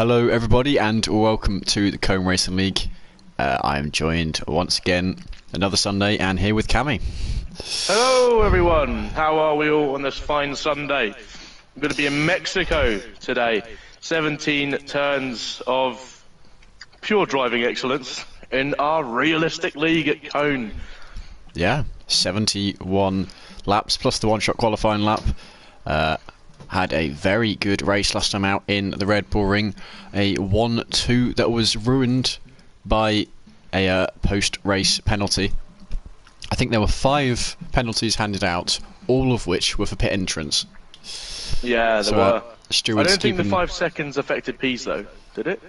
Hello everybody and welcome to the Cone Racing League. I am joined once again another Sunday and here with Cammy. Hello everyone, how are we all on this fine Sunday? I'm going to be in Mexico today. 17 turns of pure driving excellence in our realistic league at Cone. Yeah, 71 laps plus the one-shot qualifying lap. Had a very good race last time out in the Red Bull Ring. A 1-2 that was ruined by a post-race penalty. I think there were 5 penalties handed out, all of which were for pit entrance. Yeah, there were. I don't think the 5 seconds affected P's though, did it?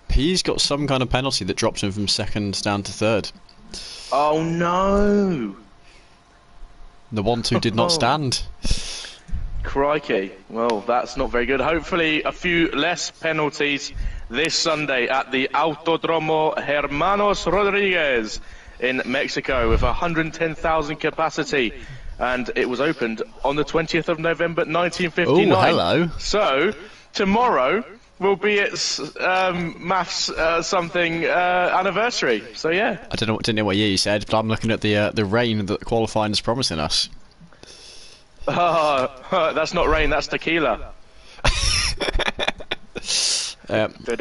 P's got some kind of penalty that drops him from second down to third. Oh no! The 1-2 did not stand. Crikey. Well, that's not very good. Hopefully a few less penalties this Sunday at the Autodromo Hermanos Rodriguez in Mexico with 110,000 capacity. And it was opened on the 20th of November 1959. Oh, hello. So, tomorrow will be its maths something anniversary. So, yeah. I didn't know what year you said, but I'm looking at the rain that qualifying is promising us. That's not rain, that's tequila. See, they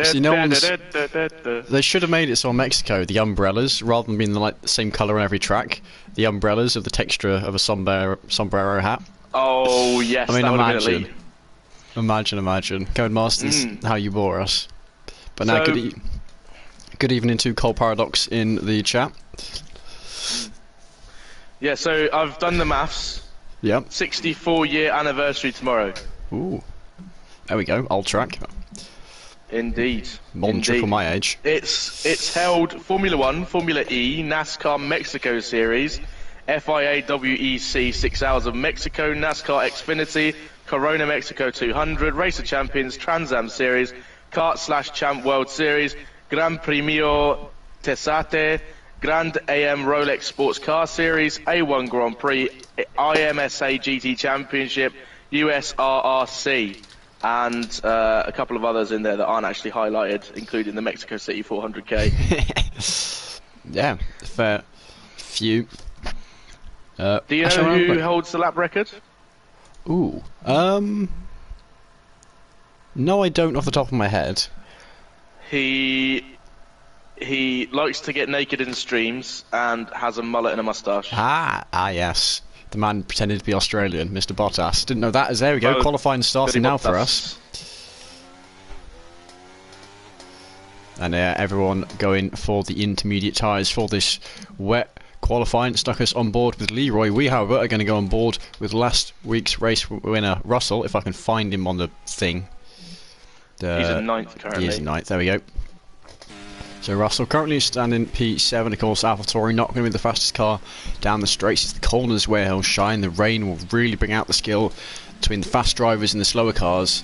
should have made it so on Mexico, the umbrellas, rather than being the same colour on every track, the umbrellas of the texture of a sombrero hat. Oh, yes, I mean, that would have been elite. Imagine. Codemasters, how you bore us. But now, So, good evening to Cole Paradox in the chat. yeah, so I've done the maths. Yep. 64-year anniversary tomorrow. Ooh. There we go, old track. Indeed. More than triple my age. It's held Formula 1, Formula E, NASCAR Mexico Series, FIA WEC 6 Hours of Mexico, NASCAR Xfinity, Corona Mexico 200, Racer Champions, Trans Am Series, Kart/Champ World Series, Gran Premio Tesate, Grand AM Rolex Sports Car Series, A1 Grand Prix, IMSA GT Championship, USRRC, and a couple of others in there that aren't actually highlighted, including the Mexico City 400k. Yeah, fair few. Do you know who holds the lap record? Ooh, no, I don't off the top of my head. He likes to get naked in streams and has a mullet and a moustache. Ah, yes. The man pretended to be Australian, Mr. Bottas. Didn't know that. As there we go, qualifying starting now for us. And everyone going for the intermediate tyres for this wet qualifying. Stuck us on board with Leroy. We, however, are going to go on board with last week's race winner, Russell, if I can find him on the thing. He's in 9th currently. He is in 9th, there we go. So Russell currently standing P7, of course. AlphaTauri not going to be the fastest car down the straights. It's the corners where he'll shine. The rain will really bring out the skill between the fast drivers and the slower cars.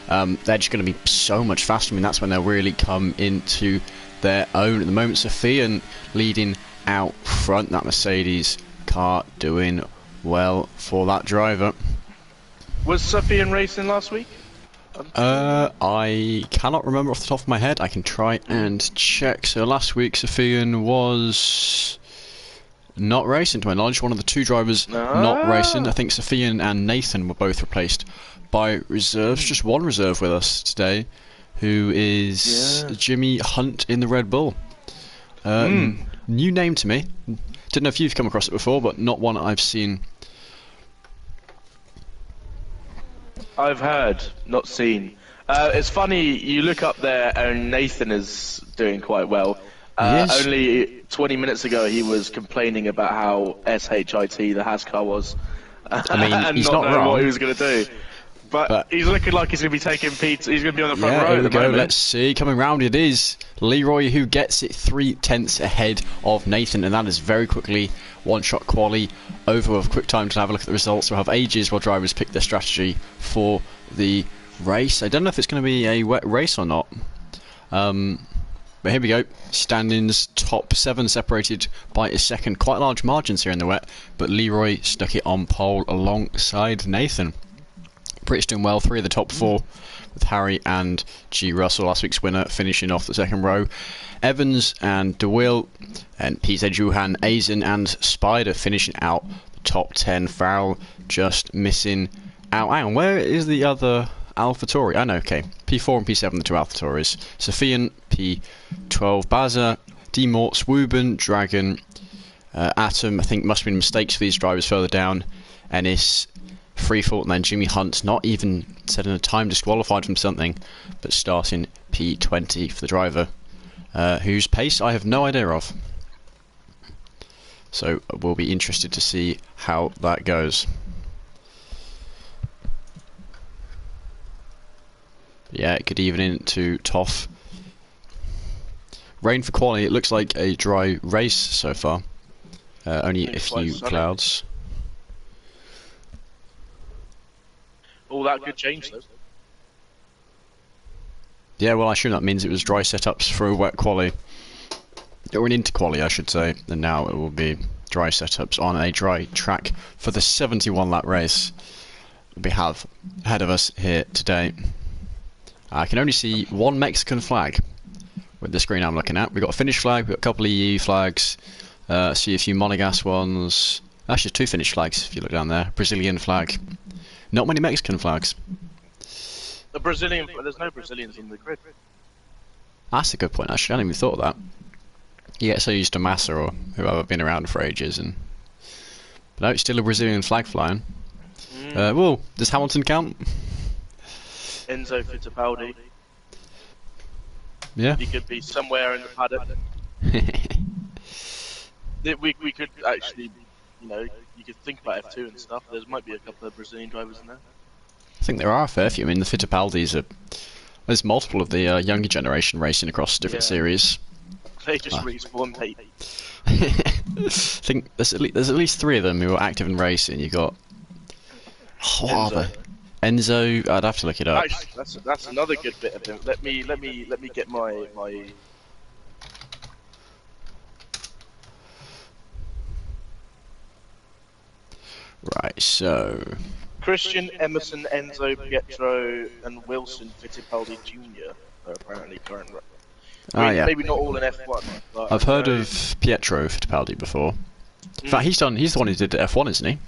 They're just going to be so much faster. I mean, that's when they'll really come into their own. At the moment, Sofian leading out front. That Mercedes car doing well for that driver. Was Sofian racing last week? I cannot remember off the top of my head. I can try and check. So last week, Sofian was not racing, to my knowledge. One of the 2 drivers not racing. I think Sofian and Nathan were both replaced by reserves. Just one reserve with us today, who is Jimmy Hunt in the Red Bull. New name to me. Didn't know if you've come across it before, but not one I've seen. I've heard, not seen. It's funny, you look up there and Nathan is doing quite well. Yes. Only 20 minutes ago he was complaining about how SHIT the Haas car was. I mean, and he's not not knowing wrong. what he was going to do. But he's looking like he's going to be taking pizza. He's going to be on the front row here at we the go. moment. Let's see. Coming round it is Leroy, who gets it 3/10 ahead of Nathan, and that is very quickly one-shot quali over with quick time to have a look at the results. We'll have ages while drivers pick their strategy for the race. I don't know if it's going to be a wet race or not. But here we go. Standings top 7 separated by a second. Quite large margins here in the wet, but Leroy stuck it on pole alongside Nathan. British doing well, 3 of the top 4, with Harry and G. Russell, last week's winner, finishing off the second row. Evans and DeWill and Peter Johan, Azen and Spider finishing out the top 10. Farrell just missing out. Hang on, where is the other AlphaTauri? I know, okay. P4 and P7, the 2 AlphaTauris. Sophian, P12, Baza, D-Morts, Wooben, Dragon, Atom, I think must have been mistakes for these drivers further down. Ennis, Freefall, and then Jimmy Hunt, not even setting a time, disqualified from something, but starting P20 for the driver, whose pace I have no idea of. So we'll be interested to see how that goes. Yeah, good evening to Toff. Rain for quality, it looks like a dry race so far. Only a few clouds. All that could change though. Yeah, well, I assume that means it was dry setups for a wet quali. Or an inter-quali, I should say. And now it will be dry setups on a dry track for the 71 lap race we have ahead of us here today. I can only see one Mexican flag with the screen I'm looking at. We've got a Finnish flag, we've got a couple of EU flags, see a few Monegas ones. Actually, 2 Finnish flags if you look down there. Brazilian flag. Not many Mexican flags. The Brazilian, there's no Brazilians on the grid. That's a good point, actually. I hadn't even thought of that. You get so used to Massa or whoever been around for ages, and but no, it's still a Brazilian flag flying. Well, does Hamilton count? Enzo Fittipaldi. Yeah. He could be somewhere in the paddock. we could actually, you know, you could think about F2 and stuff. There might be a couple of Brazilian drivers in there. I think there are a fair few. I mean, the Fittipaldis are. There's multiple of the younger generation racing across different series. They just respawn, mate. I think there's at least 3 of them who are active in racing. You got Enzo. I'd have to look it up. Actually, that's another good bit of him. Let me get my. Right, so Christian, Emerson, Enzo, Pietro, and Wilson Fittipaldi Jr. are apparently current. Yeah. Maybe not all in F1. But I've heard of Pietro Fittipaldi before. In fact, he's the one who did F1, isn't he?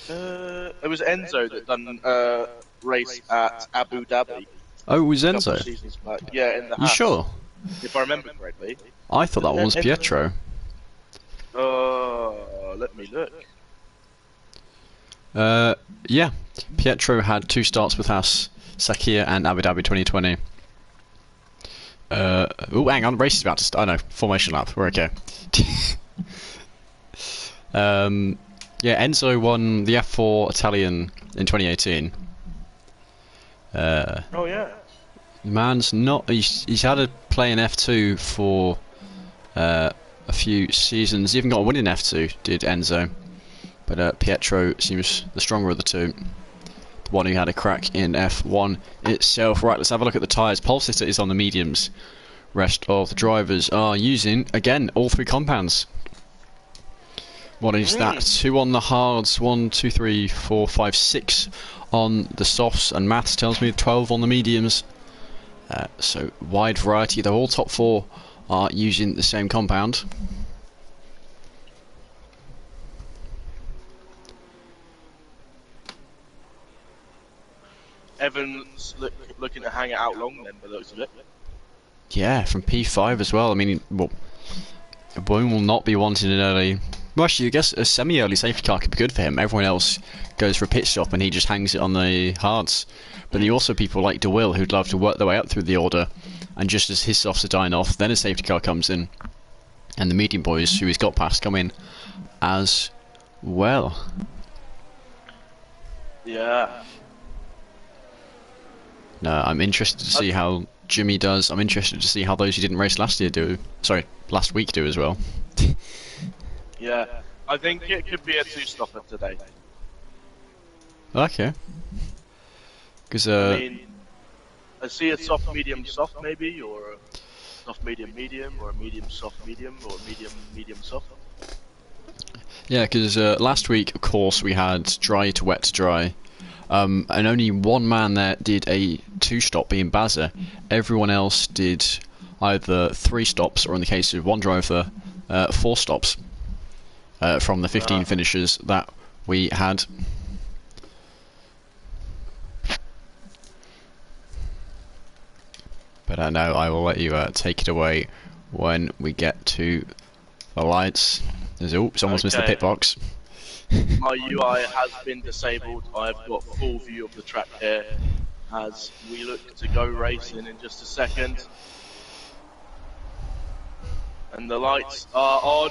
It was Enzo that done race at Abu Dhabi. Oh, it was Enzo? Seasons back. Yeah, in the You sure? If I remember correctly. I thought that one was Pietro. Let me look. Yeah. Pietro had 2 starts with Haas, Sakhir and Abu Dhabi 2020. Oh, hang on, race is about to start. Oh no, formation lap, we're okay. Yeah, Enzo won the F4 Italian in 2018. Oh yeah. Man's not. He's had a play in F2 for a few seasons. He even got a win in F2. Did Enzo, but Pietro seems the stronger of the 2. The one who had a crack in F1 itself. Right, let's have a look at the tyres. Pole sitter is on the mediums. Rest of the drivers are using again all 3 compounds. What is that? 2 on the hards, 1, 2, 3, 4, 5, 6 on the softs, and maths tells me 12 on the mediums. So wide variety. Though all top 4 are using the same compound. Evans looking to hang it out long then, by the looks of it. Yeah, from P5 as well. I mean, well, Boone will not be wanting an early. Well, actually, I guess a semi-early safety car could be good for him. Everyone else goes for a pit stop and he just hangs it on the hards. But then you also people like DeWill who'd love to work their way up through the order, and just as his softs are dying off, then a safety car comes in, and the medium boys who he's got past come in as well. Yeah. No, I'm interested to see how Jimmy does. I'm interested to see how those who didn't race last year do. Sorry, last week do as well. Yeah, I think it could be a 2-stopper today. Okay. Because I mean, I see a soft, medium, soft maybe, or a soft, medium, medium, or a medium, soft, medium, or a medium, medium, soft. Yeah, because last week, of course, we had dry to wet to dry, and only one man there did a 2-stop, being Bazza. Everyone else did either 3 stops, or in the case of one driver, 4 stops from the 15 finishers that we had. But no, I will let you take it away when we get to the lights. There's, oh, someone's missed the pit box. My UI has been disabled. I've got full view of the track here as we look to go racing in just a second. And the lights are on.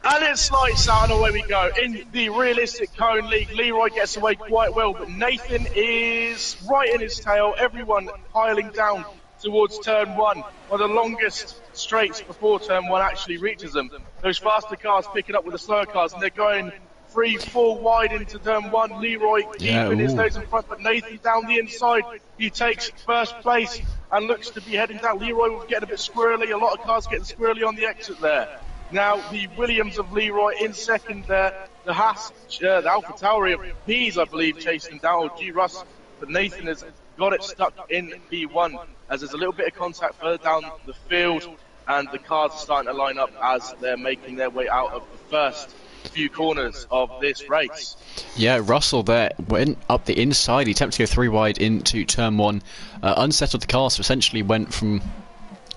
And it's lights out, and away we go. In the realistic cone league, Leroy gets away quite well, but Nathan is right in his tail. Everyone piling down towards turn 1. One of the longest straights before turn 1 actually reaches them. Those faster cars picking up with the slower cars, and they're going 3-4 wide into turn 1. Leroy keeping his nose in front, but Nathan down the inside. He takes first place and looks to be heading down. Leroy will get a bit squirrely. A lot of cars getting squirrely on the exit there. Now the Williams of Leroy in second there. The Haas, the Alpha Tauri of Pease, I believe, chasing down, or G. Russ, but Nathan has got it stuck in P1 as there's a little bit of contact further down the field, and the cars are starting to line up as they're making their way out of the first few corners of this race. Yeah, Russell there went up the inside. He attempted to go 3 wide into turn 1, unsettled the car, so essentially went from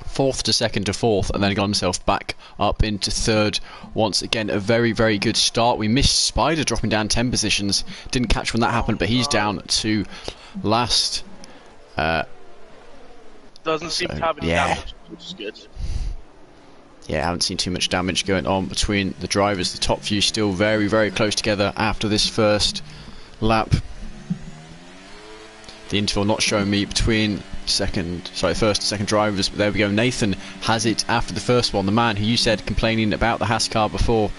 4th to 2nd to 4th, and then got himself back up into 3rd. Once again, a very, very good start. We missed Spider dropping down 10 positions. Didn't catch when that happened, but he's down to last. Doesn't seem to have any damage, which is good. Yeah, I haven't seen too much damage going on between the drivers. The top few still very, very close together after this first lap. The interval not showing me between first and second drivers, but there we go. Nathan has it after the first one. The man who you said complaining about the Haas car before.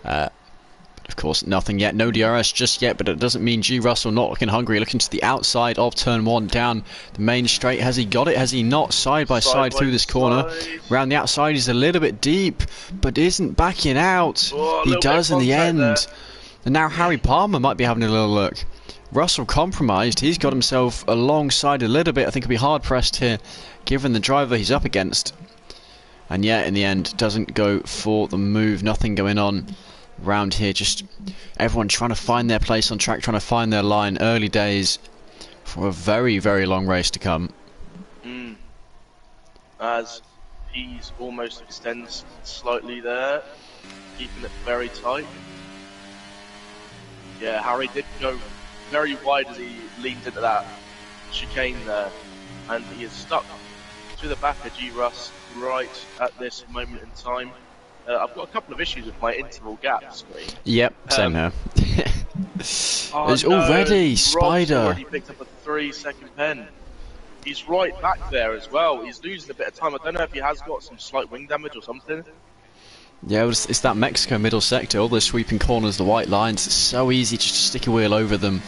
Of course, nothing yet. No DRS just yet, but it doesn't mean G. Russell not looking hungry. Looking to the outside of turn 1 down the main straight. Has he got it? Has he not? Side by side through this corner. Round the outside, he's a little bit deep, but isn't backing out. He does in the end. There. And now Harry Palmer might be having a little look. Russell compromised. He's got himself alongside a little bit. I think he'll be hard pressed here, given the driver he's up against. And yet, in the end, doesn't go for the move. Nothing going on around here. Just everyone trying to find their place on track, trying to find their line. Early days for a very, very long race to come. As he's almost extends slightly there, keeping it very tight. Yeah, Harry did go very wide as he leaned into that chicane there, and he is stuck to the back of G. Russ right at this moment in time. I've got a couple of issues with my interval gap screen. Yep, same here. There's already Spider. Rob's already picked up a 3-second pen. He's right back there as well. He's losing a bit of time. I don't know if he has got some slight wing damage or something. Yeah, it's that Mexico middle sector, all those sweeping corners, the white lines. It's so easy just to stick a wheel over them.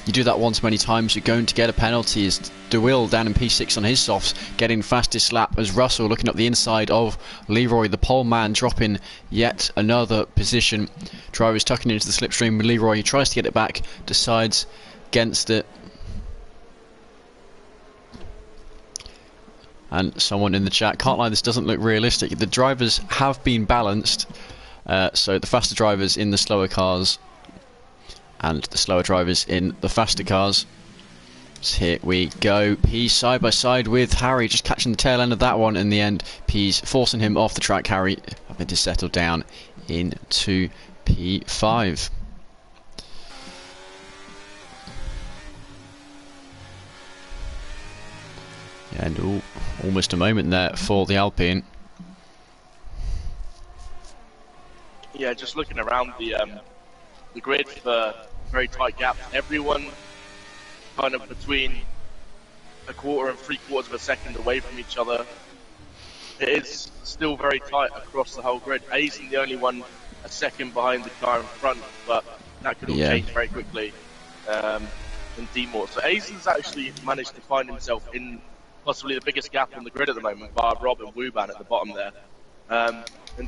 You do that once many times, you're going to get a penalty. As DeWill down in P6 on his softs, getting fastest lap, as Russell looking up the inside of Leroy, the pole man, dropping yet another position. Drivers tucking into the slipstream with Leroy. He tries to get it back, decides against it. And someone in the chat, can't lie, this doesn't look realistic. The drivers have been balanced, so the faster drivers in the slower cars and the slower drivers in the faster cars. So here we go. Pease side by side with Harry, just catching the tail end of that one in the end. Pease forcing him off the track. Harry having to settle down into P5. And almost a moment there for the Alpine. Yeah, just looking around the grid for very tight gaps. Everyone kind of between a quarter and 3/4 of a second away from each other. It is still very tight across the whole grid. Aizen the only one a second behind the car in front, but that could all change very quickly in D-Mort. So Aizen's actually managed to find himself in possibly the biggest gap on the grid at the moment, bar Rob and Wuban at the bottom there. And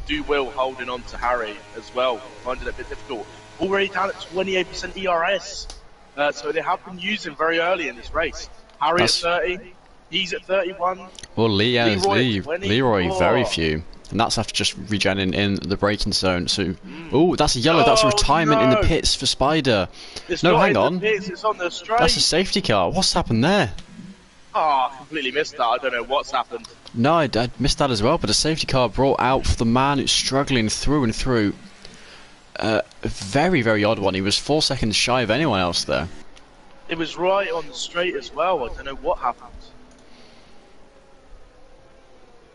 DeWill holding on to Harry as well, finding it a bit difficult. already down at 28% ERS. So they have been using very early in this race. Harry at 30, he's at 31. Well, Leroy, Oh. very few. And that's after just regenerating in the braking zone. So, oh, that's a yellow. That's a retirement in the pits for Spider. It's no, not hang in on. The pits, it's on the straight. That's a safety car. What's happened there? Oh, I completely missed that. I don't know what's happened. No, I missed that as well. But a safety car brought out for the man who's struggling through and through. A very, very odd one. He was 4 seconds shy of anyone else there. It was right on the straight as well. I don't know what happened.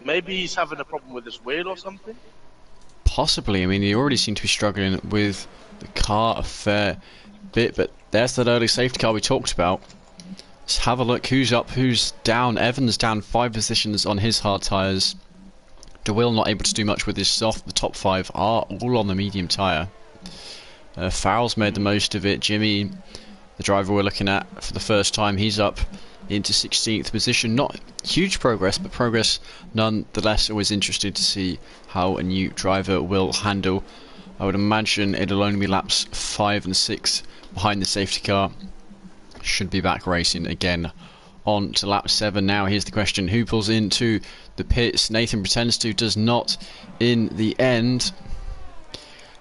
Maybe he's having a problem with his wheel or something? Possibly. I mean, he already seemed to be struggling with the car a fair bit. But there's that early safety car we talked about. Let's have a look who's up, who's down. Evans down 5 positions on his hard tyres. DeWill not able to do much with his soft. The top 5 are all on the medium tyre. Farrell's made the most of it. Jimmy, the driver we're looking at for the first time, he's up into 16th position. Not huge progress, but progress nonetheless. Always interested to see how a new driver will handle. I would imagine it'll only be laps 5 and 6 behind the safety car. Should be back racing again on to lap 7 now. Here's the question: who pulls into the pits? Nathan pretends to, does not in the end.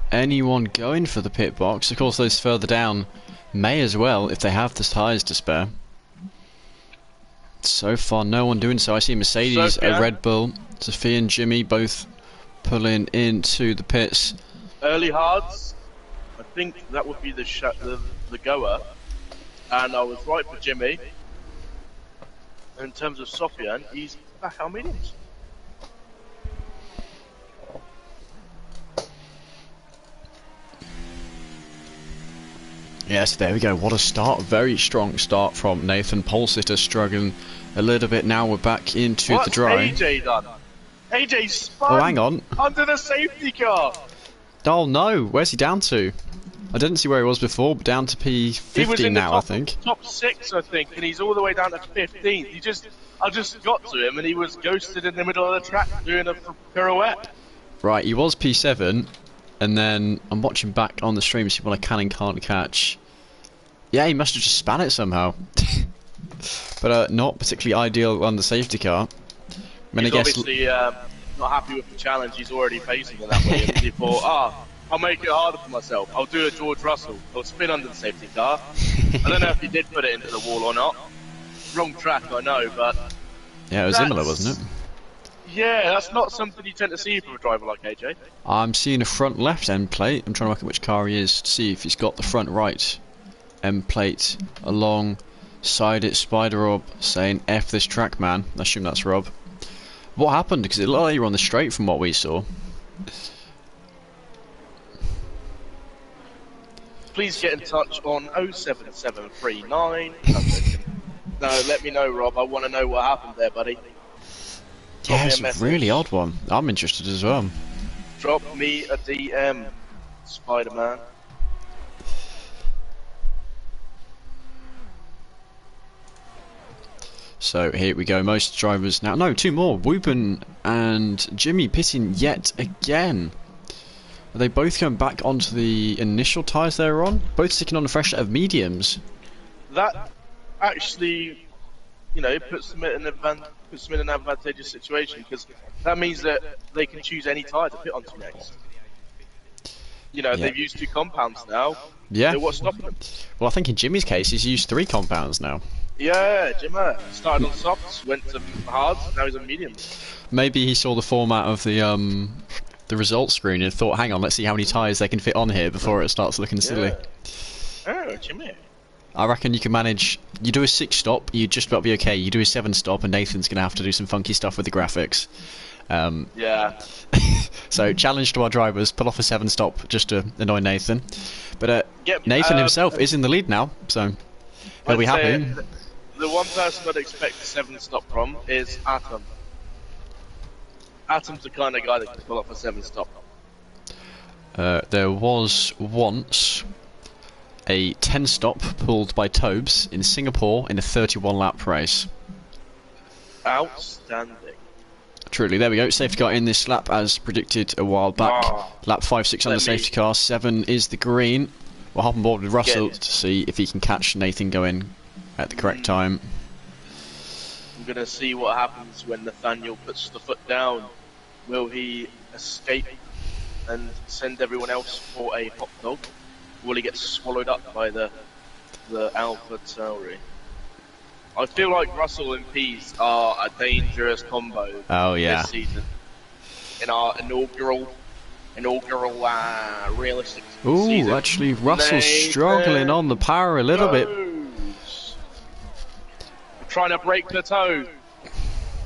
Anyone going for the pit box? Of course, those further down may as well if they have the tyres to spare. So far, no one doing so. I see Mercedes, a Red Bull, Sophia and Jimmy both pulling into the pits. Early hards, I think that would be the goer, and I was right for Jimmy. In terms of Sofian, he's back our mediums. Yes, there we go. What a start. Very strong start from Nathan. Pole sitter struggling a little bit. Now we're back into the dry. What's AJ done? AJ spun Oh, hang on. under the safety car. Oh no, where's he down to? I didn't see where he was before, but down to P15 He was in now, the I think. top 6, I think, and he's all the way down to 15th. I just got to him, and he was ghosted in the middle of the track doing a pirouette. Right, he was P7, and then I'm watching back on the stream to see what I can and can't catch. Yeah, he must have just span it somehow. But not particularly ideal on the safety car. He's obviously not happy with the challenge he's already facing in that way. And he thought, I'll make it harder for myself. I'll do a George Russell. I'll spin under the safety car. I don't know if he did put it into the wall or not. Wrong track, I know, but... Yeah, it was Imola, wasn't it? Yeah, that's not something you tend to see from a driver like AJ. I'm seeing a front left end plate. I'm trying to work out which car he is to see if he's got the front right end plate alongside it. Spider Rob saying, F this track, man. I assume that's Rob. What happened? Because it looked like you were on the straight from what we saw. Please get in touch on 07739. No, let me know, Rob. I want to know what happened there, buddy. Yeah, it's a really odd one. I'm interested as well. Drop me a DM, Spider-Man. So here we go. Most drivers now. No, 2 more. Woopen and Jimmy pitting yet again. Are they both going back onto the initial tyres they were on? Both sticking on a fresh set of mediums. That actually, puts them in an advantageous situation, because that means that they can choose any tyre to pit onto next. They've used 2 compounds now. Yeah. So what's stopping them? Well, I think in Jimmy's case, he's used 3 compounds now. Yeah, Jimmy started on softs, went to hards, now he's on mediums. Maybe he saw the format of the results screen and thought, hang on, let's see how many tyres they can fit on here before it starts looking silly. Oh, Jimmy. I reckon you can manage. You do a 6 stop, you just about be okay. You do a 7 stop, and Nathan's gonna have to do some funky stuff with the graphics. Yeah. So challenge to our drivers: pull off a 7 stop just to annoy Nathan. But Nathan himself is in the lead now, so he'll be happy. The one person I'd expect a 7 stop from is Atom. Atom's the kind of guy that can pull off a 7 stop. There was once a 10 stop pulled by Tobes in Singapore in a 31 lap race. Outstanding. Truly, there we go. Safety car in this lap as predicted a while back. Lap 5, 6 on the safety car, 7 is the green. We'll hop on board with Russell to see if he can catch Nathan going at the correct time. I'm going to see what happens when Nathaniel puts the foot down. Will he escape and send everyone else for a hot dog? Will he get swallowed up by the Alpha Tauri? I feel like Russell and Pease are a dangerous combo this season. In our inaugural realistic season. Ooh, actually Russell's struggling on the power a little bit. Trying to break the toe.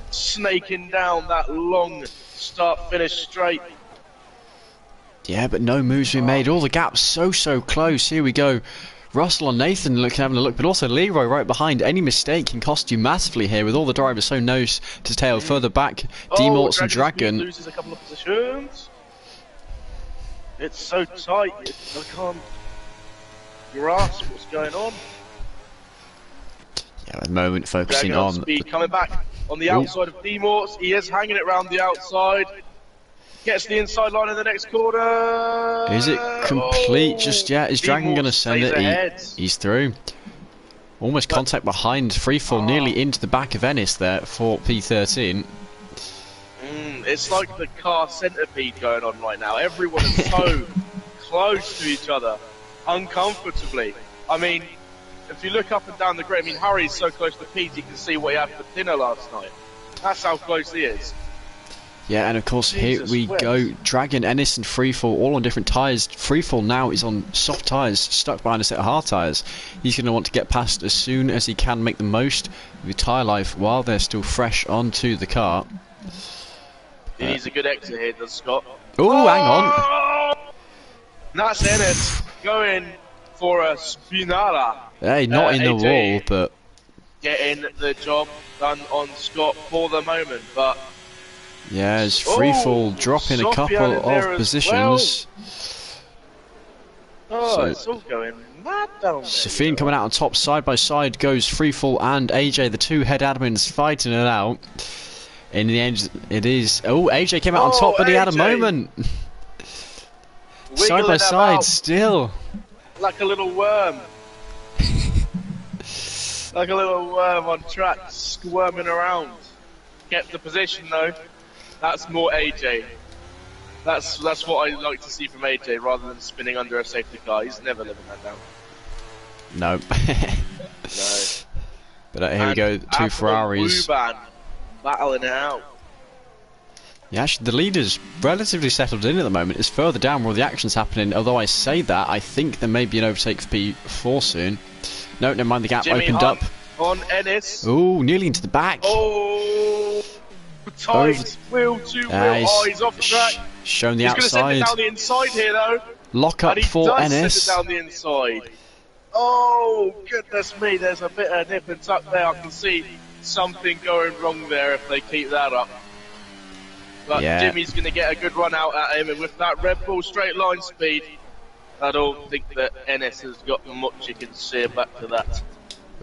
Snaking down that long start-finish straight. Yeah, but no moves been made. All the gaps so close. Here we go. Russell and Nathan having a look, but also Leroy right behind. Any mistake can cost you massively here with all the drivers so nose to tail. Further back, D-Morts and Dragon. Loses a couple of positions. It's so tight, I can't grasp what's going on. Yeah, at the moment focusing Dragon on speed coming back on the outside of D-Morts. He is hanging it around the outside. Gets the inside line in the next corner. Is it complete just yet? Is Dragon going to send it? He's through. Almost contact behind freefall, nearly into the back of Ennis there for P13. It's like the car centipede going on right now. Everyone is so close to each other, uncomfortably. I mean, if you look up and down the grid, I mean, Harry's so close to Pete, you can see what he had for dinner last night. That's how close he is. Yeah, and of course here we go. Dragon, Ennis and Freefall all on different tyres. Freefall now is on soft tyres, stuck behind a set of hard tyres. He's going to want to get past as soon as he can, make the most of the tyre life while they're still fresh onto the car. He needs a good exit here, does Scott? Oh, hang on. That's Ennis going for a Spinala. Hey, not in the wall, but getting the job done on Scott for the moment, but yeah, as Freefall dropping a couple of positions. Well. So it's all going mad down there. Safin coming out on top, side by side goes Freefall and AJ, the two head admins fighting it out. In the end, it is. Oh, AJ came out on top, but he had a moment. Side by side, still. Like a little worm. Like a little worm on track, squirming around. Kept the position though. That's more AJ. That's what I like to see from AJ, rather than spinning under a safety car. He's never living that down. No. No. But here we go, two Ferraris. Battling it out. Yeah, actually, the leader's relatively settled in at the moment. It's further down where all the action's happening. Although I say that, I think there may be an overtake for P4 soon. No, never mind, the gap opened up. On Ennis. Oh, nearly into the back. Oh, tight. Wheel to wheel. Oh, he's off the track. Showing the outside. He's going to send it down the inside here, though. Lock up for Ennis. Send it down the inside. Oh, goodness me. There's a bit of nip and tuck there. I can see something going wrong there if they keep that up. But yeah. Jimmy's going to get a good run out at him, and with that Red Bull straight line speed, I don't think that Ennis has got much you can say back to that.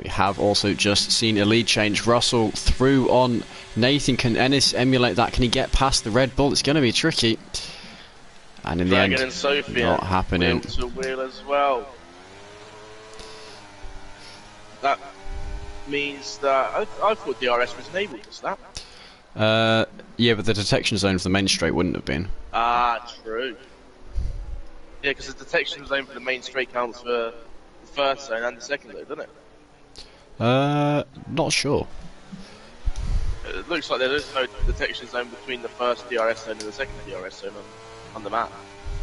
We have also just seen a lead change. Russell through on Nathan. Can Ennis emulate that? Can he get past the Red Bull? It's going to be tricky. And in Dragon the end, and Sophia, not happening. Wheel to wheel as well. That means that I thought DRS was enabled, was that? Yeah, but the detection zone for the main straight wouldn't have been. Ah, true. Yeah, because the detection zone for the main straight counts for the first zone and the second zone, doesn't it? Not sure. It looks like there is no detection zone between the first DRS zone and the second DRS zone on the map,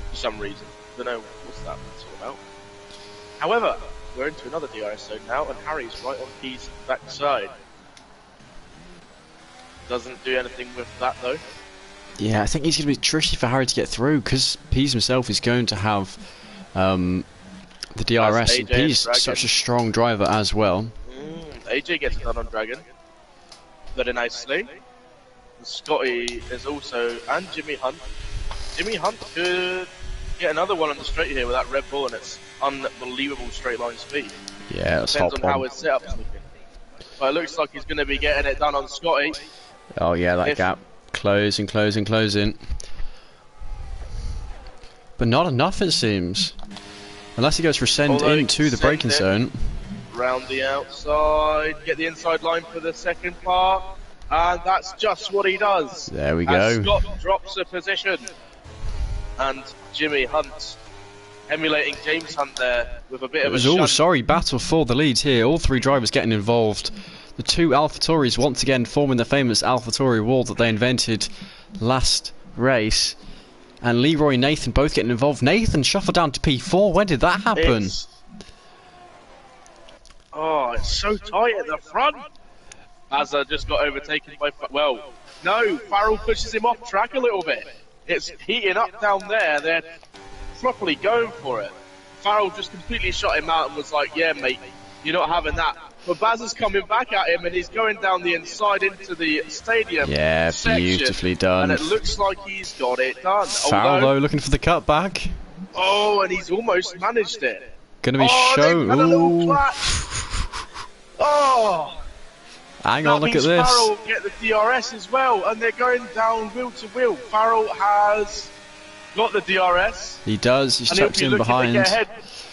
for some reason. Don't know what's that all about. However, we're into another DRS zone now, and Harry's right on P's backside. Doesn't do anything with that though. Yeah, I think he's going to be tricky for Harry to get through, because Pease himself is going to have the DRS, and Pease such a strong driver as well. AJ gets done on Dragon very nicely. And Scotty is also, and Jimmy Hunt. Jimmy Hunt could get another one on the straight here with that Red Bull, and it's unbelievable straight line speed. Yeah, that's depends on how his setup's looking. But it looks like he's going to be getting it done on Scotty. Oh yeah, that gap Closing, closing, closing. But not enough, it seems. Unless he goes for send into the braking zone. Round the outside, get the inside line for the second part, and that's just what he does. There we As go. Scott drops a position, and Jimmy Hunt emulating James Hunt there with a bit of a shunt. Battle for the lead here. All three drivers getting involved. The two AlphaTauris once again forming the famous AlphaTauri wall that they invented last race. And Leroy and Nathan both getting involved. Nathan shuffled down to P4. When did that happen? It's so tight at the front. Bazza just got overtaken by... Well, no, Farrell pushes him off track a little bit. It's heating up down there. They're properly going for it. Farrell just completely shut him out and was like, yeah, mate, you're not having that. But Bazza's coming back at him and he's going down the inside into the stadium. Yeah, section, beautifully done. And it looks like he's got it done. Farrell, though, looking for the cutback. Oh, and he's almost managed it. Gonna be shown. Ooh. Oh! Hang on, look at this. Farrell get the DRS as well, and they're going down wheel to wheel. Farrell has got the DRS. He does. He's tucked in behind.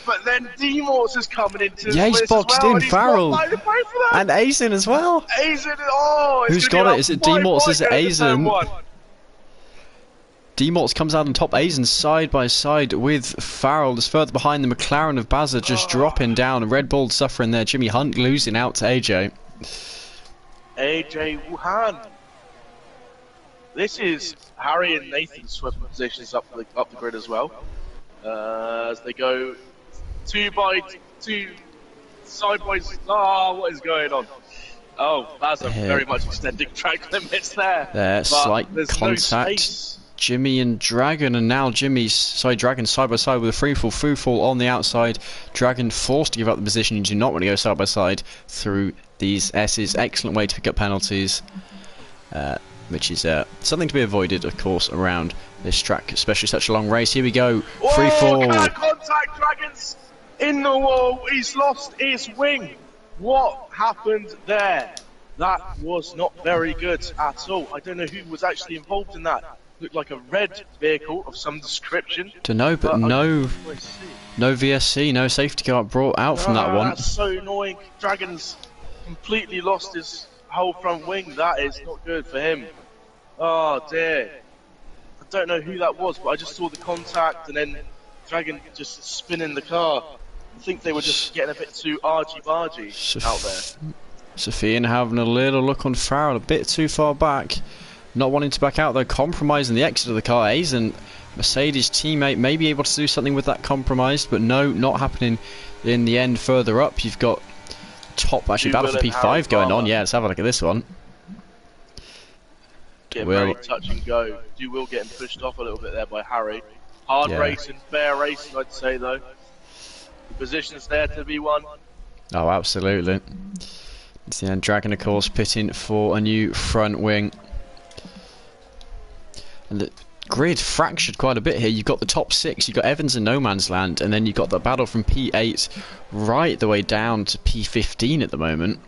But then D-Morts is coming into yeah, he's boxed in. Farrell and Aizen as well. Aizen, who's got it? Is it D-Morts? Is it Aizen? D-Morts comes out on top. Aizen side by side with Farrell. Just further behind, the McLaren of Bazza just dropping down. Red Bull suffering there. Jimmy Hunt losing out to AJ. AJ Wuhan. This is Harry and Nathan swapping positions up the grid as well. As they go 2 by 2 side by side. Oh, what is going on? Oh, Bazza very much extending track limits there. Slight contact. Jimmy and Dragon, and now Dragon side by side with a free fall on the outside. Dragon forced to give up the position. You do not want to go side by side through these S's. Excellent way to pick up penalties, which is something to be avoided, of course, around this track, especially such a long race. Here we go, free fall. Contact, Dragon's in the wall. He's lost his wing. What happened there? That was not very good at all. I don't know who was actually involved in that. Looked like a red vehicle of some description. To know, but no VSC, no safety car brought out from that one. That's so annoying. Dragon's completely lost his whole front wing. That is not good for him. Oh dear. I don't know who that was, but I just saw the contact and then Dragon just spinning the car. I think they were just getting a bit too argy-bargy out there. Sofian having a little look on Farrell, a bit too far back. Not wanting to back out though, compromising the exit of the car. Aizen, Mercedes teammate, may be able to do something with that compromise, but no, not happening in the end. Further up, you've got top, actually, battle for P5 going on. Yeah, let's have a look at this one. Yeah, very touch and go. Will getting pushed off a little bit there by Harry. Hard racing, fair racing, I'd say though. The position's there to be won. Oh, absolutely. And Dragon, of course, pitting for a new front wing. And the grid fractured quite a bit here. You've got the top 6, you've got Evans and No Man's Land, and then you've got the battle from P8 right the way down to P15 at the moment.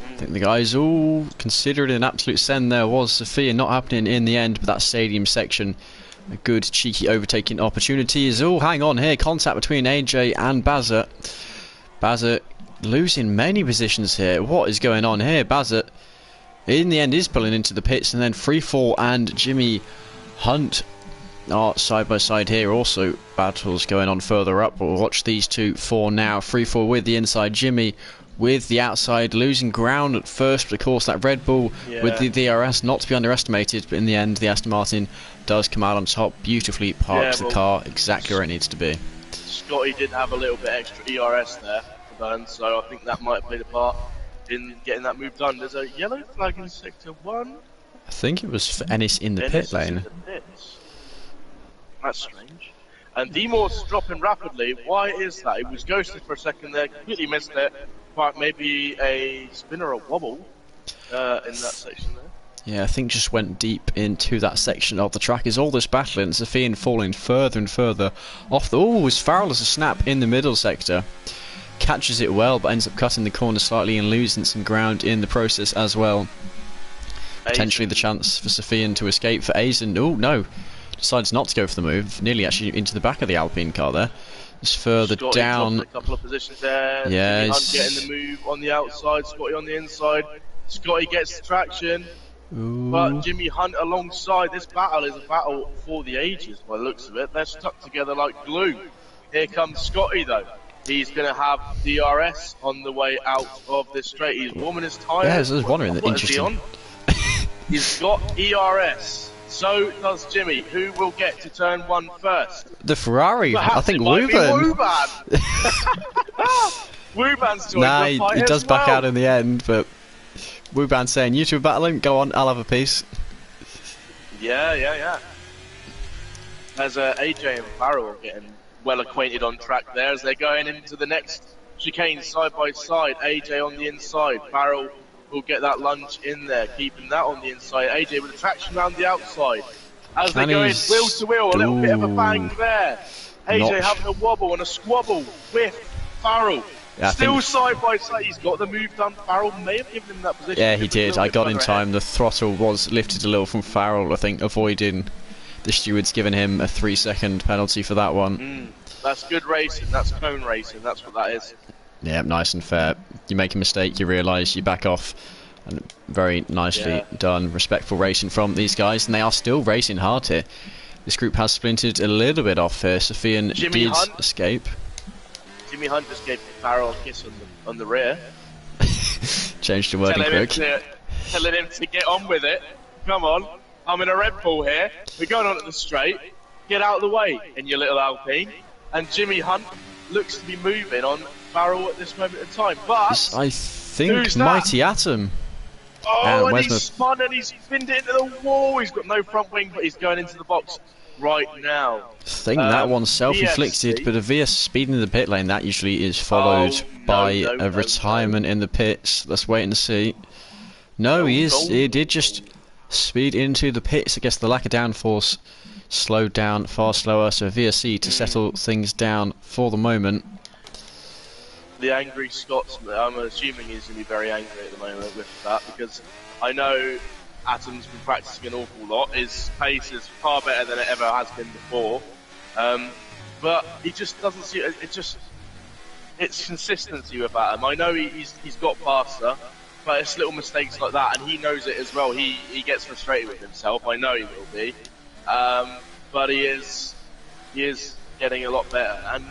I think the guys all considered an absolute send there. Was Sophia not happening in the end, but that stadium section, a good cheeky overtaking opportunity is all. Hang on here, contact between AJ and Bazza. Bazza losing many positions here. What is going on here? Bazza in the end is pulling into the pits, and then Freefall and Jimmy Hunt are side by side here. Also battles going on further up. We'll watch these two for now. Freefall with the inside, Jimmy with the outside, losing ground at first, but of course that Red Bull with the DRS not to be underestimated, but in the end the Aston Martin does come out on top, beautifully parks the car exactly where it needs to be. Scotty did have a little bit extra ERS there for Burn, so I think that might have played a part in getting that move done. There's a yellow flag in sector 1. I think it was for Ennis in the pit lane. That's strange. And D-Mort's dropping rapidly. Why is that? He was ghosted for a second there, completely missed it. But maybe a spin or a wobble in that section there. Yeah, I think just went deep into that section of the track. Is all this battling, Sofian falling further and further off the... Oh, as Farrell as a snap in the middle sector. catches it well, but ends up cutting the corner slightly and losing some ground in the process as well. Potentially the chance for Sofian to escape for Aizen. Oh no, decides not to go for the move, nearly actually into the back of the Alpine car there. Just further Scotty down. A couple of positions there. Yeah, Jimmy Hunt getting the move on the outside, Scotty on the inside. Scotty gets traction, but Jimmy Hunt alongside. This battle is a battle for the ages by the looks of it. They're stuck together like glue. Here comes Scotty though. He's going to have DRS on the way out of this straight. He's warming his tyres. Yeah, I was wondering. That interesting. He's got ERS. So does Jimmy. Who will get to turn 1 first? The Ferrari. Perhaps I think Wuban. Wuban's joined the fight he does as back well. out in the end, but Wuban's saying, "You two are battling. Go on, I'll have a piece." Yeah. As AJ and Farrell are getting well acquainted on track there as they're going into the next chicane side by side. AJ on the inside, Farrell will get that lunge in there, keeping that on the inside. AJ with a traction around the outside as they go in wheel to wheel, a little bit of a bang there. AJ having a wobble and a squabble with Farrell. Yeah, Still side by side, he's got the move done. Farrell may have given him that position. Yeah, he did. I got in time. The throttle was lifted a little from Farrell, I think, avoiding the stewards giving him a 3-second penalty for that one. That's good racing. That's cone racing. That's what that is. Yeah, nice and fair. You make a mistake, you realise, you back off, and very nicely done. Respectful racing from these guys, and they are still racing hard here. This group has splintered a little bit off here. Sofian did escape. Jimmy Hunt just gave Farrell a kiss on the rear. Changed the wording quick. Telling him to get on with it. Come on, I'm in a Red Bull here. We're going on at the straight. Get out of the way in your little Alpine. And Jimmy Hunt looks to be moving on Farrell at this moment in time. But I think Mighty Atom. Oh, and he's spun and he's pinned it into the wall. He's got no front wing, but he's going into the box right now. I think that one's self-inflicted, but a VS speed in the pit lane, that usually is followed by a retirement in the pits. Let's wait and see. No, he did just speed into the pits. I guess the lack of downforce slowed down far slower, so VSC to settle things down for the moment. The angry Scotsman, I'm assuming he's going to be very angry at the moment with that, because I know Atom's been practicing an awful lot. His pace is far better than it ever has been before, but he just doesn't see it. It's consistency with Atom. I know he's got faster, but it's little mistakes like that, and he knows it as well. He gets frustrated with himself. I know he will be, but he is getting a lot better. And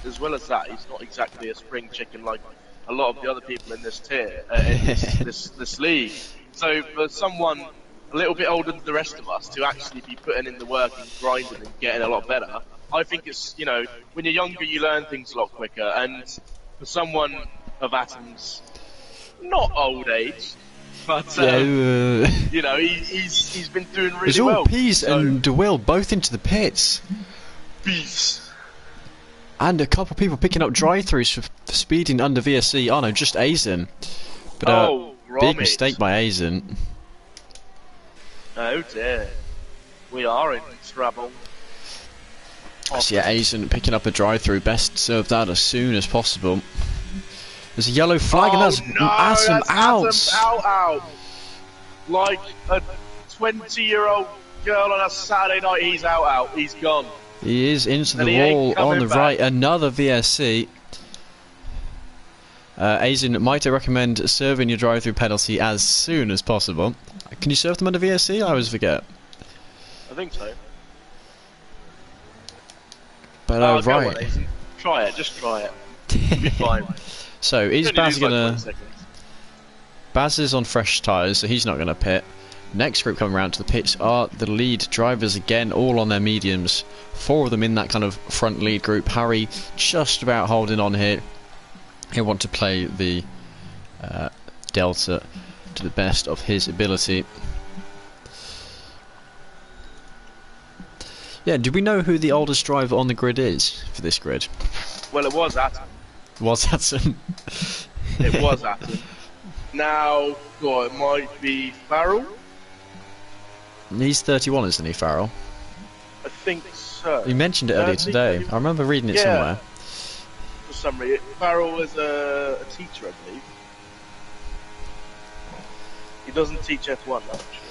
as well as that, he's not exactly a spring chicken like a lot of the other people in this tier, in this league. So for someone a little bit older than the rest of us to actually be putting in the work and grinding and getting a lot better, I think it's, when you're younger you learn things a lot quicker, and for someone of Atom's not old age, but he's been doing really well. Pease and DeWill both into the pits. Peace. And a couple of people picking up drive-throughs for speeding under VSC. Oh no, just Aizen. But big mistake by Aizen. Oh dear. We are in trouble. So yeah, Aizen picking up a drive-through. Best serve that as soon as possible. There's a yellow flag and that's Atom out. Out. Like a 20-year-old girl on a Saturday night, he's out. He's gone. He is into the wall on the right. Another VSC. Aizen, might I recommend serving your drive-through penalty as soon as possible? Can you serve them under VSC? I always forget. I think so. But right. Go on, Aizen. Try it. Just try it. You'll be fine. So is Baz gonna? Baz is on fresh tyres, so he's not gonna pit. Next group coming around to the pits are the lead drivers again, all on their mediums. 4 of them in that kind of front lead group. Harry just about holding on here. He'll want to play the Delta to the best of his ability. Yeah, do we know who the oldest driver on the grid is for this grid? Well, it was Atom. Was Atom? It was Atom. Now, it might be Farrell. He's 31, isn't he, Farrell? I think so. You mentioned it earlier today. I remember reading it somewhere. summary. Farrell is a teacher, I believe. He doesn't teach F1, that's for sure.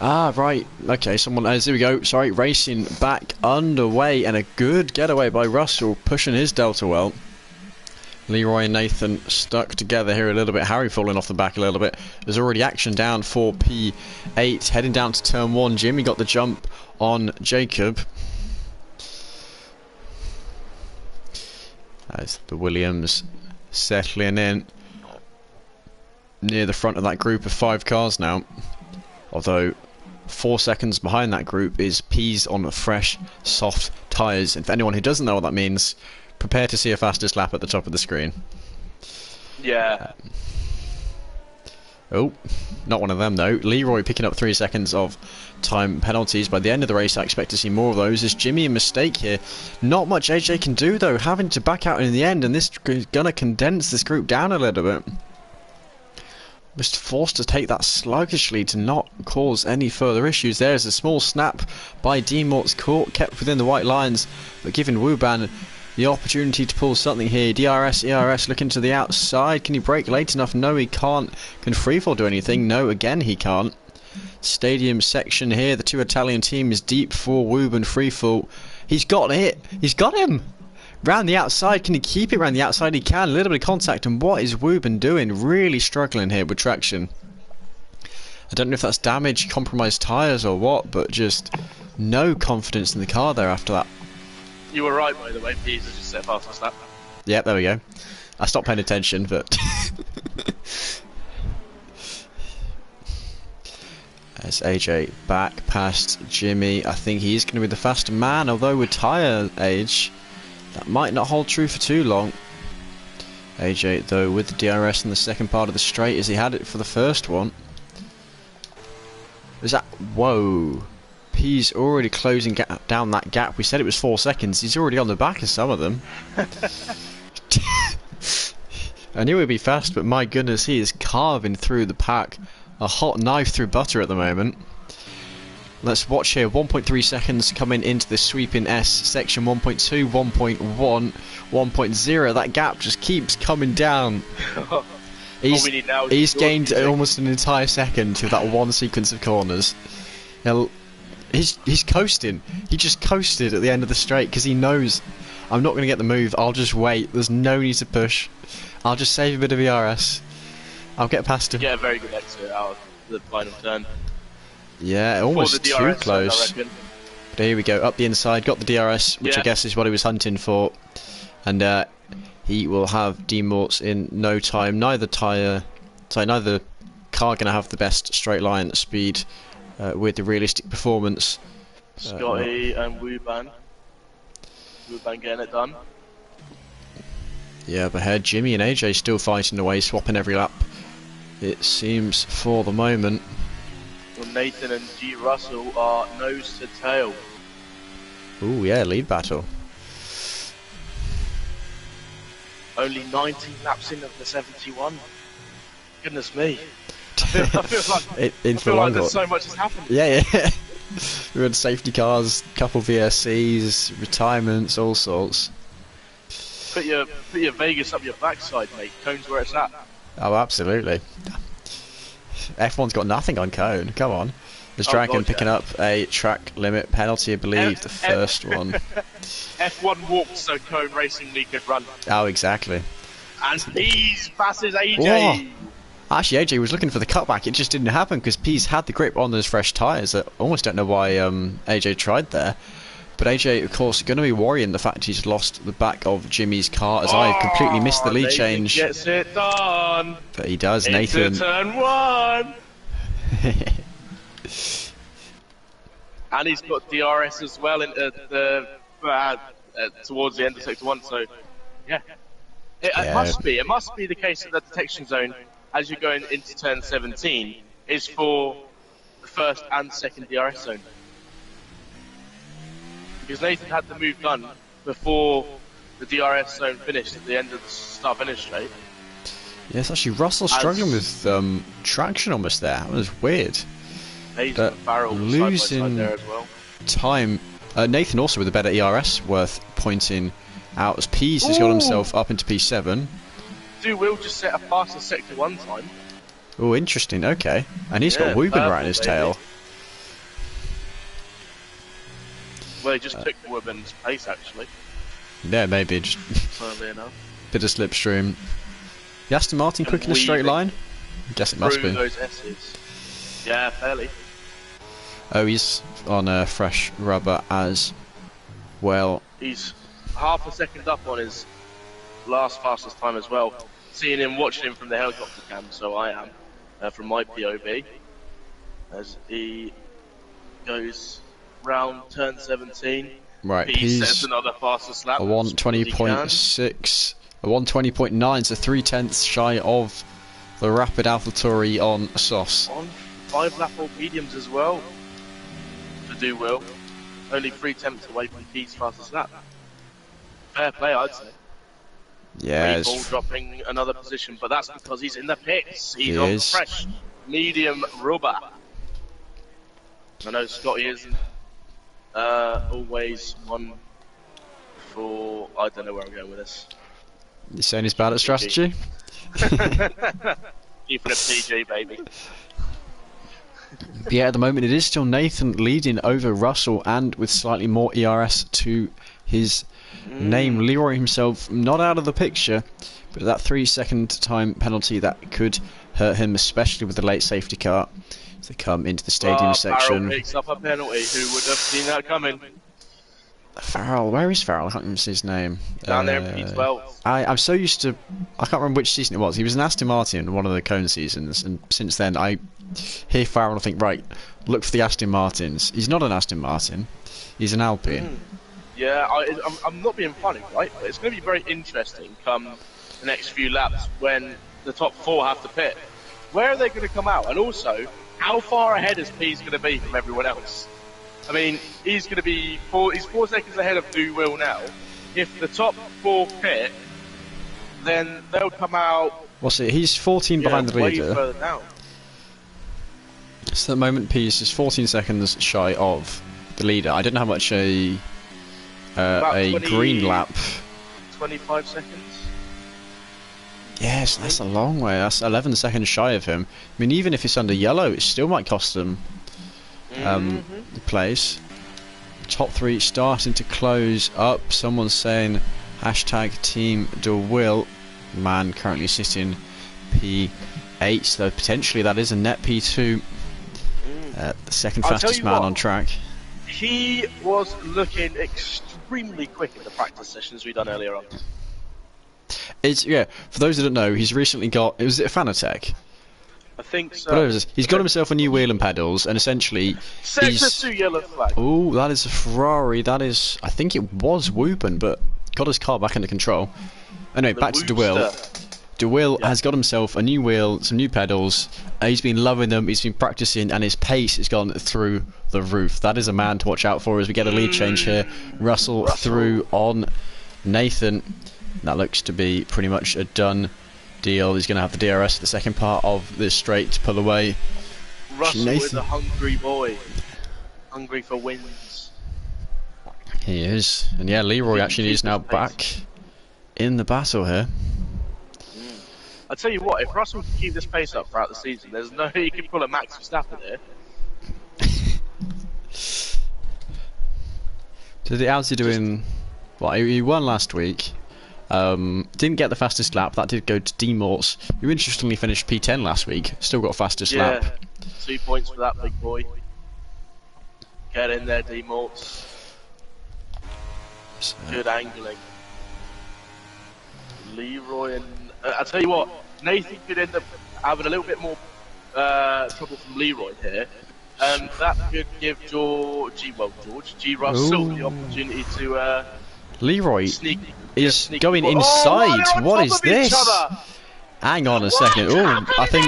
Ah, right. Okay, someone... here we go. Sorry, racing back underway, and a good getaway by Russell, pushing his Delta well. Leroy and Nathan stuck together here a little bit. Harry falling off the back a little bit. There's already action down for P8. Heading down to turn 1. Jimmy got the jump on Jacob. As the Williams settling in near the front of that group of 5 cars now. Although 4 seconds behind that group is P's on fresh, soft tyres. And for anyone who doesn't know what that means, prepare to see a fastest lap at the top of the screen. Yeah. Oh, not one of them though. Leroy picking up 3 seconds of time penalties. By the end of the race, I expect to see more of those. Is Jimmy a mistake here? Not much AJ can do though, having to back out in the end, and this is going to condense this group down a little bit. Just forced to take that sluggishly to not cause any further issues. There's a small snap by D-Mort's court, kept within the white lines, but giving Wuban the opportunity to pull something here. DRS, ERS looking to the outside. Can he brake late enough? No, he can't. Can Freefall do anything? No, again he can't. Stadium section here. The 2 Italian teams deep for Woob and Freefall. He's got it. He's got him. Round the outside. Can he keep it round the outside? He can. A little bit of contact. And what is Wooben doing? Really struggling here with traction. I don't know if that's damage, compromised tyres or what, but just no confidence in the car there after that. You were right, by the way. P's has just set fastest lap. Yep, there we go. I stopped paying attention, but... As AJ back past Jimmy, I think he's going to be the faster man, although with tyre age, that might not hold true for too long. AJ, though, with the DRS in the second part of the straight, as he had it for the first one. Is that... Whoa. P's already closing down that gap. We said it was 4 seconds. He's already on the back of some of them. I knew he'd be fast, but my goodness, he is carving through the pack. A hot knife through butter at the moment. Let's watch here. 1.3 seconds coming into the sweeping S section. 1.2, 1.1, 1.0. That gap just keeps coming down. He's gained almost an entire second with that one sequence of corners. Now, he's coasting. He just coasted at the end of the straight because he knows I'm not going to get the move. I'll just wait. There's no need to push. I'll just save a bit of ERS. I'll get past him. Yeah, very good exit out of the final turn. Yeah, almost too close. But here we go, up the inside, got the DRS, which I guess is what he was hunting for. And he will have D-Morts in no time. Neither car going to have the best straight line speed with the realistic performance. Scotty and Wuban. Wuban getting it done. Yeah, but ahead, Jimmy and AJ still fighting away, swapping every lap. It seems for the moment. Well, Nathan and G. Russell are nose to tail. Ooh, yeah, lead battle. Only 19 laps in of the 71. Goodness me. I feel like there's so much has happened. Yeah. We had safety cars, couple VSCs, retirements, all sorts. Put your Vegas up your backside, mate. Cone's where it's at. Oh, absolutely. F1's got nothing on Cone. Come on. There's Dragon picking up a track limit penalty, I believe, the first one. F1 walked so Cone Racing League could run. Oh, exactly. And Pease passes AJ. Whoa. Actually, AJ was looking for the cutback. It just didn't happen because Pease had the grip on those fresh tyres. I almost don't know why AJ tried there. But AJ, of course, going to be worrying the fact he's lost the back of Jimmy's car, as I've completely missed the lead change. Gets it done. But he does, Nathan. Into turn 1. And he's got DRS as well into the towards the end of sector 1. So, yeah, it must be the case that the detection zone, as you're going into turn 17, is for the first and second DRS zone. Because Nathan had the move done before the DRS zone finished at the end of the start-finish straight. Yes, actually, Russell struggling with traction almost there. That was weird. But losing there as well. time. Nathan also with a better ERS worth pointing out as Pease has got himself up into P7. Do Will just set a faster sector 1 time. Oh, interesting. Okay, and he's got Wubin right in his tail. Well, he just took Wubin's pace actually. Yeah, maybe just Funnily enough. bit of slipstream. The Aston Martin quick in a straight line? I guess it must be. Those S's. Yeah, fairly. Oh, he's on fresh rubber as well. He's half a second up on his last fastest time as well. Seeing him, watching him from the helicopter cam, so I am from my POV as he goes round turn 17. Right, he sets another fastest lap. A 120.6, a 120.9, so 3/10 shy of the Rapid AlphaTauri on softs. On 5 lap old mediums as well. To do Will. Only 3/10 away from Pete's fastest lap. Fair play, I'd say. Yeah, Ball dropping another position, but that's because he's in the pits. He's on fresh medium rubber. I know Scotty isn't always one for. I don't know where I'm going with this. You're saying he's bad at strategy? Keeping a PG, baby. Yeah, at the moment it is still Nathan leading over Russell, and with slightly more ERS to his name. Leroy himself not out of the picture, but that 3-second time penalty that could hurt him, especially with the late safety car as they come into the stadium section. Farrell picks up a penalty. Who would have seen that coming? Farrell, where is Farrell? I can't remember his name. Down there in P12. I'm so used to, I can't remember which season it was. He was an Aston Martin in one of the Cone seasons, and since then I hear Farrell and I think, right, look for the Aston Martins. He's not an Aston Martin, he's an Alpine. Yeah, I'm not being funny, right? But it's going to be very interesting come the next few laps when the top 4 have to pit. Where are they going to come out? And also, how far ahead is P's going to be from everyone else? I mean, he's going to be he's 4 seconds ahead of Do Will now. If the top 4 pit, then they'll come out. What's it? He's 14 behind the leader. Way further down. So at the moment, Pease is 14 seconds shy of the leader. I don't know how much a 20, green lap. 25 seconds. Yes, that's a long way. That's 11 seconds shy of him. I mean, even if it's under yellow, it still might cost them the place. Top 3 starting to close up. Someone's saying hashtag Team DeWill. Man currently sitting P8, so potentially that is a net P2. The second fastest man on track. He was looking extremely quick in the practice sessions we done earlier on. Yeah, for those that don't know, he's recently got, was it a Fanatec? I think so. He's got himself a new wheel and pedals, and essentially Sector 2 yellow flag. Oh, that is a Ferrari. That is, I think it was Whoopin, but got his car back under control. Anyway, back to DeWill. DeWill has got himself a new wheel, some new pedals. He's been loving them, he's been practicing, and his pace has gone through the roof. That is a man to watch out for as we get a lead change here. Russell through on Nathan. That looks to be pretty much a done deal. He's going to have the DRS at the second part of this straight to pull away. Russell is a hungry boy. Hungry for wins. He is. And yeah, Leroy actually is now back in the battle here. I tell you what, if Russell can keep this pace up throughout the season, there's no he can pull a Max Verstappen here. How's he doing? Well, he won last week. Didn't get the fastest lap. That did go to D-Morts, who interestingly finished P10 last week. Still got fastest lap. 2 points for that big boy. Get in there, D-Morts. Good angling. Leroy and I tell you what, Nathan could end up having a little bit more trouble from Leroy here. That could give G. Russell the opportunity to Leroy sneak going inside. What is this? Hang on a second. Oh, I think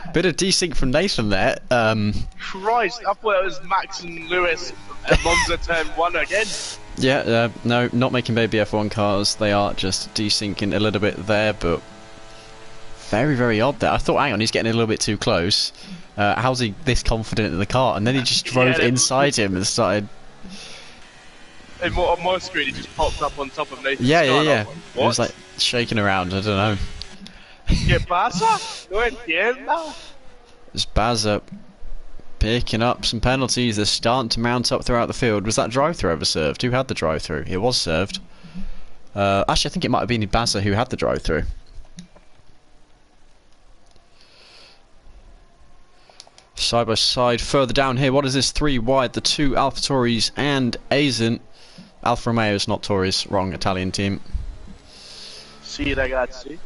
a bit of desync from Nathan there. Christ, I thought it was Max and Lewis at Monza turn 1 again. Yeah, no, not making baby F1 cars. They are just desyncing a little bit there, but very, very odd there. I thought, hang on, he's getting a little bit too close. How's he this confident in the car? And then he just drove inside him and started. on my screen, it just popped up on top of Nathan's Yeah, sky, yeah, and I yeah. was like, It was what? like shaking around. I don't know. ¿Qué pasa? No entiendo. It's Bazza picking up some penalties. They're starting to mount up throughout the field. Was that drive-through ever served? Who had the drive-through? It was served. Actually, I think it might have been Bazza who had the drive-through. Side by side, further down here. What is this? 3 wide. The 2 AlphaTauris and Aizen. Alfa Romeos, not Tories. Wrong Italian team. Sì, ragazzi.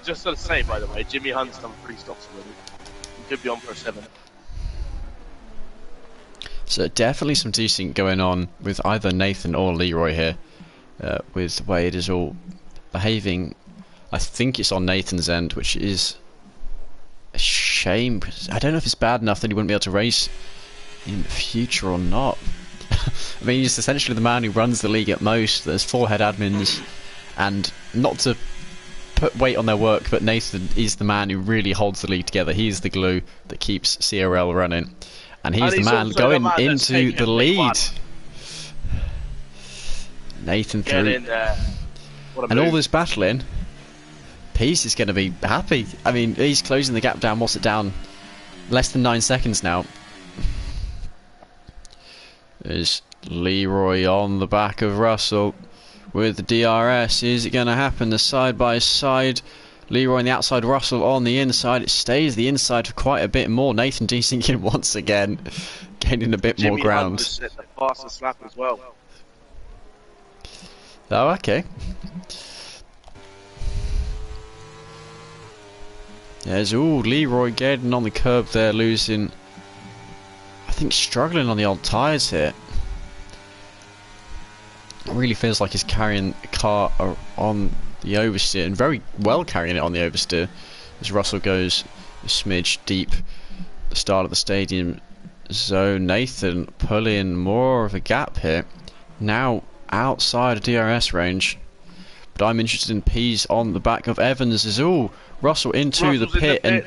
Just to say, by the way, Jimmy Hunt's done 3 stops already. He could be on for a 7. So definitely some decent going on with either Nathan or Leroy here. With the way it is all behaving. I think it's on Nathan's end, which is a shame. I don't know if it's bad enough that he wouldn't be able to race in the future or not. I mean, he's essentially the man who runs the league at most. There's 4 head admins, and not to put weight on their work, but Nathan is the man who really holds the league together. He's the glue that keeps CRL running, and he's the man going into the lead. Nathan through, in there. and all this battling. Peace is going to be happy. I mean, he's closing the gap down. What's it down? Less than 9 seconds now. There's Leroy on the back of Russell with the DRS. Is it going to happen? The side by side. Leroy on the outside, Russell on the inside. It stays the inside for quite a bit more. Nathan desinking once again, gaining a bit more ground. Jimmy Hunt the fastest lap as well. Oh, okay. There's Leroy getting on the curb there, losing. I think struggling on the old tyres here. It really feels like he's carrying the car on the oversteer, and very well carrying it on the oversteer, as Russell goes a smidge deep at the start of the stadium zone. Nathan pulling more of a gap here, now outside of DRS range, but I'm interested in P's on the back of Evans. As Russell into the pit, and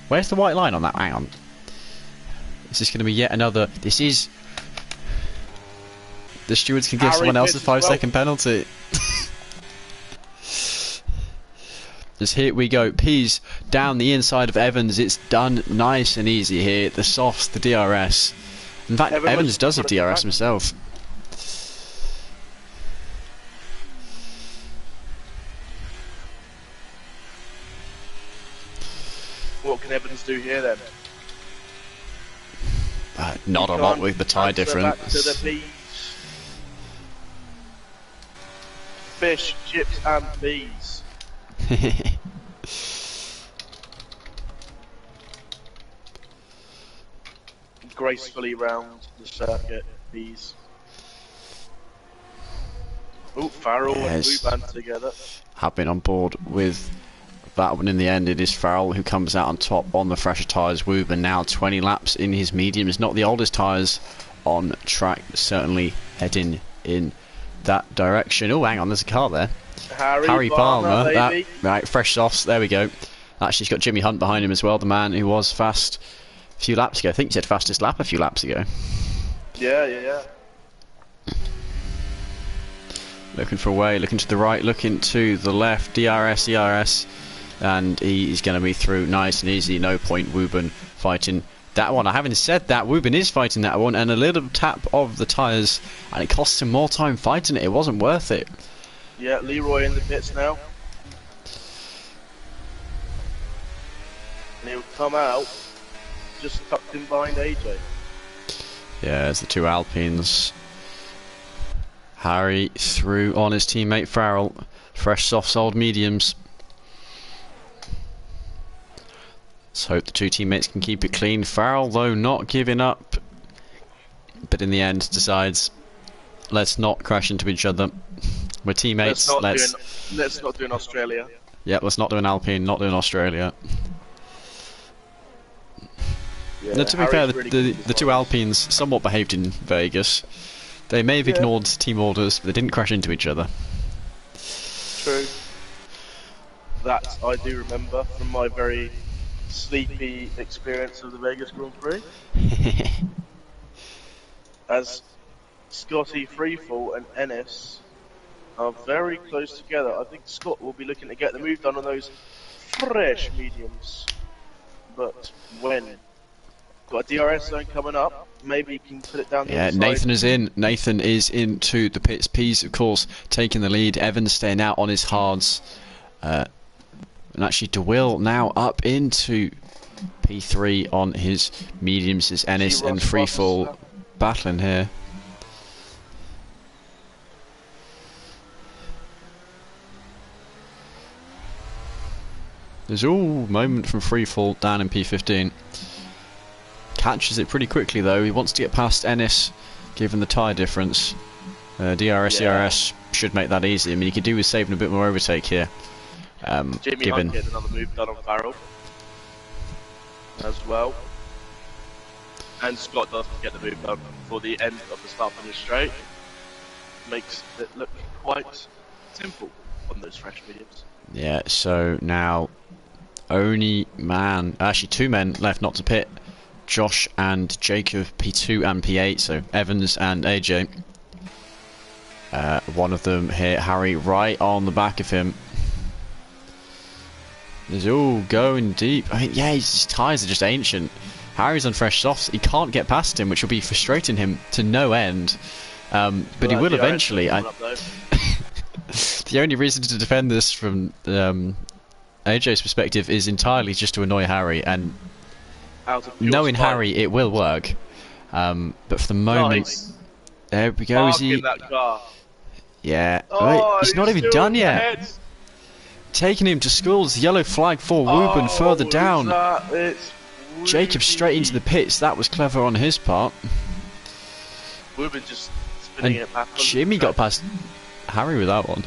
where's the white line on that? Hang on. Is this going to be yet another? This is. The stewards can give someone else a 5-second penalty. Just here we go. P's down the inside of Evans. It's done nice and easy here. The softs, the DRS. In fact, Evans does have DRS himself. What can Evans do here then? Not a lot with the tyre difference. Back to the bees. Fish, chips and bees. Gracefully round the circuit, bees. Farrell and Ruban together. Have been on board with that one in the end. It is Farrell who comes out on top on the fresher tyres. Wuban now 20 laps in his mediums. Not the oldest tyres on track, certainly heading in that direction. Oh, hang on, there's a car there. Harry Palmer. Right, fresh softs. There we go. Actually, he's got Jimmy Hunt behind him as well, the man who was fast a few laps ago. I think he said fastest lap a few laps ago. Yeah. Looking for a way, looking to the right, looking to the left. DRS, and he's going to be through nice and easy. No point. Wuban fighting that one. I haven't said that. Wuban is fighting that one, and a little tap of the tyres, and it costs him more time fighting it. It wasn't worth it. Yeah, Leroy in the pits now. And he'll come out just tucked in behind AJ. Yeah, there's the 2 Alpines. Harry through on his teammate Farrell. Fresh soft sold mediums. Let's hope the 2 teammates can keep it clean. Farrell, though, not giving up, but in the end decides, let's not crash into each other. We're teammates. Let's not do an Australia. Yeah, let's not do an Alpine, not do an Australia. Yeah, now, to be fair, the 2 Alpines somewhat behaved in Vegas. They may have ignored team orders, but they didn't crash into each other. True. That I do remember from my very sleepy experience of the Vegas Grand Prix. as Scotty Freefall and Ennis are very close together. I think Scott will be looking to get the move done on those fresh mediums. But when? Got a DRS zone coming up. Maybe he can put it down the other side. Nathan is in. Nathan is into the pits. P's, of course, taking the lead. Evans staying out on his hards. And actually, DeWill now up into P3 on his mediums. Is Ennis and Freefall battling here. There's all moment from Freefall down in P15. Catches it pretty quickly though. He wants to get past Ennis, given the tyre difference. DRS should make that easy. I mean, he could do with saving a bit more overtake here. Jimmy Hunt getting another move done on Farrell as well. And Scott does get the move done before the end of the start finish straight. Makes it look quite simple on those fresh mediums. Yeah, so now actually two men left not to pit. Josh and Jacob, P2 and P8, so Evans and AJ. One of them hit Harry right on the back of him. He's all going deep. I mean, yeah, his tyres are just ancient. Harry's on fresh softs. He can't get past him, which will be frustrating him to no end. But he will eventually. The only reason to defend this from AJ's perspective is entirely just to annoy Harry, and knowing Harry, it will work. But for the moment, there we go. Yeah, he's not even done yet. Taking him to schools. Yellow flag for Wooben further down. Jacob straight into the pits. That was clever on his part. Wooben just spinning it back. Jimmy got past Harry with that one.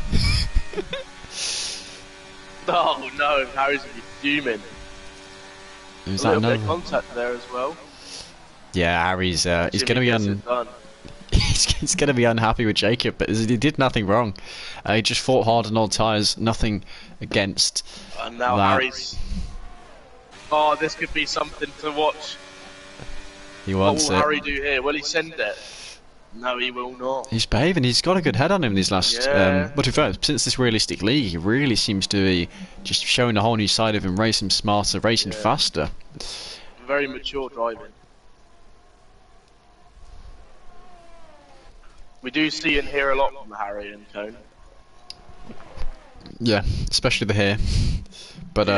Oh no, Harry's gonna be fuming. Was a that little bit another of contact there as well. Yeah, Harry's he's gonna be he's gonna be unhappy with Jacob, but he did nothing wrong. He just fought hard on old tyres, nothing against. And now that. Harry's. Oh, this could be something to watch. He wants what will Harry do here? Will he send it? No, he will not. He's behaving. He's got a good head on him these last. But to be fair, since this realistic league, he really seems to be just showing a whole new side of him, racing smarter, racing faster. Very mature driving. We do see and hear a lot from Harry and Cone. Yeah, especially the hair. But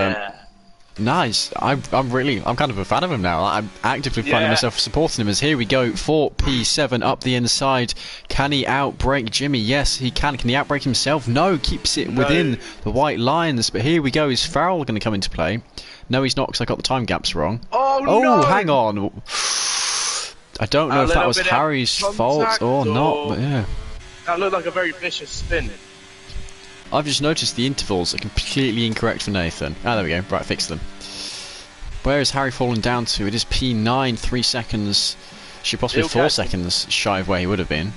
nice. I'm kind of a fan of him now. I'm actively finding myself supporting him as here we go for P7 up the inside. Can he outbrake Jimmy? Yes, he can. Can he outbrake himself? No, keeps it within the white lines. But here we go. Is Farrell going to come into play? No, he's not, because I got the time gaps wrong. Oh no! Hang on. I don't know if that was Harry's fault or not, but yeah. That looked like a very vicious spin. I've just noticed the intervals are completely incorrect for Nathan. Ah, there we go. Right, fix them. Where is Harry falling down to? It is P9, 3 seconds. Should possibly 4 seconds shy of where he would have been.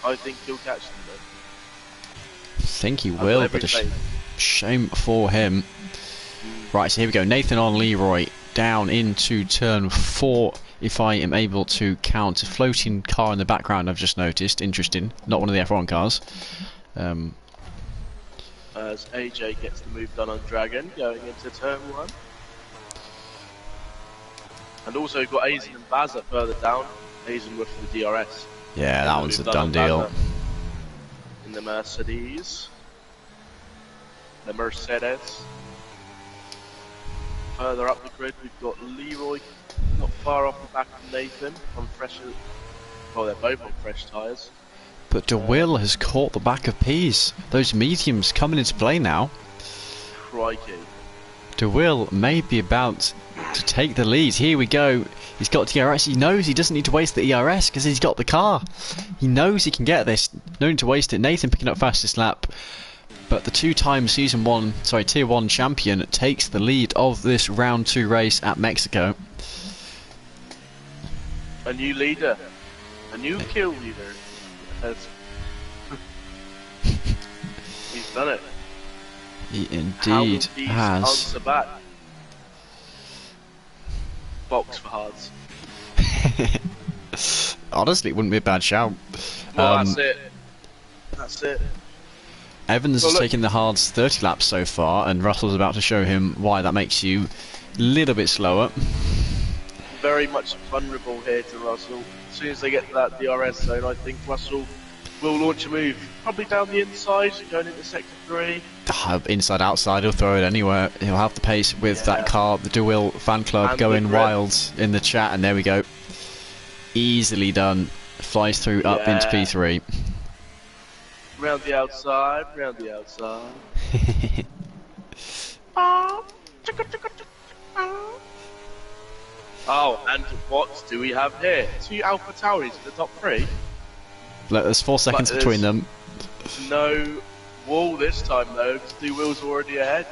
I think he'll catch them though. I think he will, but a shame for him. Right, so here we go. Nathan on Leroy down into turn 4. If I am able to count a floating car in the background, I've just noticed. Interesting. Not one of the F1 cars. As AJ gets the move done on Dragon, going into turn 1. And also got Aizen and Bazza further down. Aizen with the DRS. Yeah, that one's a done deal. In the Mercedes. The Mercedes. Further up the grid, we've got Leroy not far off the back of Nathan on fresh. Well, they're both on fresh tyres. But DeWill has caught the back of Pease. Those mediums coming into play now. Crikey. DeWill may be about to take the lead. Here we go. He's got DRS. He knows he doesn't need to waste the ERS because he's got the car. He knows he can get this. No need to waste it. Nathan picking up fastest lap. But the two-time Tier 1 champion takes the lead of this round 2 race at Mexico. A new leader. A new kill leader. He's done it. He indeed has. Answer back. Box for hearts. honestly, it wouldn't be a bad shout. Well, that's it. That's it. Evans has taken the hards 30 laps so far, and Russell's about to show him why that makes you a little bit slower. Very much vulnerable here to Russell. As soon as they get to that DRS zone, I think Russell will launch a move. Probably down the inside, going into sector 3. Inside, outside, he'll throw it anywhere. He'll have the pace with that car. The DeWill fan club and going wild in the chat, and there we go. Easily done. Flies through up into P3. Round the outside, round the outside. Oh, and what do we have here? 2 Alpha Tauris in the top 3. There's 4 seconds between them. No wall this time though, because DeWill's already ahead.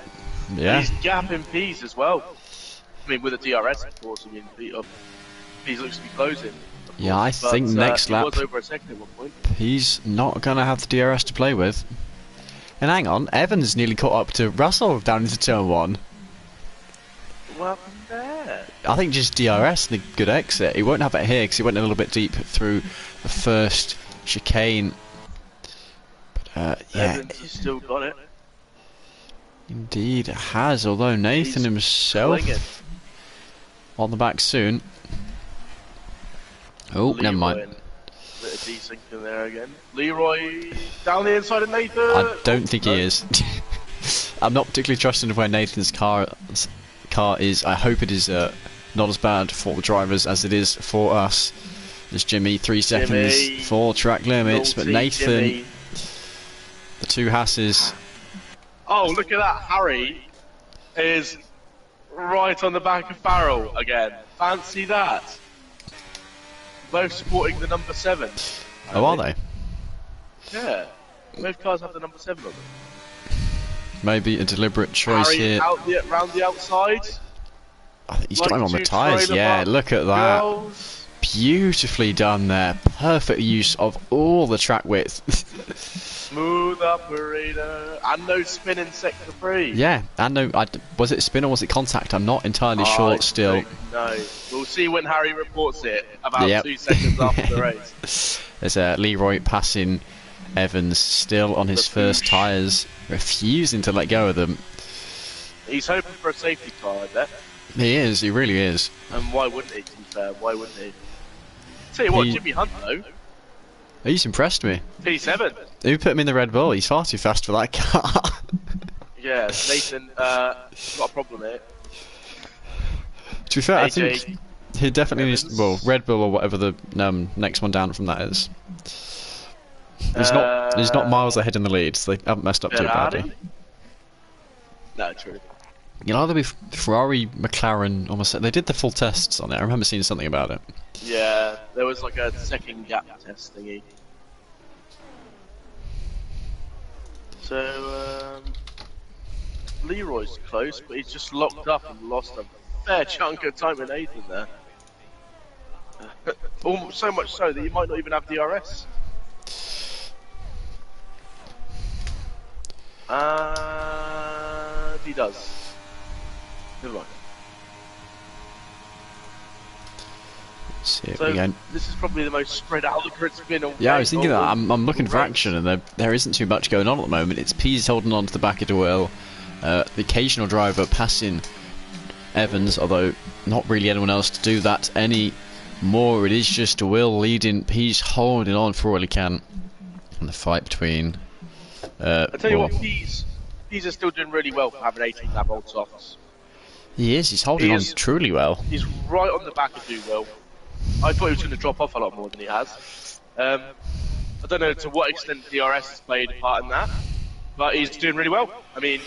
Yeah. He's gapping P's as well. I mean, with a DRS, of course. I mean, P's looks to be closing. Yeah, I think next lap was over a second at one point. he's not going to have the DRS to play with. And hang on, Evans nearly caught up to Russell down into turn 1. What happened there? I think just DRS and a good exit. He won't have it here because he went a little bit deep through the first chicane. But yeah, Evans has still got it. Indeed has, although Nathan himself on the back soon. Oh, Leroy, never mind. Bit of desync in there again. Leroy down the inside of Nathan. I don't think he is. I'm not particularly trusting of where Nathan's car is. I hope it is not as bad for the drivers as it is for us. There's Jimmy, 3 seconds for track limits, but Nathan, the 2 Hasses. Oh, look at that! Harry is right on the back of Farrell again. Fancy that. Both supporting the number 7. Oh, are they? Yeah. Both cars have the number 7 on them. Maybe a deliberate choice Harry here. Round the outside. I think he's got him on the tyres. Yeah, look at that. Girls. Beautifully done there. Perfect use of all the track width. Smooth operator. And no spin in sector 3. Yeah, and no, was it spin or was it contact? I'm not entirely sure still. No, we'll see when Harry reports it about 2 seconds after the race. There's Leroy passing Evans, still on his first tyres, refusing to let go of them. He's hoping for a safety car, I bet. He is, he really is. And why wouldn't he, to be fair? Why wouldn't he? Tell you what, Jimmy Hunt though. He's impressed me. P7. Who put him in the Red Bull? He's far too fast for that car. Yeah, Nathan, got a problem here. To be fair, AJ, I think he definitely needs, well, Red Bull or whatever the next one down from that is. He's not miles ahead in the lead, so they haven't messed up too badly. No, true. You'll either be Ferrari, McLaren, almost. They did the full tests on it. I remember seeing something about it. Yeah, there was like a second gap test thingy. So, Leroy's close, but he's just locked up and lost a fair chunk of time with Nathan there. So much so that you might not even have DRS. And he does. Never mind. So this is probably the most spread out the grid's been all day. Yeah, I was thinking that. I'm looking for action, and there isn't too much going on at the moment. It's Pease holding on to the back of the wheel. The occasional driver passing Evans, although not really anyone else to do that anymore. It is just Will leading, Pease holding on for all he can. And the fight between... I tell you what, Pease is still doing really well for having 18 lap old softs. He is, he's holding on truly well. He's right on the back of Will. I thought he was going to drop off a lot more than he has. I don't know to what extent DRS has played a part in that, but he's doing really well. I mean,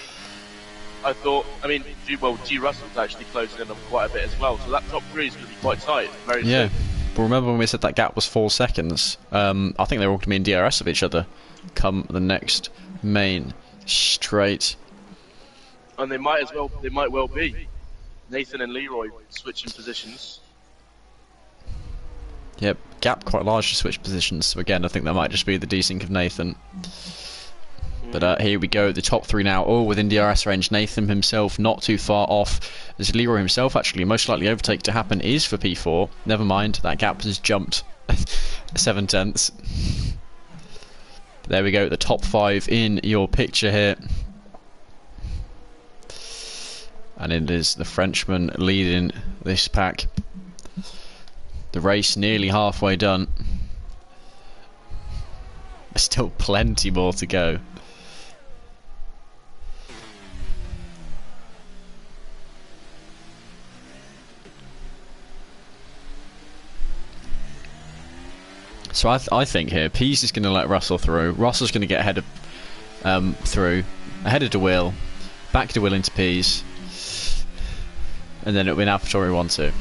G. Russell's actually closing in on quite a bit as well, so that top 3 is going to be quite tight. Very soon. But remember when we said that gap was 4 seconds? I think they're all going to be in DRS of each other come the next main straight. And they might well be. Nathan and Leroy switching positions. Yep, gap quite large to switch positions, so again I think that might just be the desync of Nathan. But here we go, the top 3 now, all within DRS range. Nathan himself not too far off. As Leroy himself actually, most likely overtake to happen is for P4. Never mind, that gap has jumped 7/10. There we go, the top 5 in your picture here. And it is the Frenchman leading this pack. The race nearly halfway done. There's still plenty more to go. So I think here, Pease is going to let Russell through. Russell's going to get ahead of through, ahead of DeWill, back DeWill into Pease, and then it'll be an AlphaTauri 1-2.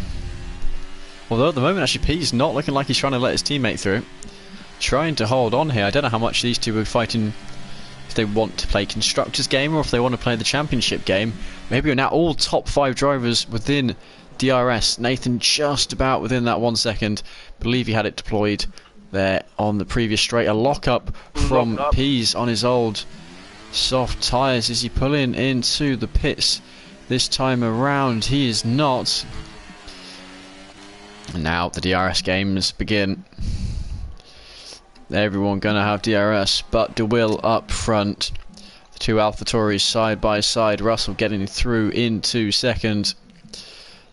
Although at the moment, actually, Pease not looking like he's trying to let his teammate through. Trying to hold on here. I don't know how much these two are fighting, if they want to play Constructors game or if they want to play the Championship game. Maybe we're now all top 5 drivers within DRS. Nathan just about within that 1 second. Believe he had it deployed there on the previous straight. A lock-up from Pease on his old soft tyres. Is he pulling into the pits this time around? He is not. And now the DRS games begin. Everyone gonna have DRS, but DeWill up front. The two AlphaTauris side by side. Russell getting through into second.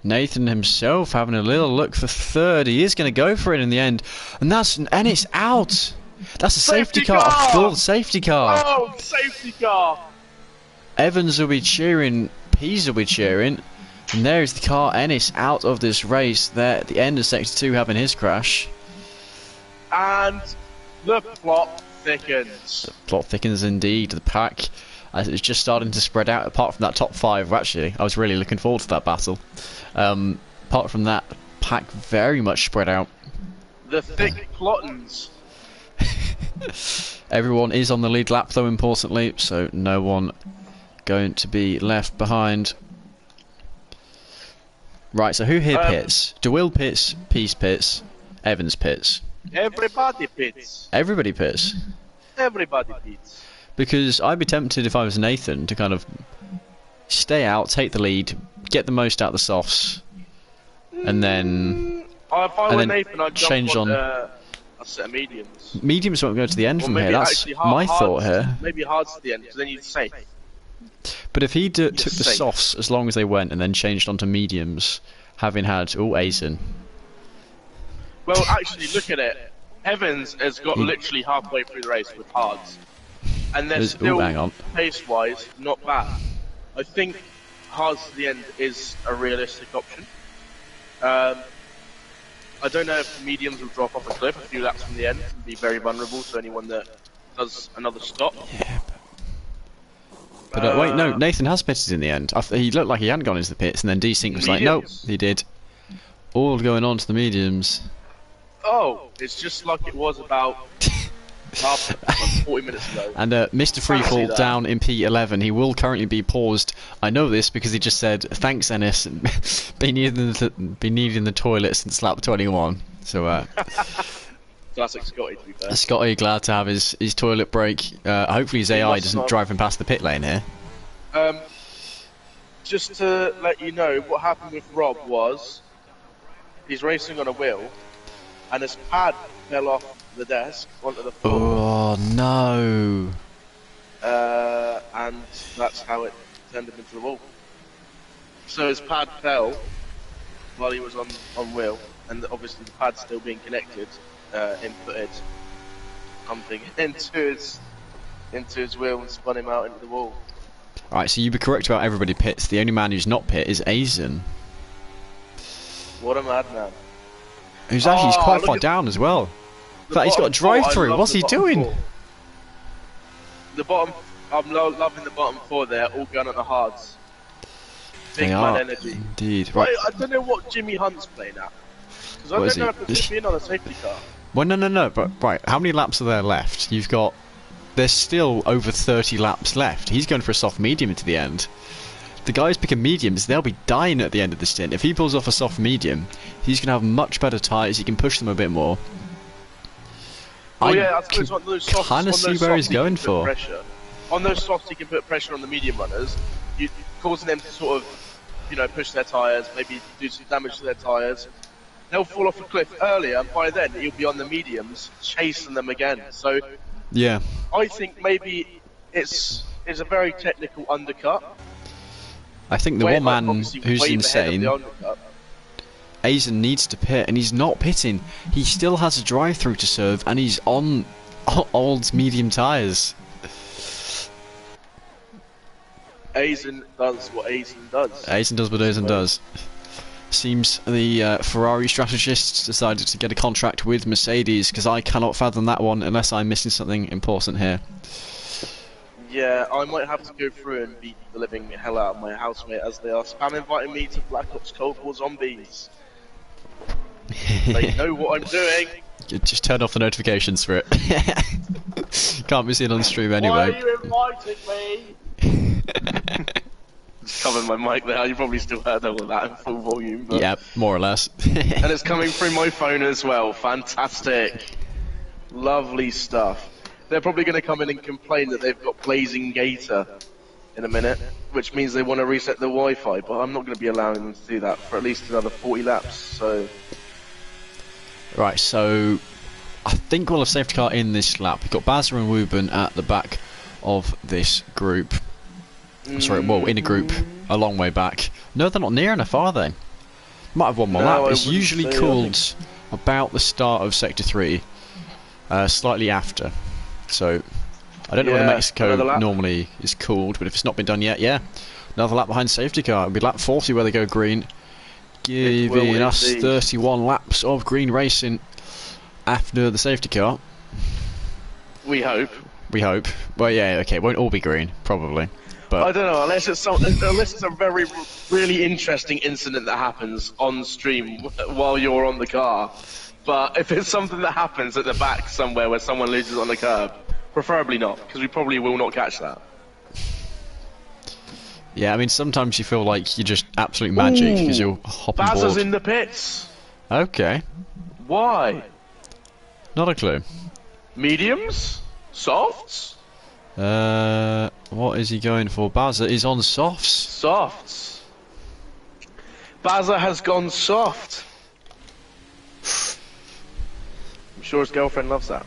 Nathan himself having a little look for third. He is going to go for it in the end, and it's out. That's a safety car, a full safety car. Oh, safety car! Evans will be cheering, Pease will be cheering, and there's the car. Ennis out of this race there at the end of sector 2, having his crash. And the plot thickens. The plot thickens indeed. The pack, as it's just starting to spread out, apart from that top 5, actually, I was really looking forward to that battle. Apart from that, pack very much spread out. The thick plottins. Everyone is on the lead lap though, importantly, so no one going to be left behind. Right, so who here pits? DeWill pits, Pease pits, Evans pits. Everybody pits. Everybody pits. Everybody pits. Because I'd be tempted, if I was Nathan, to kind of stay out, take the lead, get the most out of the softs, and then if I were Nathan, I'd change jump on a set of mediums. Mediums won't go to the end Or from maybe here. That's my thought here. Maybe hards to the end, because then you'd safe. But if he took the safe. softs as long as they went, and then changed onto mediums, having had Aizen. Well, actually, look at it. Evans has got literally halfway through the race with hards, and they're still pace-wise not bad. I think hards to the end is a realistic option. I don't know if mediums will drop off a cliff a few laps from the end and be very vulnerable to anyone that does another stop. Yeah. But wait, no, Nathan has pitted in the end. He looked like he hadn't gone into the pits, and then Desync was like, nope, he did. All going on to the mediums. Oh, it's just like it was about 40 minutes ago. And Mr. Freefall down in P11. He will currently be paused. I know this because he just said, thanks Ennis, been needing the toilet since lap 21. So, classic Scotty, to be fair. Scotty glad to have his toilet break. Hopefully his AI doesn't drive him past the pit lane here. Just to let you know, what happened with Rob was, he's racing on a wheel, and his pad fell off the desk onto the floor. Oh no! And that's how it turned him into the wall. So his pad fell while he was on wheel, and obviously the pad's still being connected, inputted something into his wheel and spun him out into the wall. Alright, so you be correct about everybody pits. The only man who's not pit is Aizen. What a madman. Who's actually he's quite far down as well. In fact, he's got a drive-through. What's he doing? The bottom, I'm loving the bottom 4 there, all going at the hards. Big They man are, energy. indeed. Right. I don't know what Jimmy Hunt's playing at. Because I don't know if he's been on a safety car. Well, no, but right, how many laps are there left? There's still over 30 laps left. He's going for a soft medium into the end. The guys picking mediums, they'll be dying at the end of the stint. If he pulls off a soft medium, he's going to have much better tyres, he can push them a bit more. Oh yeah, I suppose on those softs, kind of see where he's going for. On those softs, he can put pressure on the medium runners, causing them to sort of, push their tyres, maybe do some damage to their tyres. they'll fall off a cliff earlier, and by then he'll be on the mediums, chasing them again. So Yeah. I think maybe it's a very technical undercut. I think the one man who's insane, Aizen, needs to pit, and he's not pitting. He still has a drive-through to serve, and he's on old medium tyres. Aizen does what Aizen does. Aizen does what Aizen does. Seems the Ferrari strategists decided to get a contract with Mercedes, because I cannot fathom that one unless I'm missing something important here. Yeah, I might have to go through and beat the living hell out of my housemate as they are spam inviting me to Black Ops Cold War Zombies. They know what I'm doing. You just turn off the notifications for it. Can't be seen on stream anyway. Why are you inviting me? Just covered my mic there. You probably still heard all of that in full volume. But... yeah, more or less. And it's coming through my phone as well. Fantastic. Lovely stuff. They're probably going to come in and complain that they've got blazing Gator in a minute, which means they want to reset the Wi-Fi, but I'm not going to be allowing them to do that for at least another 40 laps, so... Right, so I think we'll have safety car in this lap. We've got Bazza and Wooben at the back of this group. Sorry, well, in a group a long way back. No, they're not near enough, are they? Might have one more lap. It's usually called about the start of Sector 3, slightly after. So, I don't know whether Mexico normally is called, but if it's not been done yet, yeah. Another lap behind safety car. It'll be lap 40 where they go green. Giving us 31 laps of green racing after the safety car. We hope. We hope. Well, yeah, okay, it won't all be green, probably. But I don't know, unless it's a very, really interesting incident that happens on stream while you're on the car. But if it's something that happens at the back somewhere where someone loses on the curb, preferably not, because we probably will not catch that. Yeah, I mean, sometimes you feel like you're just absolute magic because you're hopping board. Bazza's in the pits. Okay. Why? Not a clue. Mediums? Softs? What is he going for? Bazza is on softs. Softs. Bazza has gone soft. I'm sure his girlfriend loves that.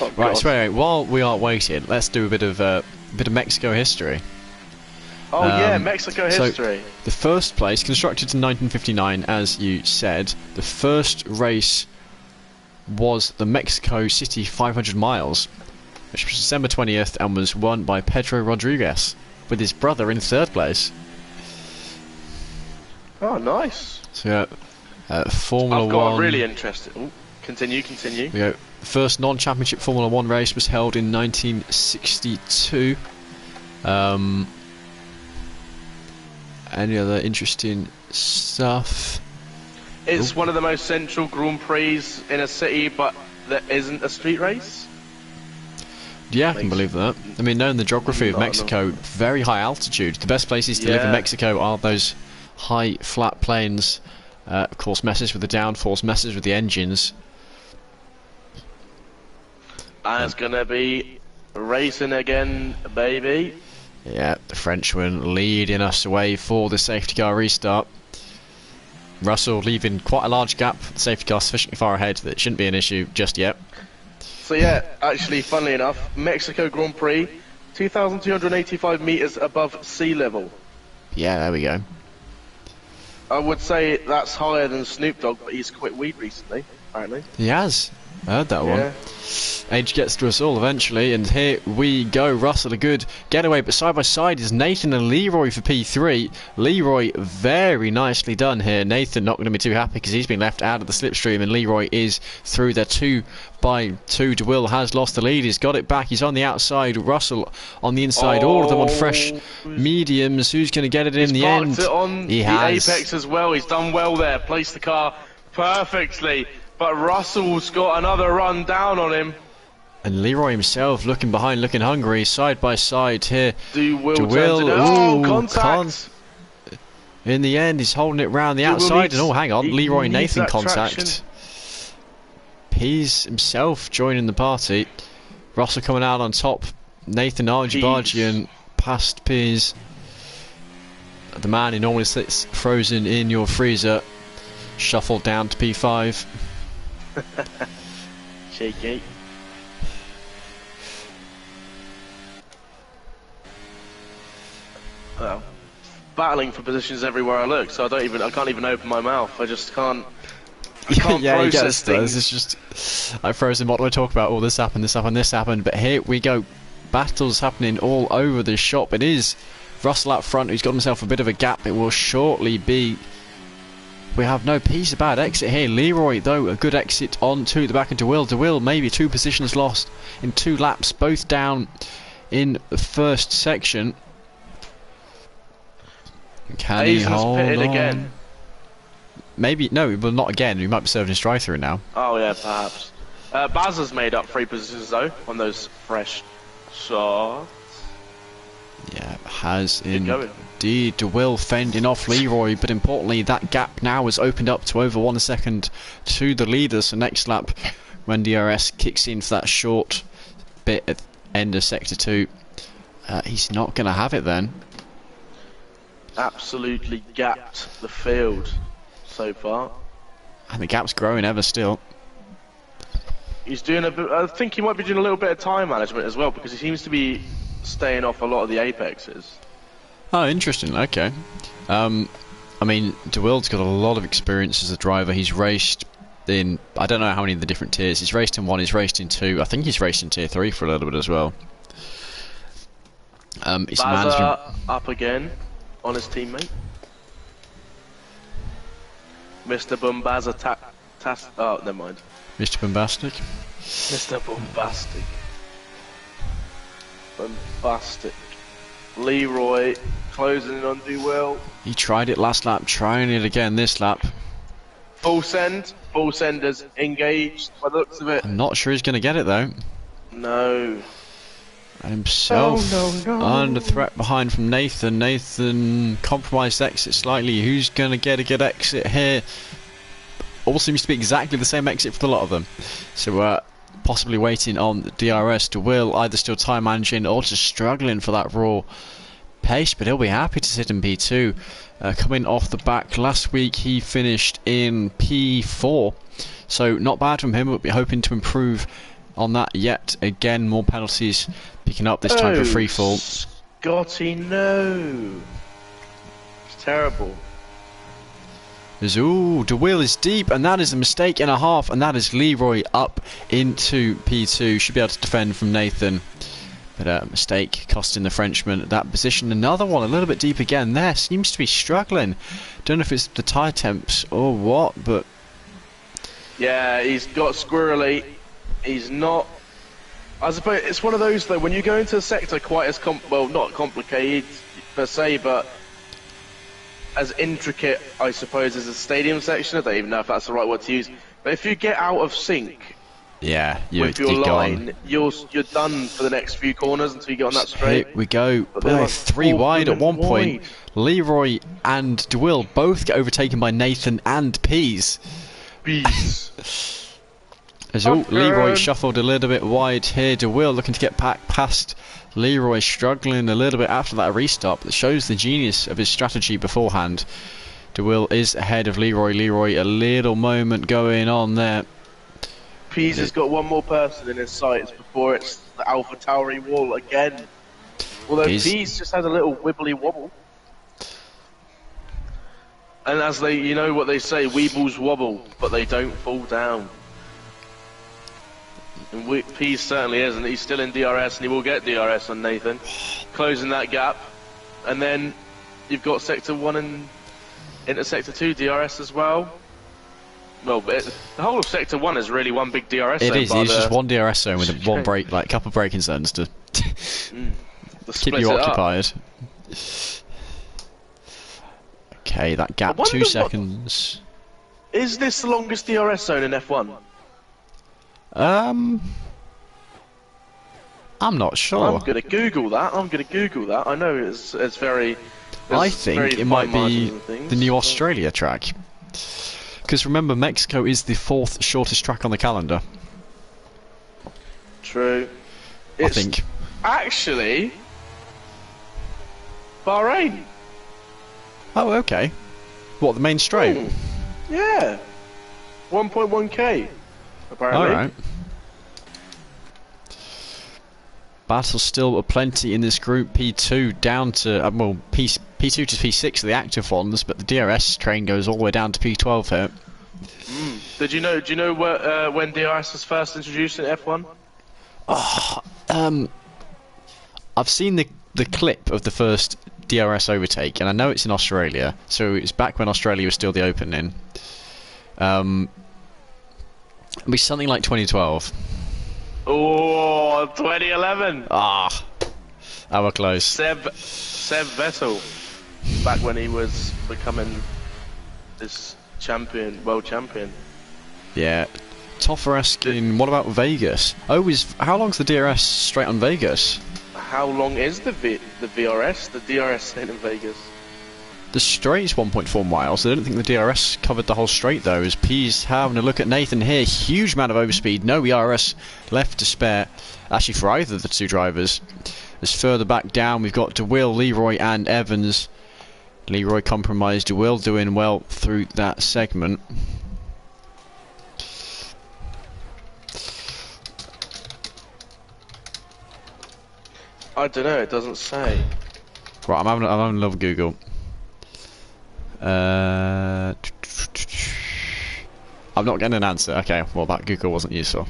Oh, right, so anyway, while we are waiting, let's do a bit of Mexico history. Oh yeah, Mexico history. So, the first place, constructed in 1959, as you said, the first race was the Mexico City 500 miles, which was December 20th and was won by Pedro Rodriguez, with his brother in third place. Oh, nice. So, Formula 1... I've got a really interesting... Ooh, continue. We go. The first non-championship Formula 1 race was held in 1962. Any other interesting stuff? It's one of the most central Grand Prix in a city, but there isn't a street race. Yeah, I can believe that. I mean, knowing the geography of Mexico, very high altitude. The best places to live in Mexico are those high, flat plains. Of course, messes with the downforce, messes with the engines. And it's gonna be racing again, baby. Yeah, the Frenchman leading us away for the safety car restart. Russell leaving quite a large gap. The safety car sufficiently far ahead that it shouldn't be an issue just yet. So yeah, actually, funnily enough, Mexico Grand Prix, 2,285 meters above sea level. Yeah, there we go. I would say that's higher than Snoop Dogg, but he's quit weed recently, apparently. He has. I heard that one. Age gets to us all eventually, and here we go. Russell, a good getaway, but side by side is Nathan and Leroy for P3. Leroy, very nicely done here. Nathan not going to be too happy because he's been left out of the slipstream, and Leroy is through there 2x2. DeWill has lost the lead. He's got it back. He's on the outside. Russell on the inside. All of them on fresh mediums. Who's going to get it in the end? It on he has. Apex as well. He's done well there. Placed the car perfectly. But Russell's got another run down on him. And Leroy himself looking behind, looking hungry, side by side here. DeWill, contact. In the end, he's holding it round the outside. And hang on, Leroy Nathan contact. Traction. Pease himself joining the party. Russell coming out on top. Nathan Arjibarjian past Pease. The man who normally sits frozen in your freezer. shuffled down to P5. Cheeky. Well, battling for positions everywhere I look, so I can't even open my mouth. I just can't. I can't yeah, he process gets those. things. It's just I frozen. What do I talk about? Oh, this happened, this happened, this happened. But here we go. Battles happening all over the shop. It is Russell out front, who's got himself a bit of a gap. It will shortly be. We have no piece. A bad exit here. Leroy, though, a good exit on to the back into Will. DeWill, maybe 2 positions lost in 2 laps, both down in the first section. Can he hold on? Again. Maybe, no, well, not again. We might be serving his drive-through now. Oh, yeah, perhaps. Baz has made up 3 positions, though, on those fresh shots. Yeah, has indeed. DeWill fending off Leroy, but importantly, that gap now has opened up to over 1 second to the leader. So next lap, when DRS kicks in for that short bit at the end of Sector 2, he's not going to have it then. Absolutely gapped the field so far. And the gap's growing ever still. He's doing a bit. I think he might be doing a little bit of time management as well, because he seems to be staying off a lot of the apexes. Oh, interesting. Okay. I mean, DeWill's got a lot of experience as a driver. He's raced in, I don't know how many of the different tiers. He's raced in 1, he's raced in 2. I think he's raced in Tier 3 for a little bit as well. His management up again on his teammate. Mr. Bombaza oh, never mind. Mr. Bombastic. Mr. Bombastic. Bombastic. Leroy closing in on DeWill. He tried it last lap, trying it again this lap. Full send. Full senders engaged by the looks of it. I'm not sure he's going to get it though. No. And himself no. under threat behind from Nathan. Nathan compromised exit slightly. Who's going to get a good exit here? All seems to be exactly the same exit for the lot of them. So possibly waiting on the DRS. DeWill either still time managing or just struggling for that raw pace, but he'll be happy to sit in P2. Coming off the back last week, he finished in P4, so not bad from him. We'll be hoping to improve on that yet again. More penalties picking up this time for free fall. Scotty, no. It's terrible. Ooh, DeWill is deep, and that is a mistake and a half, and that is Leroy up into P2. Should be able to defend from Nathan, but a mistake costing the Frenchman that position. Another one a little bit deep again there. Seems to be struggling. Don't know if it's the tyre temps or what, but yeah, he's got squirrely. He's not. I suppose it's one of those though. When you go into a sector quite as well, not complicated per se, but as intricate, I suppose, as a stadium section. I don't even know if that's the right word to use. But if you get out of sync, yeah, with your line, you're done for the next few corners until you get on that straight. Here we go. Like 3 wide at one point. Leroy and DeWill both get overtaken by Nathan and Pease. As Leroy shuffled a little bit wide here. DeWill looking to get back past Leroy, struggling a little bit after that restart. That shows the genius of his strategy beforehand. DeWill is ahead of Leroy. Leroy, a little moment going on there. Pease has got one more person in his sights before it's the Alpha Tauri wall again. Although Pease just has a little wibbly wobble. And as they, you know what they say, weebles wobble, but they don't fall down. And Pease certainly isn't. He's still in DRS, and he will get DRS on Nathan, closing that gap. And then you've got Sector 1 and into Sector 2 DRS as well. Well, the whole of Sector 1 is really one big DRS zone. It is. It's just one DRS zone with one break, like a couple of braking zones to keep you occupied. Okay, that gap 2 seconds. Is this the longest DRS zone in F1? I'm not sure. I'm gonna Google that. I know it's very. I think it might be the new Australia track. Because remember, Mexico is the 4th shortest track on the calendar. True. I think. Actually, Bahrain. Oh, okay. What, the main straight? Yeah. 1.1k, apparently. Alright. Battle still aplenty in this group. P2 down to, well, P2 to P6 are the active ones, but the DRS train goes all the way down to P12 here. Do you know when DRS was first introduced in F1? I've seen the clip of the first DRS overtake, and I know it's in Australia, so it's back when Australia was still the opening. It'll be something like 2012. Oh, 2011. Ah, our close. Seb Vettel, back when he was becoming this world champion. Yeah. Toffer asking, what about Vegas? Oh, how long's the DRS straight on Vegas? How long is the VRS? The DRS ain't in Vegas. The straight's 1.4 miles. I don't think the DRS covered the whole straight though. As P's having a look at Nathan here, huge amount of overspeed, no ERS left to spare. Actually, for either of the two drivers. As further back down, we've got DeWill, Leroy, and Evans. Leroy compromised. DeWill doing well through that segment. I don't know. It doesn't say. Right, I'm having a love Google. I'm not getting an answer. Okay, well that Google wasn't useful.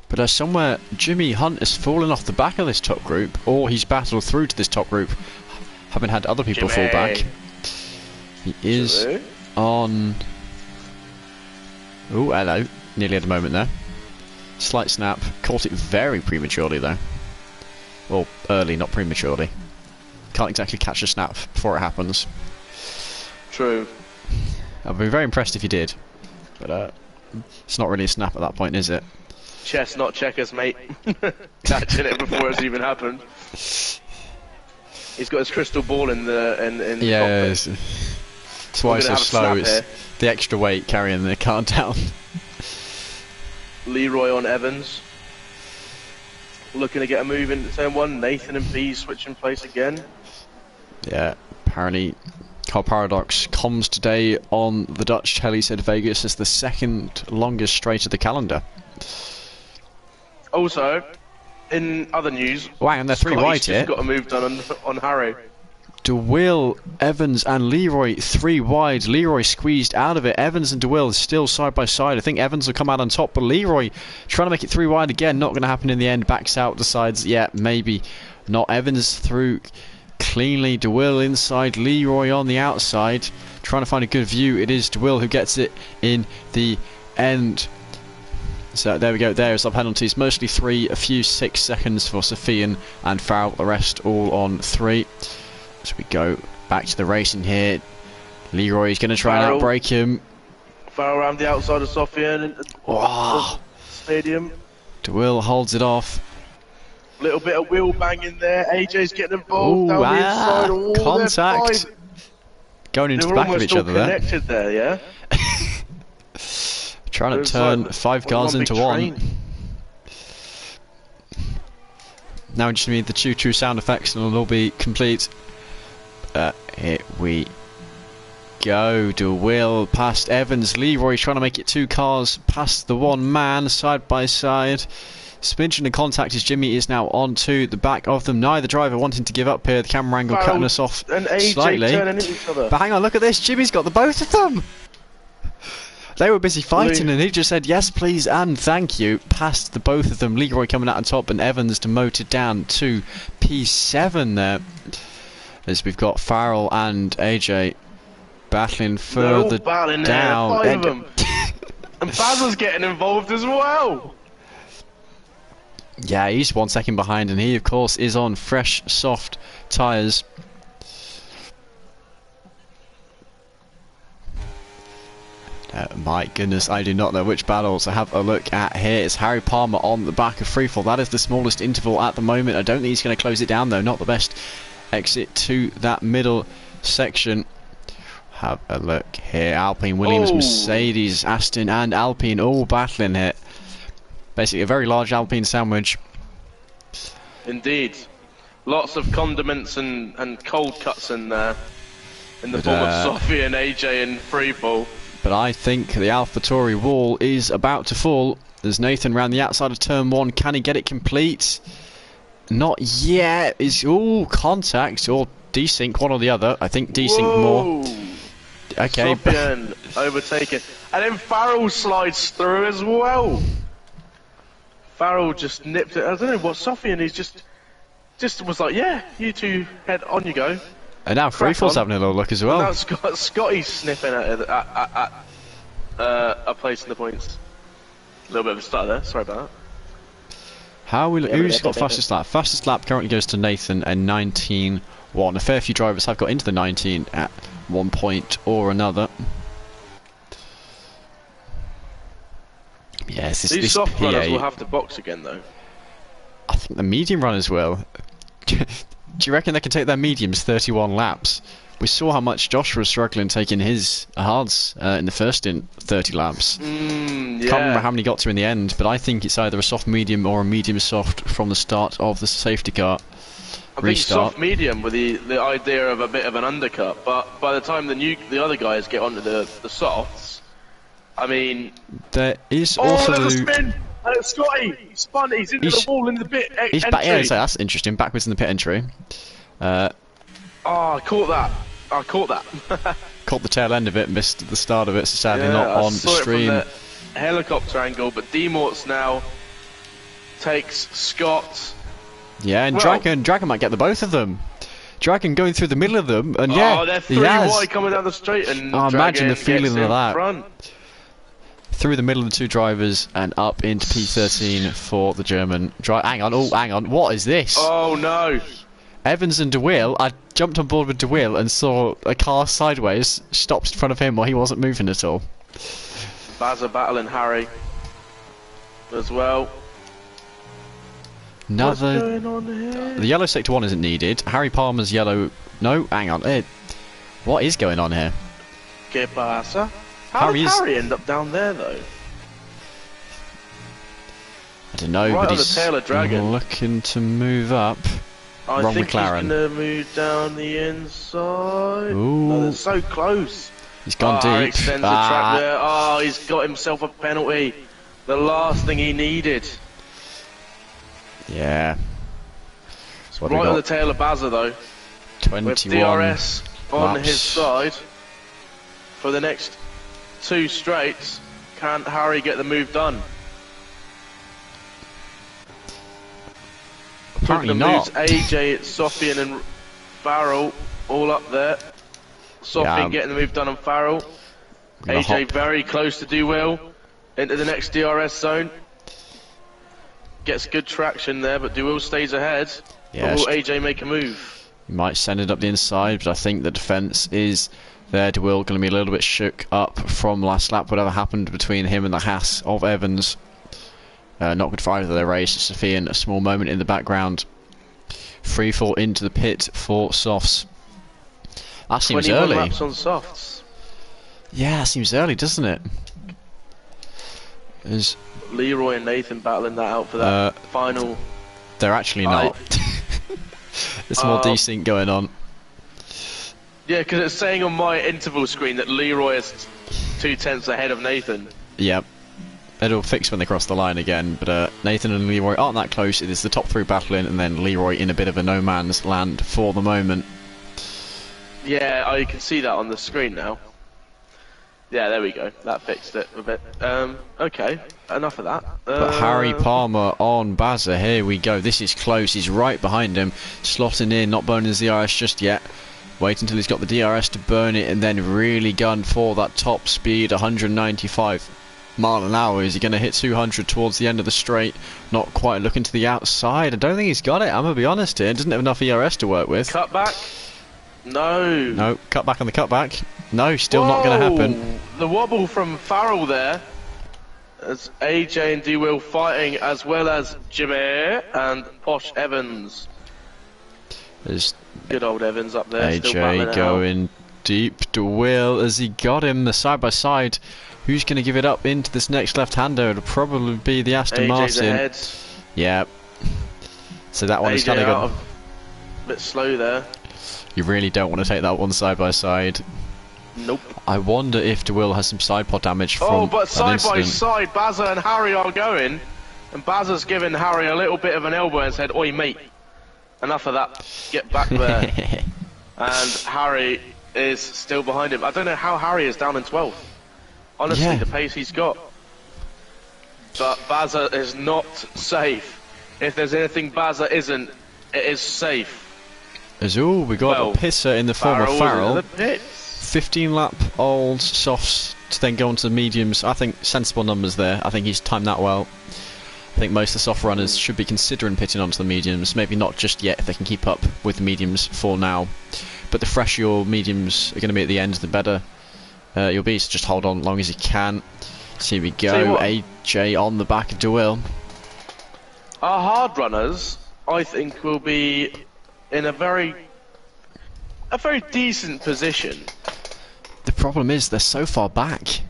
But somewhere Jimmy Hunt has fallen off the back of this top group, or he's battled through to this top group, having had other people fall back. He is on. Oh, hello. Nearly had a moment there. Slight snap. Caught it very prematurely though. Well, early, not prematurely. Can't exactly catch a snap before it happens. True. I'd be very impressed if you did. But it's not really a snap at that point, is it? Chess, not checkers, mate. Catching it before it's even happened. He's got his crystal ball in the yeah, cockpit. That's why it's so slow. It's the extra weight carrying the car down. Leroy on Evans. Looking to get a move into turn one. Nathan and B switching place again. Yeah, apparently Car Paradox comms today on the Dutch telly said Vegas is the second longest straight of the calendar. Also, in other news, wow, and they're three wide here. Got a move done on Harry. DeWill, Evans and Leroy three wide. Leroy squeezed out of it. Evans and DeWill still side by side. I think Evans will come out on top, but Leroy trying to make it three wide again. Not going to happen in the end. Backs out, decides, yeah, maybe not. Evans through cleanly. DeWill inside. Leroy on the outside. Trying to find a good view. It is DeWill who gets it in the end. So there we go. There's our penalties. Mostly 3, a few 6 seconds for Sofian and Farrell. The rest all on 3. So we go back to the racing here. Leroy's going to try and outbrake him. Farrell around the outside of Sofian into the stadium. DeWill holds it off. Little bit of wheel banging there. AJ's getting involved down the inside. Oh, contact. Going into the back of each other there. Connected there, yeah. Trying to turn 5 cars into one. Now we just need the choo-choo sound effects and it'll all be complete. Here we go. DeWill past Evans. Leroy trying to make it 2 cars past the one man side by side. Smidgen and contact as Jimmy is now on to the back of them. Neither driver wanting to give up here. The camera angle cutting us off and AJ slightly. Turning into each other. But hang on, look at this. Jimmy's got the both of them. They were busy fighting and he just said yes please and thank you past the both of them. Leroy coming out on top and Evans demoted down to P7 there. As we've got Farrell and AJ battling further battling down. There, 5 of them. And Baz was getting involved as well. Yeah, he's 1 second behind and he of course is on fresh soft tyres. My goodness, I do not know which battles to have a look at here. It's Harry Palmer on the back of Freefall. That is the smallest interval at the moment. I don't think he's going to close it down though. Not the best exit to that middle section. Have a look here. Alpine, Williams, Mercedes, Aston and Alpine all battling here. Basically a very large Alpine sandwich. Indeed. Lots of condiments and cold cuts in there. in the form of Sophie and AJ in free fall. But I think the AlphaTauri wall is about to fall. There's Nathan round the outside of turn 1. Can he get it complete? Not yet. Ooh, contact or desync, one or the other. I think desync more. Okay. Sofian overtaken. And then Farrell slides through as well. Farrell just nipped it. I don't know what Sofian is just was like, yeah, you two head on you go. And now Freefall's having a little look as well. And now Scotty's sniffing at a place in the points. A little bit of a start there. Sorry about that. Who's got fastest lap? Fastest lap currently goes to Nathan at 19.1. A fair few drivers have got into the 19 at one point or another. Yes, these soft runners will have to box again, though. I think the medium runners will. Do you reckon they can take their mediums 31 laps? We saw how much Joshua was struggling taking his hards in the first 30 laps. Yeah. Can't remember how many got to in the end, but I think it's either a soft medium or a medium soft from the start of the safety car. I think soft medium with the idea of a bit of an undercut, but by the time the other guys get onto the softs, I mean, there is also there's a spin. Scotty, he spun. He's into the wall in the pit entry. Yeah, so that's interesting. Backwards in the pit entry. I caught that. Caught the tail end of it, missed the start of it, so sadly not on stream. It from the helicopter angle, but D-Mort's now takes Scott. Yeah, and Dragon might get the both of them. Dragon going through the middle of them, and they're 3 wide coming down the straight, and imagine the feeling of that. Front. Through the middle of the two drivers and up into P13 for the German driver. Hang on, what is this? Oh no! Evans and DeWill, I jumped on board with DeWill and saw a car sideways, stopped in front of him while he wasn't moving at all. Bazza battling Harry as well. What's going on here? The yellow sector 1 isn't needed. Harry Palmer's yellow... No, hang on. What is going on here? ¿Qué pasa? How did Harry end up down there, though? I don't know, right but on he's the tail of Dragon. Looking to move up. I Wrong think McLaren. He's going to move down the inside. Ooh. No, they're so close. He's gone deep. Harry extends the track there. Oh, he's got himself a penalty. The last thing he needed. Yeah. Right on the tail of Bazza, though. 21 with DRS on laps. his side for the next 2 straights. Can Harry get the move done? Apparently not. Moves AJ, Sofian and Farrell all up there. Sofian getting the move done on Farrell. AJ very close to do well into the next DRS zone. Gets good traction there, but Duwill stays ahead. Yeah, but will AJ make a move? He might send it up the inside, but I think the defence is there. Duwill going to be a little bit shook up from last lap, whatever happened between him and the Haas of Evans. Not good for either of their race. Sofian, a small moment in the background. Free fall into the pit for softs. That seems early. 21 laps on softs. Yeah, that seems early, doesn't it? There's Leroy and Nathan battling that out for that final. They're actually not. There's more desync going on. Yeah, because it's saying on my interval screen that Leroy is 2/10 ahead of Nathan. Yep. It'll fix when they cross the line again, but Nathan and Leroy aren't that close. It is the top 3 battling, and then Leroy in a bit of a no man's land for the moment. Yeah, I can see that on the screen now. Yeah, there we go. That fixed it a bit. Okay, enough of that. But Harry Palmer on Bazza, here we go. This is close. He's right behind him, slotting in, not burning his DRS just yet. Wait until he's got the DRS to burn it, and then really gun for that top speed, 195 mile an hour. Is he going to hit 200 towards the end of the straight? Not quite. Looking to the outside. I don't think he's got it. I'm going to be honest here. Doesn't have enough ERS to work with. Cutback? No. No, cutback on the cutback. No, still not going to happen. The wobble from Farrell there. As AJ and D-Will fighting, as well as Jimmy and Posh Evans. There's good old Evans up there. AJ going deep. DeWill, as he got him, the side-by-side. Who's going to give it up into this next left-hander? It'll probably be the Aston Martin. Ahead. Yeah. So that one is kind of a bit slow there. You really don't want to take that one side by side. Nope. I wonder if DeWill has some side pod damage from Oh, but side by incident. side, Bazza and Harry are going. And Bazza's giving Harry a little bit of an elbow and said, "Oi, mate, enough of that. Get back there." And Harry is still behind him. I don't know how Harry is down in 12th. Honestly, Yeah. the pace he's got. But Bazza is not safe. If there's anything Bazza isn't, it is safe. Azul, we got a pisser in the form of Farrell. 15 lap old softs to then go onto the mediums. I think sensible numbers there. I think he's timed that well. I think most of the soft runners should be considering pitting onto the mediums. Maybe not just yet if they can keep up with the mediums for now. But the fresher your mediums are going to be at the end, the better you'll be. So just hold on as long as you can. So here we go. AJ on the back of DeWill. Our hard runners, I think, will be in a very decent position. The problem is they're so far back.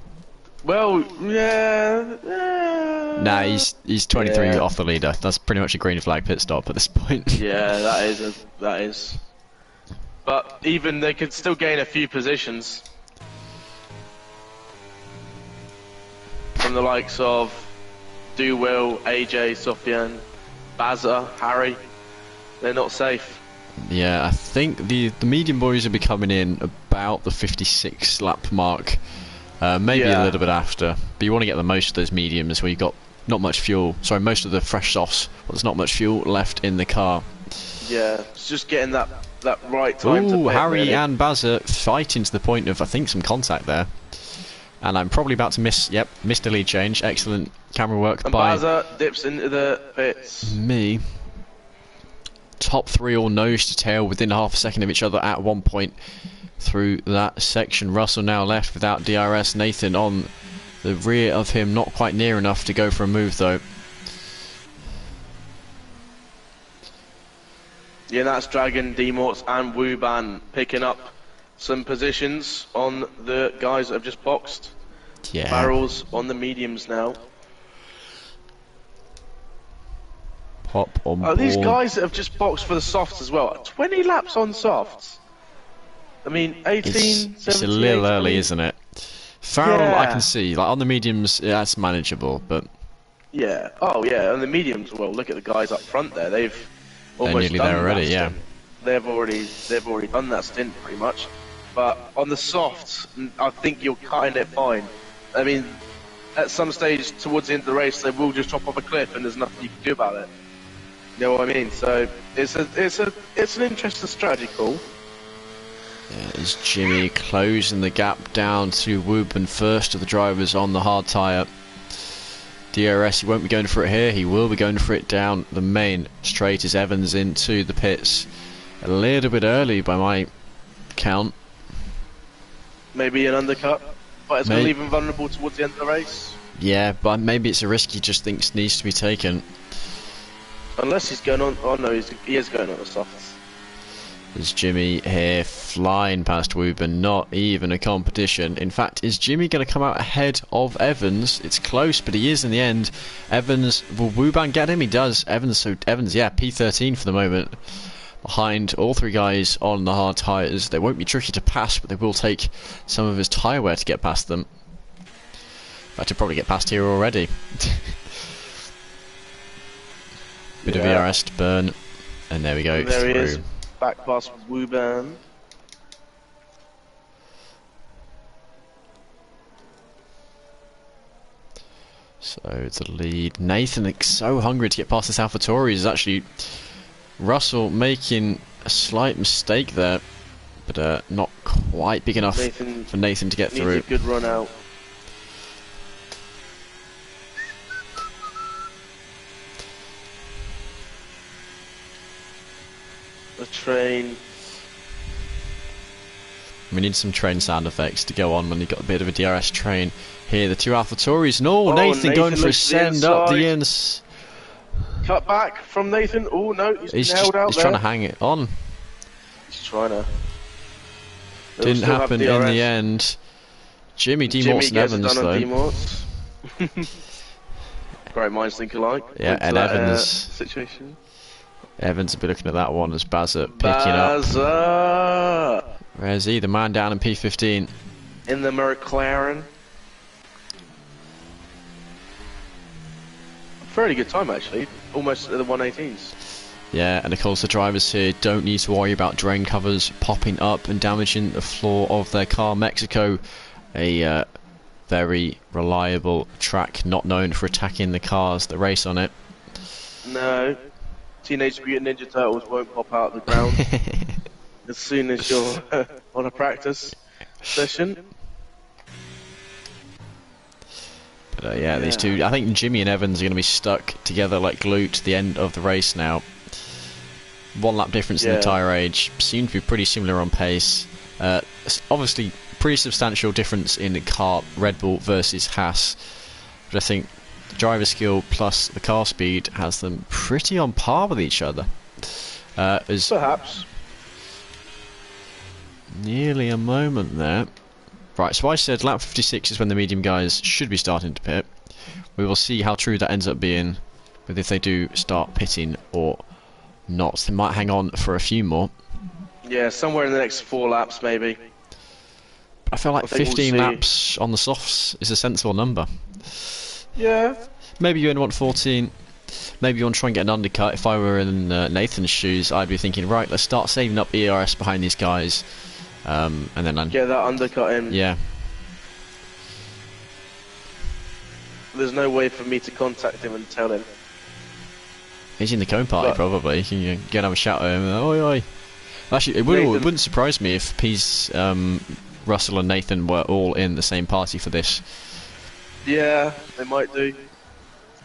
Well, yeah. Nah, he's 23 off the leader. That's pretty much a green flag pit stop at this point. Yeah, that is. But even they could still gain a few positions from the likes of DeWill, AJ, Sofyan, Bazza, Harry. They're not safe. Yeah, I think the medium boys will be coming in about the 56 lap mark, maybe a little bit after. But you want to get the most of those mediums where you've got not much fuel. Sorry, most of the fresh softs. Well, there's not much fuel left in the car. Yeah, it's just getting that right time. Ooh, to pit, Harry really. and Bazza fighting to the point of I think some contact there. And I'm probably about to missed the lead change. Excellent camera work And by Bazza dips into the pits. me. Top three all nose to tail within half a second of each other at one point through that section. Russell now left without DRS. Nathan on the rear of him, not quite near enough to go for a move though. Yeah, that's Dragon, D-Morts and Wuban picking up some positions on the guys that have just boxed. Yeah. Barrels on the mediums now. Pop on board. These guys that have just boxed for the softs as well. 20 laps on softs. I mean, 18, It's 17, a little 18. early, isn't it? Farrell, I Yeah. can see. Like on the mediums, yeah, that's manageable, but Yeah. Oh, yeah. On the mediums, well, look at the guys up front there. They've almost nearly done there already, that yeah. stint. They've already done that stint pretty much. But on the softs, I think you're cutting it fine. I mean, at some stage towards the end of the race, they will just drop off a cliff, and there's nothing you can do about it. You know what I mean? So it's an interesting strategy call. yeah, is Jimmy closing the gap down to Wuban, first of the drivers on the hard tyre. DRS, he won't be going for it here, he will be going for it down the main straight as Evans into the pits. A little bit early by my count. Maybe an undercut, but it's going to leave him vulnerable towards the end of the race. Yeah, but maybe it's a risk he just thinks needs to be taken. Unless he's going on. Oh no, he is going on the softs. Is Jimmy here flying past Wuban? Not even a competition. In fact, is Jimmy going to come out ahead of Evans? It's close, but he is in the end. Evans, will Wuban get him? He does. Evans, yeah, P13 for the moment. Behind all three guys on the hard tyres. They won't be tricky to pass, but they will take some of his tyre wear to get past them. In fact, he'll probably get past here already. Bit of VRS to burn. And there we go. And there through. he is. Back past Wuban. So it's a lead. Nathan is so hungry to get past this AlphaTauri. Is actually Russell making a slight mistake there, but not quite big enough for Nathan to get needs through. A good run out. The train. We need some train sound effects to go on when you got a bit of a DRS train here. The two AlphaTauris. No, Nathan going for a send up the ends. Cut back from Nathan. Oh no, he's nailed out he's there. trying to hang it on. He's trying to. Didn't happen in the end. Jimmy, D-Morts and Evans though. Great minds think alike. Yeah, and Evans. Situation. Evans will be looking at that one as Bazza picking up. Bazza! Where's he? The man down in P15. In the McLaren. Fairly good time actually. Almost at the 118s. Yeah, and of course the drivers here don't need to worry about drain covers popping up and damaging the floor of their car. Mexico, a very reliable track, not known for attacking the cars that race on it. No, Teenage Mutant Ninja Turtles won't pop out of the ground as soon as you're on a practice session. But yeah, these two, I think Jimmy and Evans are going to be stuck together like glue to the end of the race now. 1 lap difference in the tyre age, seem to be pretty similar on pace. Obviously, pretty substantial difference in the car, Red Bull versus Haas. But I think the driver skill plus the car speed has them pretty on par with each other. Perhaps. Nearly a moment there. Right, so I said lap 56 is when the medium guys should be starting to pit. We will see how true that ends up being, with if they do start pitting or not. They might hang on for a few more. Yeah, somewhere in the next 4 laps maybe. I feel like 15 laps on the softs is a sensible number. Yeah. Maybe you only want 14. Maybe you want to try and get an undercut. If I were in Nathan's shoes, I'd be thinking, right, let's start saving up ERS behind these guys. And then get that undercut in. Yeah. There's no way for me to contact him and tell him. He's in the cone party, probably. You can get him a shout at him. Oi, oi. Actually, it wouldn't surprise me if Pease, Russell and Nathan were all in the same party for this. Yeah, they might do.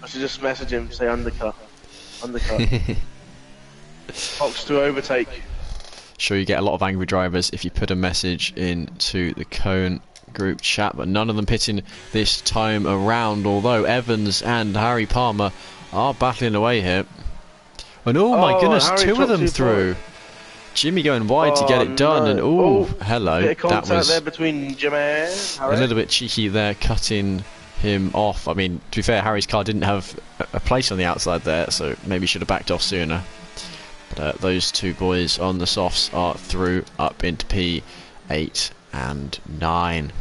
I should just message him, say undercut. Undercut. Box to overtake. Sure, you get a lot of angry drivers if you put a message into the Cone group chat, but none of them pitting this time around, although Evans and Harry Palmer are battling away here. And oh my goodness, Harry 2 of them through. Jimmy going wide to get it done, and hello. Bit of contact that was there between Jimmy and Harry. A little bit cheeky there, cutting him off. I mean, to be fair, Harry's car didn't have a place on the outside there, so maybe should have backed off sooner. But those 2 boys on the softs are through up into P8 and 9.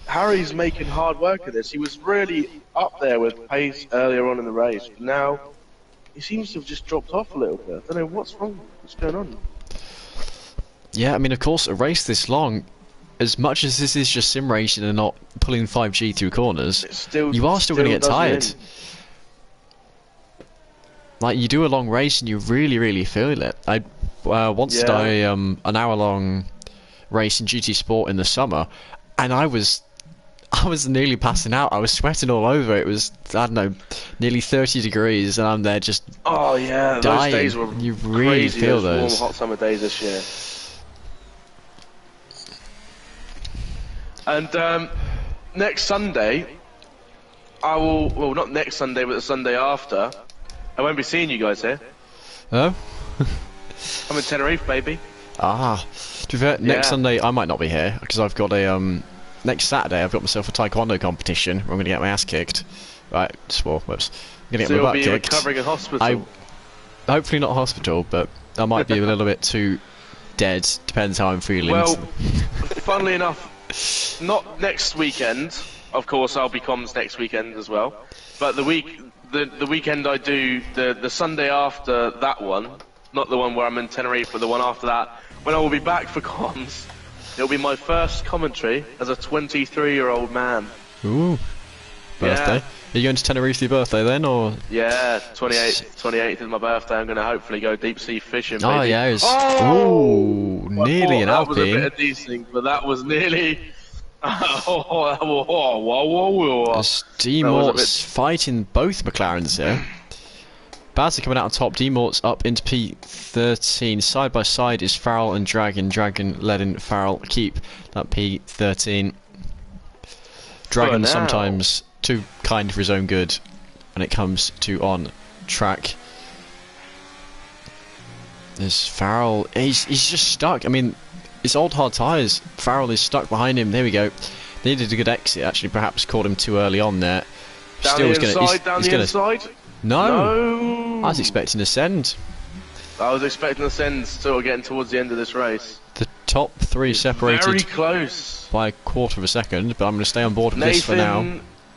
Harry's making hard work of this. He was really up there with pace earlier on in the race, but now he seems to have just dropped off a little bit. I don't know what's wrong. What's going on? Yeah, I mean, of course, a race this long, as much as this is just sim racing and not pulling 5G through corners, you are still going to get tired. Like, you do a long race and you really, really feel it. I once did an hour-long race in GT Sport in the summer, and I was nearly passing out. I was sweating all over. It was, I don't know, nearly 30 degrees, and I'm there just dying. Those days were you really crazy, feel those those. warm, hot summer days this year. And next Sunday, I will, well, not next Sunday, but the Sunday after, I won't be seeing you guys here. Oh? I'm in Tenerife, baby. Ah. To be fair, next Sunday I might not be here, because I've got a, next Saturday I've got myself a taekwondo competition where I'm going to get my ass kicked. Right, whoops. I'm going to get my butt kicked. Recovering in hospital? Hopefully not hospital, but I might be a little bit too dead, depends how I'm feeling. Well, funnily enough, not next weekend. Of course, I'll be comms next weekend as well. But the weekend I do, the Sunday after that one, not the one where I'm in Tenerife, but the one after that, when I will be back for comms, it'll be my first commentary as a 23-year-old man. Ooh. Birthday. Yeah. Are you going to Tenerife for your birthday then, or? Yeah, 28th is my birthday. I'm going to hopefully go deep sea fishing. Oh baby. yeah, ooh, nearly an Alpine. That was a bit of decent, but that was nearly. D-Mort's fighting both McLarens here. Bazza coming out on top. D-Mort's up into P13. Side by side is Farrell and Dragon. Dragon letting Farrell keep that P13. Dragon sometimes too kind for his own good when it comes to on track. There's Farrell. He's just stuck. I mean, it's old hard tyres. Farrell is stuck behind him. There we go. Needed a good exit, actually. Perhaps caught him too early on there. Down the inside. No! I was expecting a send. I was expecting a send, sort of getting towards the end of this race. The top three separated very close by a quarter of a second, but I'm going to stay on board with this for now.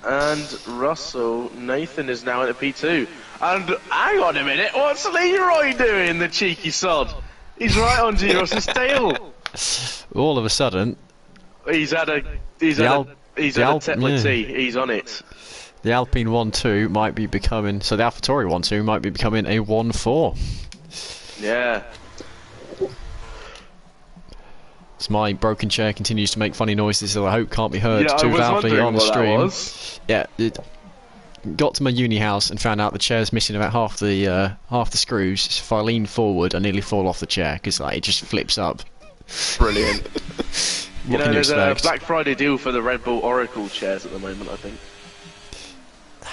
And Russell. Nathan is now in a P2. And hang on a minute, what's Leroy doing, the cheeky sod? He's right on G-Ross's tail. All of a sudden, he's had a Tetler T. He's on it. The Alpine 1-2 might be becoming, so the AlphaTauri 1-2 might be becoming a 1-4. Yeah. As my broken chair continues to make funny noises that I hope can't be heard too loudly on the stream. Yeah, it got to my uni house and found out the chair's missing about half the screws. So if I lean forward, I nearly fall off the chair because like, it just flips up. Brilliant. You know, there's a Black Friday deal for the Red Bull Oracle chairs at the moment, I think.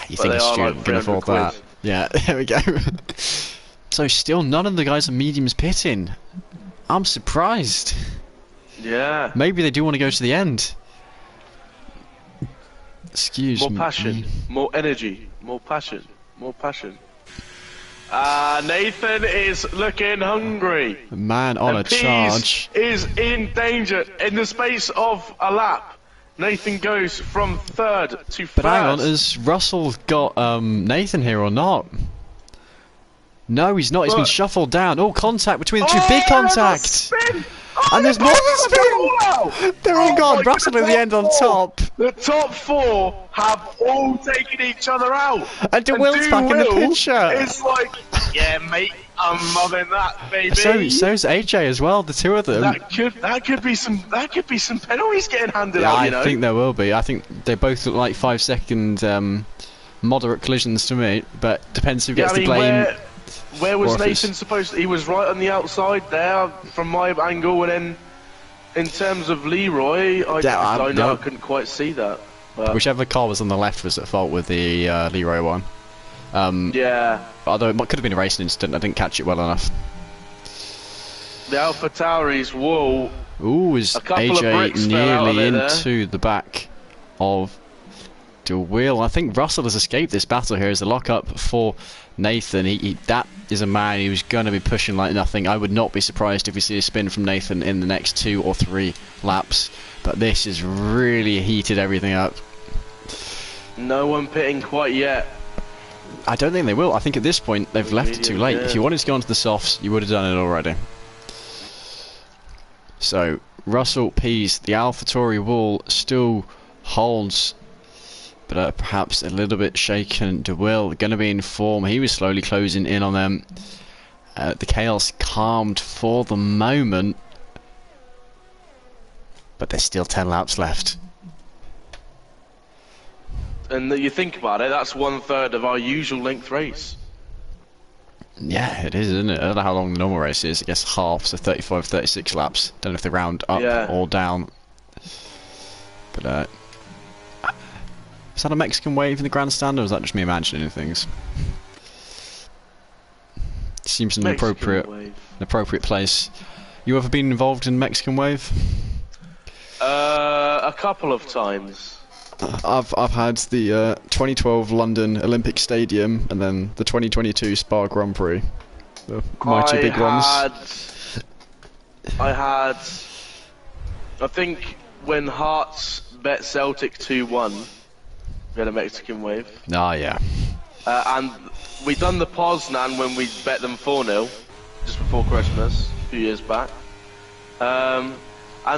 You think a student can afford that? Yeah, there we go. So still none of the guys are mediums pitting. I'm surprised. Yeah. Maybe they do want to go to the end. Excuse me. More passion, more energy, more passion, more passion. Nathan is looking hungry. Man on a charge. Is in danger in the space of a lap. Nathan goes from third to first. But hang on, has Russell got Nathan here or not? No, he's not. He's been shuffled down. Oh, contact between the two. Big contact. And there's more spin. They're all gone. Russell in the end on top. The top four have all taken each other out. And DeWill's back in the picture. It's like, yeah, mate, I'm loving that, baby. So's AJ as well. The two of them. That could be some penalties getting handed out. You know? I think there will be. I think they both look like 5-second moderate collisions to me. But depends who gets the blame. Where was Nathan supposed to... He was right on the outside there from my angle, and then in terms of Leroy, I couldn't quite see that. But whichever car was on the left was at fault with the Leroy one. Yeah. Although it could have been a racing incident, I didn't catch it well enough. The AlphaTauri's wall... Ooh, is AJ nearly into the back of DeWill? I think Russell has escaped this battle here as the lock-up for Nathan. That is a man who's going to be pushing like nothing. I would not be surprised if we see a spin from Nathan in the next 2 or 3 laps. But this has really heated everything up. No one pitting quite yet. I don't think they will. I think at this point they've left it too late. Yeah. If you wanted to go onto the softs, you would have done it already. So Russell Pease, the AlphaTauri wall still holds, but perhaps a little bit shaken. DeWill going to be in form. He was slowly closing in on them. The chaos calmed for the moment, but there's still 10 laps left. And you think about it, that's 1/3 of our usual length race. Yeah, it is, isn't it? I don't know how long the normal race is. I guess half, so 35, 36 laps. Don't know if they round up or down. But is that a Mexican wave in the grandstand, or is that just me imagining things? Seems an appropriate place. You ever been involved in Mexican wave? A couple of times. I've had the 2012 London Olympic Stadium and then the 2022 Spa Grand Prix. The mighty big ones. I think when Hearts bet Celtic 2-1, we had a Mexican wave. Ah, yeah. And we done the Poznan when we bet them 4-0 just before Christmas a few years back. And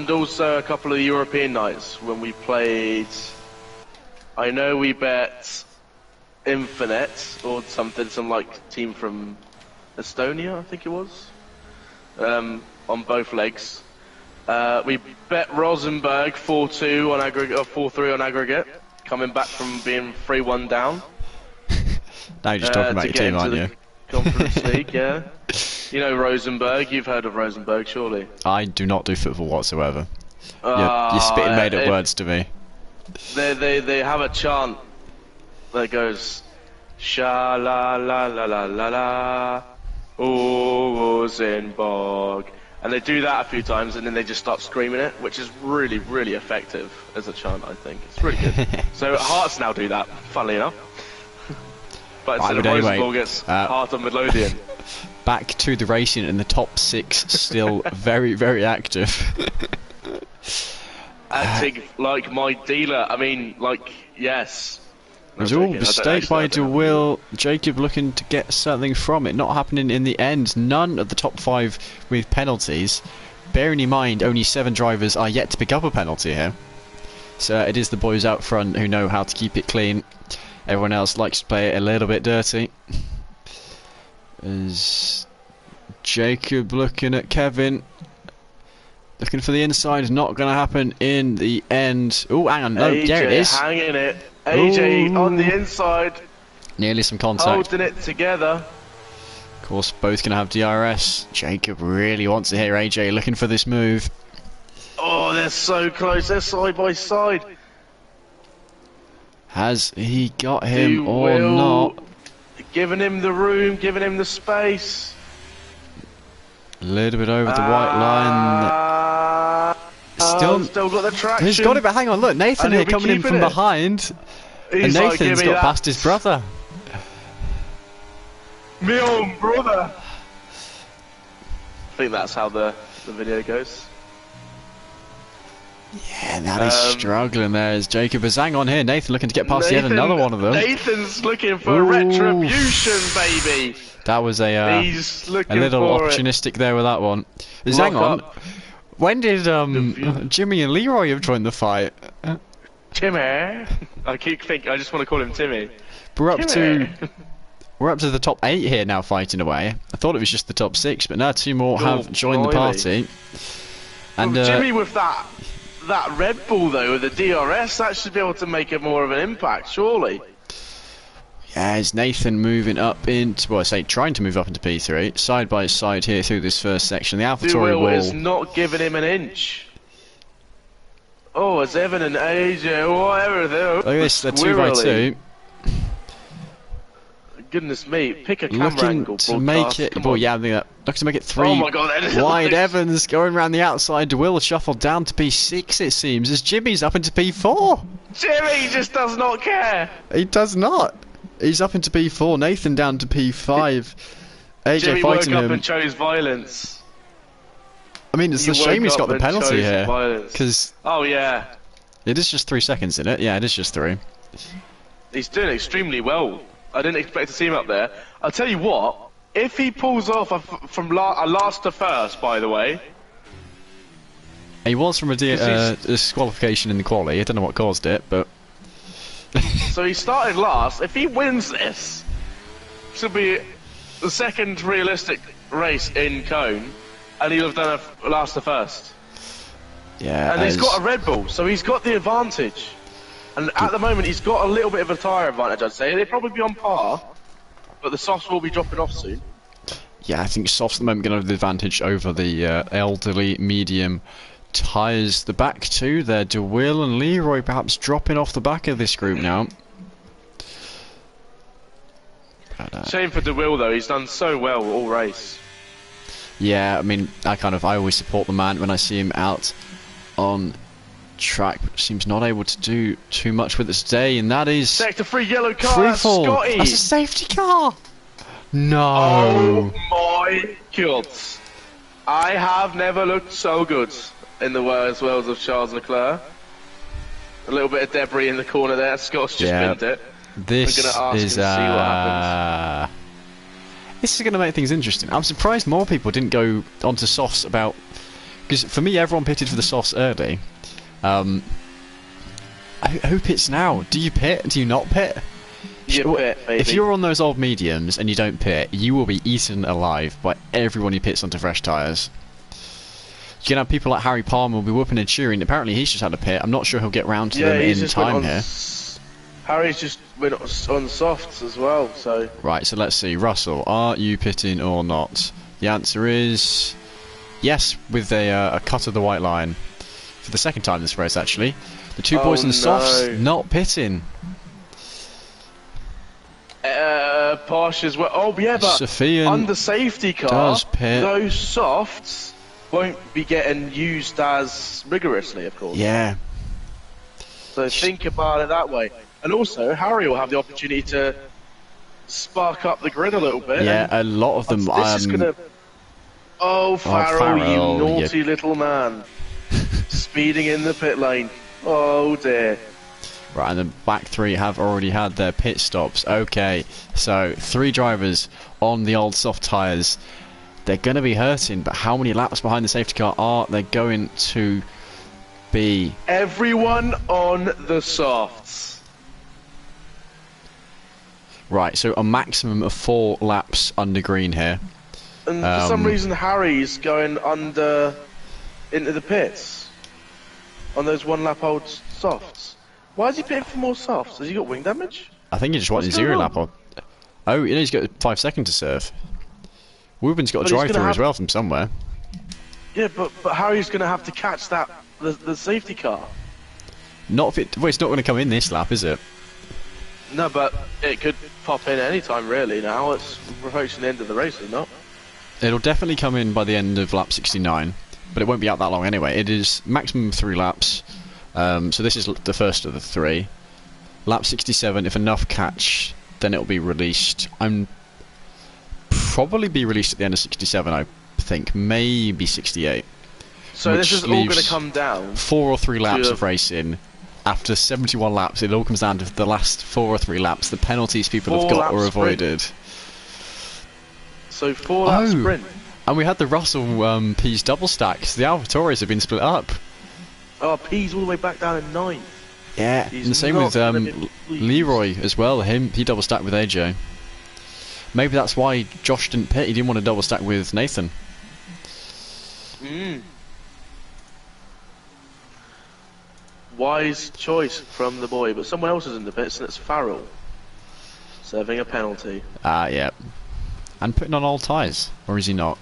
also a couple of European nights when we played. I know we bet Infinite or something, some like team from Estonia, I think it was, on both legs. We bet Rosenborg 4-2 on aggregate, or 4-3 on aggregate, coming back from being 3-1 down. Now you're just talking about your team, aren't you? Conference League, yeah. You know Rosenborg, you've heard of Rosenborg, surely? I do not do football whatsoever. You're spitting made-up words to me. They have a chant that goes sha la la la la la la Rosenborg And they do that a few times, and then they just start screaming it, which is really, really effective as a chant, I think. It's really good. So Hearts now do that, funnily enough. But instead of Rosenborg, it's Heart of Midlothian. Back to the racing, and the top 6 still very, very active. Acting like my dealer. I mean, like, yes. There's all mistake by DeWill. Jacob looking to get something from it. Not happening in the end. None of the top 5 with penalties. Bearing in mind, only 7 drivers are yet to pick up a penalty here. So it is the boys out front who know how to keep it clean. Everyone else likes to play it a little bit dirty. As Jacob looking at Kevin. Looking for the inside. Not going to happen in the end. Oh, hang on. No, there it is. Hanging it. AJ on the inside. Nearly some contact. Holding it together. Of course, both going to have DRS. Jacob really wants to hear AJ looking for this move. Oh, they're so close. They're side by side. Has he got him or not? Giving him the room, giving him the space. A little bit over the white line. Still got the traction. He's got it, but hang on, look, Nathan here coming in from behind. And Nathan's got past his brother. My own brother. I think that's how the video goes. Yeah, now he's struggling there as Jacob is hang on here. Nathan looking to get past yet another one of them. Nathan's looking for retribution, baby. That was a little opportunistic there with that one. Hang on. When did Jimmy and Leroy have joined the fight? Jimmy. I keep thinking. I just want to call him Timmy. We're up to the top 8 here now, fighting away. I thought it was just the top 6, but now 2 more have joined the party. And Jimmy with that Red Bull though, with the DRS, that should be able to make it more of an impact, surely. Yeah, is Nathan moving up into, well, I say trying to move up into P3, side by side here through this first section. The AlphaTauri wall is not giving him an inch. Oh, it's Evan and AJ, whatever. Look at this, they're 2 by 2. Goodness me, pick a camera angle. To make it, well, yeah, looking to make it 3 oh my God, wide. Evans going around the outside. DeWill shuffled down to P6, it seems, as Jimmy's up into P4. Jimmy just does not care. He does not. He's up into P4. Nathan down to P5. AJ Jimmy fighting woke up him. and chose violence. I mean, it's a shame he's got the penalty here. Because oh yeah, it is just 3 seconds, isn't it? Yeah, it is just 3. He's doing extremely well. I didn't expect to see him up there. I'll tell you what, if he pulls off from last to first, by the way. He was from a disqualification in the quali. I don't know what caused it, but. So he started last. If he wins this, should be the second realistic race in Cone, and he'll have done a last to first. Yeah. And he's got a Red Bull, so he's got the advantage. And at the moment, he's got a little bit of a tyre advantage, I'd say. They'll probably be on par, but the softs will be dropping off soon. Yeah, I think softs at the moment going to have the advantage over the elderly medium tyres. The back 2 there, DeWill and Leroy perhaps dropping off the back of this group now. But, shame for DeWill though, he's done so well all race. Yeah, I mean, I always support the man when I see him out on track, but seems not able to do too much with it today, and that is sector 3 yellow car. Scotty. That's a safety car. No. Oh my God! I have never looked so good in the words of Charles Leclerc. A little bit of debris in the corner there. Scott's just binned it. This We're gonna ask is him to see what happens. This is going to make things interesting. I'm surprised more people didn't go onto softs about, because for me everyone pitted for the softs early. Who pits now? Do you pit? Do you not pit? You pit, baby. If you're on those old mediums and you don't pit, you will be eaten alive by everyone who pits onto fresh tyres. You can have people like Harry Palmer will be whooping and cheering. Apparently he's just had a pit. I'm not sure he'll get round to them in time here. Harry's just went on softs as well, so... Right, so let's see. Russell, are you pitting or not? The answer is... yes, with a cut of the white line. For the second time this race, actually. The 2 boys in the softs not pitting. Posh as well. Oh, yeah, but Sofian on the safety car, does pit. those softs won't be getting used as rigorously, of course. Yeah. So think about it that way. And also, Harry will have the opportunity to spark up the grid a little bit. Yeah, a lot of them. This is gonna. Oh, Farrell, Farrell, you naughty little man, speeding in the pit lane. Oh dear. Right, and the back three have already had their pit stops. Okay, so 3 drivers on the old soft tyres. They're going to be hurting, but how many laps behind the safety car are they going to be? Everyone on the softs. Right, so a maximum of 4 laps under green here. And for some reason, Harry's going under into the pits on those 1 lap old softs. Why is he pitting for more softs? Has he got wing damage? I think he just wanted 0 lap on. Oh, you know, he's got 5 seconds to serve. Woburden's got a drive through as well from somewhere. Yeah, but Harry's going to have to catch that the safety car. Not if it. Well, it's not going to come in this lap, is it? No, but it could pop in any time really. Now it's approaching the end of the race, is it not? It'll definitely come in by the end of lap 69, but it won't be out that long anyway. It is maximum 3 laps. So this is the first of the 3. Lap 67, if enough catch, then it'll be released. I'm probably be released at the end of 67, I think. Maybe 68. So this is all going to come down 4 or 3 laps of racing. After 71 laps, it all comes down to the last 4 or 3 laps. The penalties people have got or avoided. So 4 lap sprint. And we had the Russell P's double stacks. The AlphaTauris have been split up. Oh, P's all the way back down in 9th. Yeah, and the same with Leroy as well. He double stacked with AJ. Maybe that's why Josh didn't pit. He didn't want to double stack with Nathan. Wise choice from the boy, but someone else is in the pits, and it's Farrell serving a penalty. Yeah, and putting on all tyres, or is he not?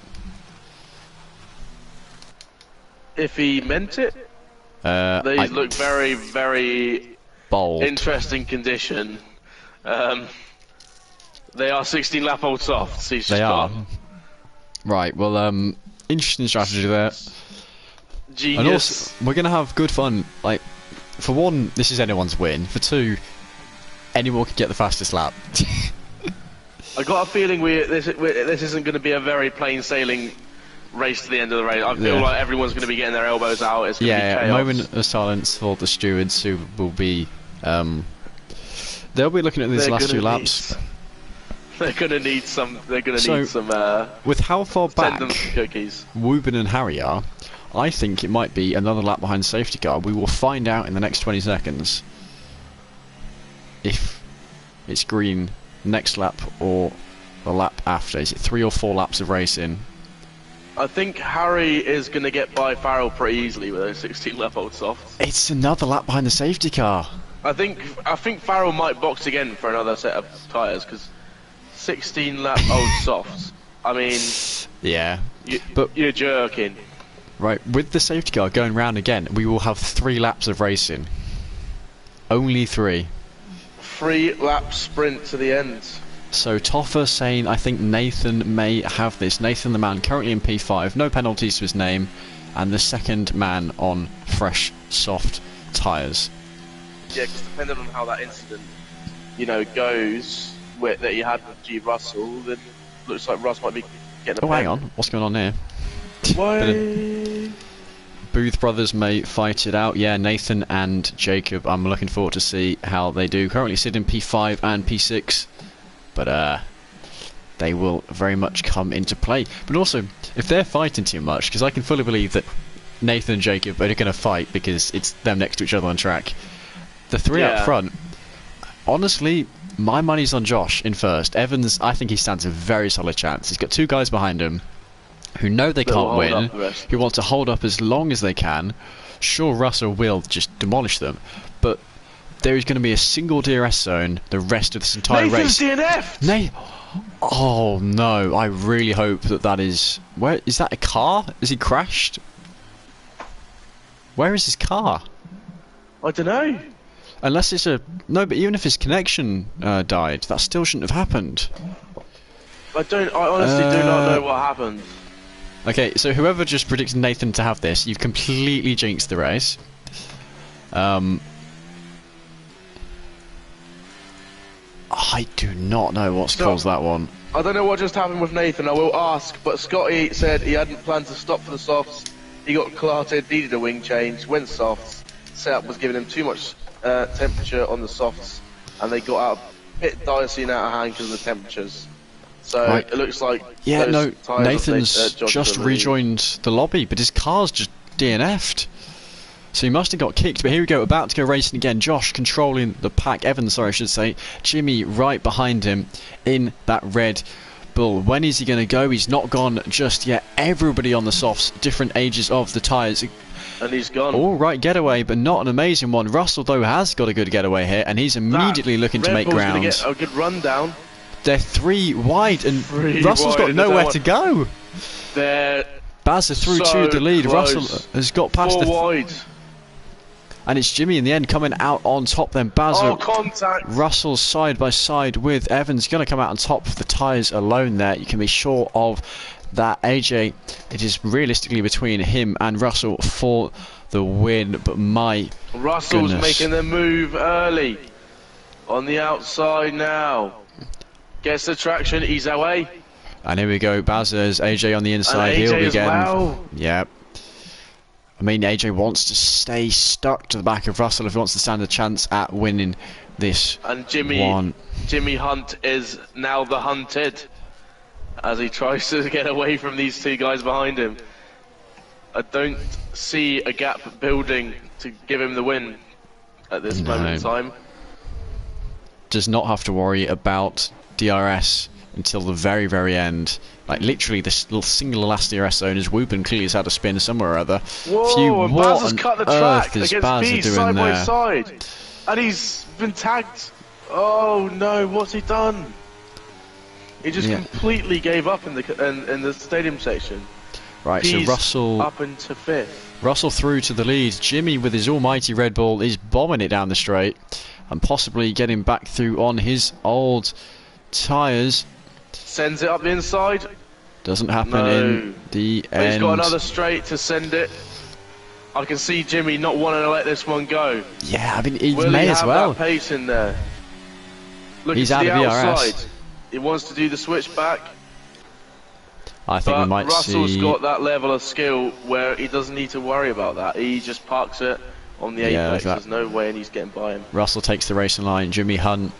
If he meant it. These look very, very bold. Interesting condition. They are 16 lap old softs. He's just they are. Gone. Right. Well, interesting strategy there. Genius. And also, we're gonna have good fun. Like, for one, this is anyone's win. For 2, anyone can get the fastest lap. I got a feeling this isn't going to be a very plain sailing race to the end of the race. I feel like everyone's going to be getting their elbows out. It's going to be chaos. A moment of silence for the stewards who will be. They'll be looking at these last 2 laps. They're going to need some. They're going to need some. With how far back send them some cookies. Woburn and Harry are, I think it might be another lap behind the safety car. We will find out in the next 20 seconds if it's green next lap or the lap after. Is it 3 or 4 laps of racing? I think Harry is going to get by Farrell pretty easily with those 16 lap old softs. It's another lap behind the safety car. I think Farrell might box again for another set of tyres because 16 lap old softs. I mean, yeah, but you're jerking. Right, with the safety car going round again, we will have 3 laps of racing. Only 3. 3 lap sprint to the end. So Toffer saying, I think Nathan may have this. Nathan, the man currently in P5, no penalties to his name, and the second man on fresh, soft tyres. Yeah, because depending on how that incident, goes that you had with G. Russell, then looks like Russ might be getting a pen. Hang on, what's going on here? Why? Booth brothers may fight it out. Yeah, Nathan and Jacob, I'm looking forward to see how they do. Currently sit in P5 and P6, but they will very much come into play. But also, if they're fighting too much, because I can fully believe that Nathan and Jacob are going to fight because it's them next to each other on track. The 3 up front, honestly, my money's on Josh in first. Evans, I think he stands a very solid chance. He's got 2 guys behind him who know they can't win, who want to hold up as long as they can. Sure, Russell will just demolish them, but there is going to be a single DRS zone the rest of this entire race. DNF'd! Oh no, I really hope that is... Where is that, a car? Is he crashed? Where is his car? I don't know. Unless it's a... No, but even if his connection died, that still shouldn't have happened. I honestly do not know what happened. Okay, so whoever just predicted Nathan to have this, you've completely jinxed the race. I do not know what's caused that one. I don't know what just happened with Nathan, I will ask, but Scotty said he hadn't planned to stop for the softs. He got clarted, needed a wing change, went softs. Setup was giving him too much temperature on the softs, and they got out a bit dicey and out of hand because of the temperatures. So right. It looks like Nathan's just rejoined the lobby, but his car's just DNF'd. So he must have got kicked, but here we go, about to go racing again. Josh controlling the pack, Evan, sorry I should say. Jimmy right behind him in that Red Bull. When is he going to go? He's not gone just yet. Everybody on the softs, different ages of the tyres. And he's gone. All right, getaway, but not an amazing one. Russell, though, has got a good getaway here, and he's immediately looking to make ground. Get a good run down. They're 3 wide, and Russell's got nowhere to go. They're Baz are through to the lead. Close. Russell has got past 4 wide. And it's Jimmy in the end coming out on top then. Bazza, contact. Russell's side by side with Evans. Going to come out on top for the tyres alone there. You can be sure of that. AJ, it is realistically between him and Russell for the win. But my Russell's goodness. making the move early. On the outside now. Gets the traction, he's away. And here we go. Bazza's AJ on the inside. He'll be getting. Well. Yep. I mean, AJ wants to stay stuck to the back of Russell if he wants to stand a chance at winning this and Jimmy Hunt is now the hunted as he tries to get away from these 2 guys behind him. I don't see a gap building to give him the win at this moment in time. Does not have to worry about DRS until the very, very end. Like, literally, the single last DRS zone is Whoopin clearly has had a spin somewhere or other. Whoa, and Baz has cut the track is against Baz Pete doing side there? by side. And he's been tagged. Oh no, what's he done? He just completely gave up in the stadium section. Right, P's so Russell up into 5th. Russell through to the lead. Jimmy with his almighty Red Bull is bombing it down the straight and possibly getting back through on his old tyres. Sends it up the inside. Doesn't happen in the end. He's got another straight to send it. I can see Jimmy not wanting to let this one go. Yeah, I mean, he Will may he as have well. that pace in there? Look, He's to out the of outside. DRS. He wants to do the switch back. I think we might Russell's see. got that level of skill where he doesn't need to worry about that. He just parks it on the apex. There's no way and he's getting by him. Russell takes the racing line. Jimmy Hunt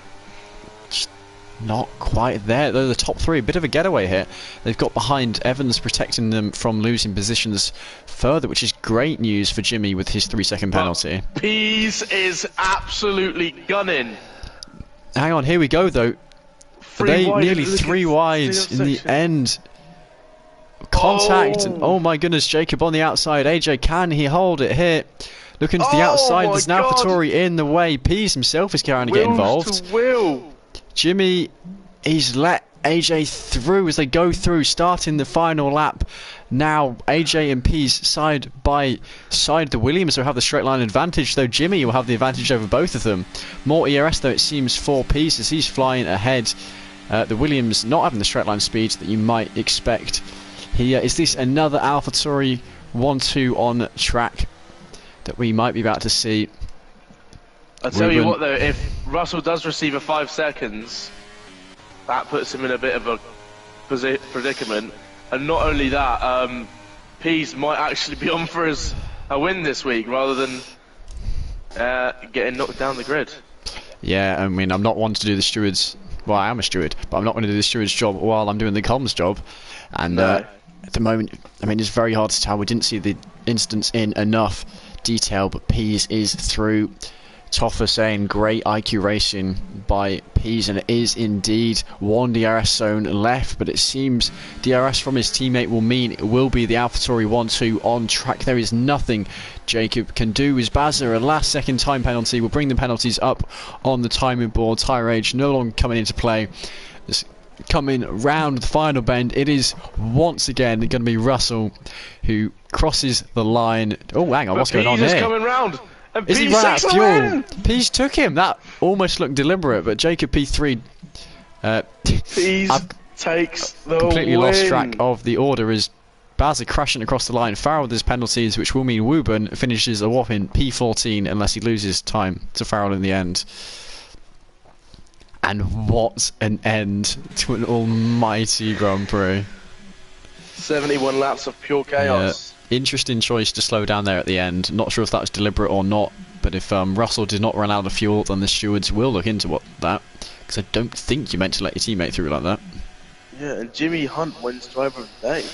just not quite there. Though the top 3, a bit of a getaway here. They've got behind Evans, protecting them from losing positions further, which is great news for Jimmy with his 3-second penalty. Pease is absolutely gunning. Hang on, here we go though. They nearly 3 wides in the section. end. Contact, and oh my goodness, Jacob on the outside. AJ, can he hold it here? Looking to the outside, there's now Fattori in the way. Pease himself is trying to get involved. Jimmy, he's let AJ through as they go through, starting the final lap. Now AJ and Pease side by side. The Williams will have the straight line advantage, though Jimmy will have the advantage over both of them. More ERS though, it seems, for Pease as he's flying ahead. The Williams not having the straight line speed that you might expect here. Is this another AlphaTauri 1-2 on track that we might be about to see? I'll tell you what though, if Russell does receive a 5 seconds, that puts him in a bit of a predicament. And not only that, Pease might actually be on for a win this week rather than getting knocked down the grid. Yeah, I mean, I'm not one to do the stewards. Well, I am a steward, but I'm not going to do the steward's job while I'm doing the comms job. And at the moment, I mean, it's very hard to tell. We didn't see the instance in enough detail, but Pease is through. Toffer saying great IQ racing by Pease, and it is indeed 1 DRS zone left, but it seems DRS from his teammate will mean it will be the AlphaTauri 1-2 on track. There is nothing Jacob can do. As Bazza, a last second time penalty, will bring the penalties up on the timing board. Tyre age no longer coming into play. It's coming round the final bend. It is once again going to be Russell who crosses the line. Oh, hang on, what's going on here? Pease is coming round. Is he run out of fuel? Pease took him. That almost looked deliberate, but Jacob P3 Pease takes the completely win. lost track of the order as Baz are crashing across the line. Farrell with his penalties, which will mean Wooburn finishes a whopping P14 unless he loses time to Farrell in the end. And what an end to an almighty Grand Prix. 71 laps of pure chaos. Yeah. Interesting choice to slow down there at the end. Not sure if that was deliberate or not, but if Russell did not run out of fuel, then the stewards will look into that, because I don't think you're meant to let your teammate through like that. Yeah, and Jimmy Hunt wins driver of the day.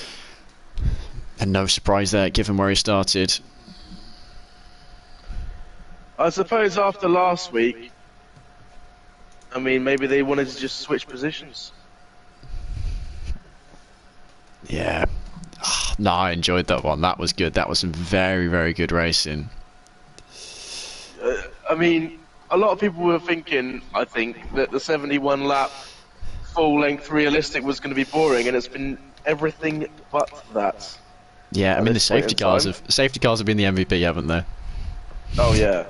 And no surprise there, given where he started. I suppose after last week, I mean, maybe they wanted to just switch positions. Yeah. No, I enjoyed that one. That was good. That was some very, very good racing. I mean, a lot of people were thinking, I think, that the 71 lap full length realistic was going to be boring, and it's been everything but that. Yeah, I mean the safety cars have been the MVP, haven't they? Oh yeah.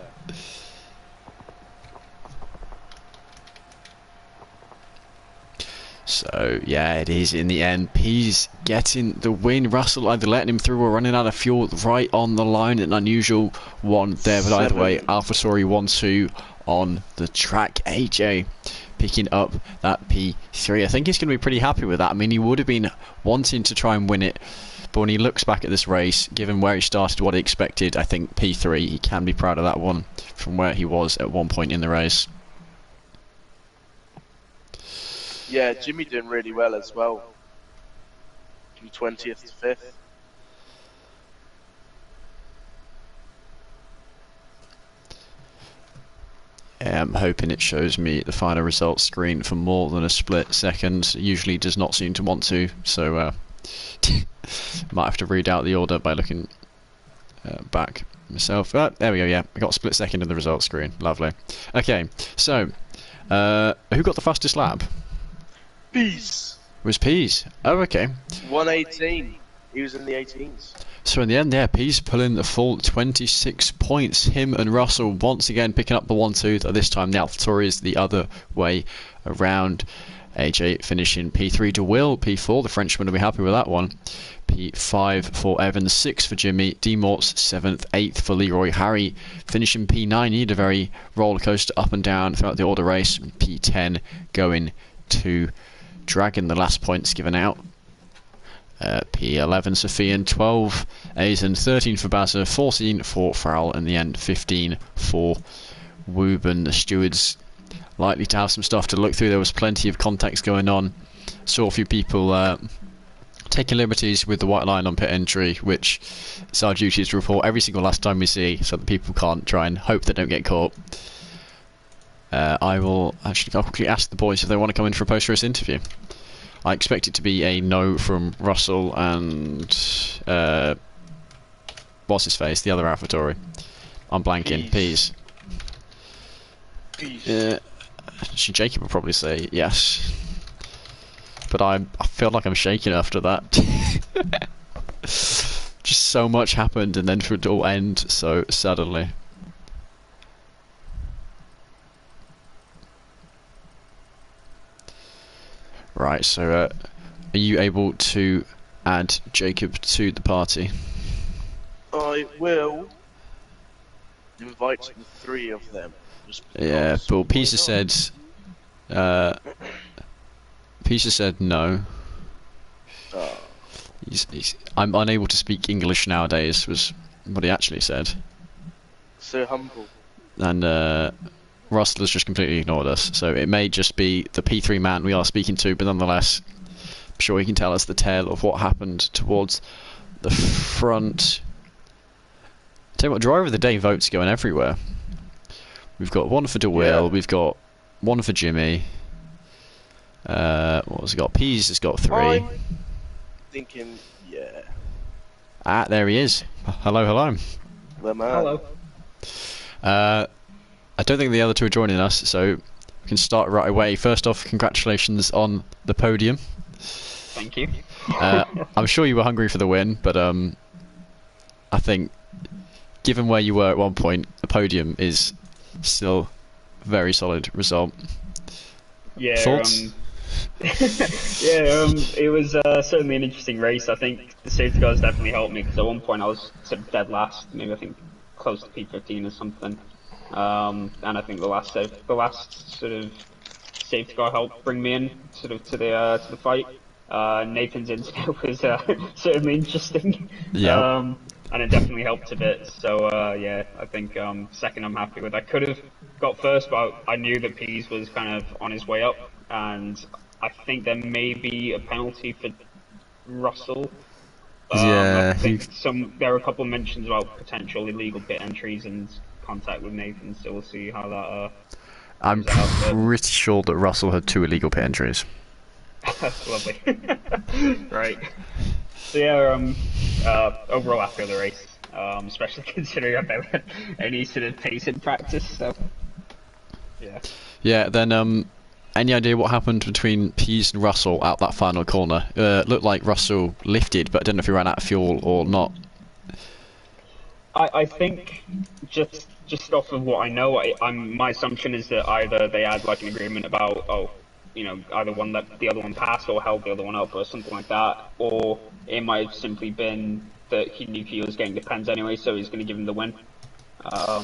So yeah, it is in the end. P's getting the win. Russell either letting him through or running out of fuel right on the line. An unusual one there, but either way, AlphaTauri 1-2 on the track. AJ picking up that P3. I think he's going to be pretty happy with that. I mean, he would have been wanting to try and win it, but when he looks back at this race, given where he started, what he expected, I think P3, he can be proud of that one from where he was at one point in the race. Yeah, Jimmy doing really well as well. From 20th to 5th. Yeah, I'm hoping it shows me the final results screen for more than a split second. It usually does not seem to want to, so might have to read out the order by looking back myself. There we go, yeah, I got a split second in the results screen. Lovely. Okay, so who got the fastest lap? Peace. It was Pease. Oh, okay. 118. He was in the 18s. So in the end, yeah, Pease pulling the full 26 points. Him and Russell once again picking up the 1-2. Though this time the AlphaTauri is the other way around. AJ finishing P3 to Will. P4, the Frenchman will be happy with that one. P5 for Evans, 6 for Jimmy. D-Mort's 7th, 8th for Leroy. Harry finishing P9. He had a very roller coaster up and down throughout the order race. P10 going to Dragon, the last points given out. P11 Sophian, 12 Aizen, 13 for Bazza, 14 for Farrell, and the end 15 for Wooburn. The stewards likely to have some stuff to look through. There was plenty of context going on. Saw a few people taking liberties with the white line on pit entry, which it's our duty to report every single last time we see, so that people can't try and hope they don't get caught. I'll quickly ask the boys if they want to come in for a post-race interview. I expect it to be a no from Russell and what's his face, the other AlphaTauri. I'm blanking. Pease. Jacob will probably say yes, but I feel like I'm shaking after that. Just so much happened, and then for it to all end so suddenly. Right, so are you able to add Jacob to the party? I will invite the three of them. Yeah, but Peter said no. I'm unable to speak English nowadays, was what he actually said. So humble. And Russell has just completely ignored us, so it may just be the P3 man we are speaking to, but nonetheless, I'm sure he can tell us the tale of what happened towards the front. Tell you what, driver of the day votes going everywhere. We've got one for DeWill, we've got one for Jimmy. What has he got? Pease has got 3. I'm thinking, yeah. Ah, there he is. Hello, hello. The man. Hello. I don't think the other two are joining us, so we can start right away. First off, congratulations on the podium. Thank you. I'm sure you were hungry for the win, but I think, given where you were at one point, the podium is still a very solid result. Yeah. Thoughts? Yeah, it was certainly an interesting race. I think the safety cars definitely helped me because at one point I was sort of dead last, maybe I think close to P15 or something. And I think the last sort of safety car helped bring me in sort of to the fight. Nathan's incident was certainly interesting. Yeah. And it definitely helped a bit. So yeah, I think second I'm happy with. I could have got first, but I knew that Pease was kind of on his way up, and I think there may be a penalty for Russell. Yeah, I think there are a couple of mentions about potential illegal pit entries and contact with Nathan, so we'll see how that. I'm pretty sure that Russell had 2 illegal pit entries. That's lovely. Right. So yeah, overall after the race, especially considering I've never had any sort of pace in practice, so yeah. Yeah, then any idea what happened between Pease and Russell out that final corner? Looked like Russell lifted, but I don't know if he ran out of fuel or not. I think just off of what I know, my assumption is that either they had like an agreement about either one let the other one pass or held the other one up or something like that, or it might have simply been that he knew he was getting the pens anyway, so he's going to give him the win.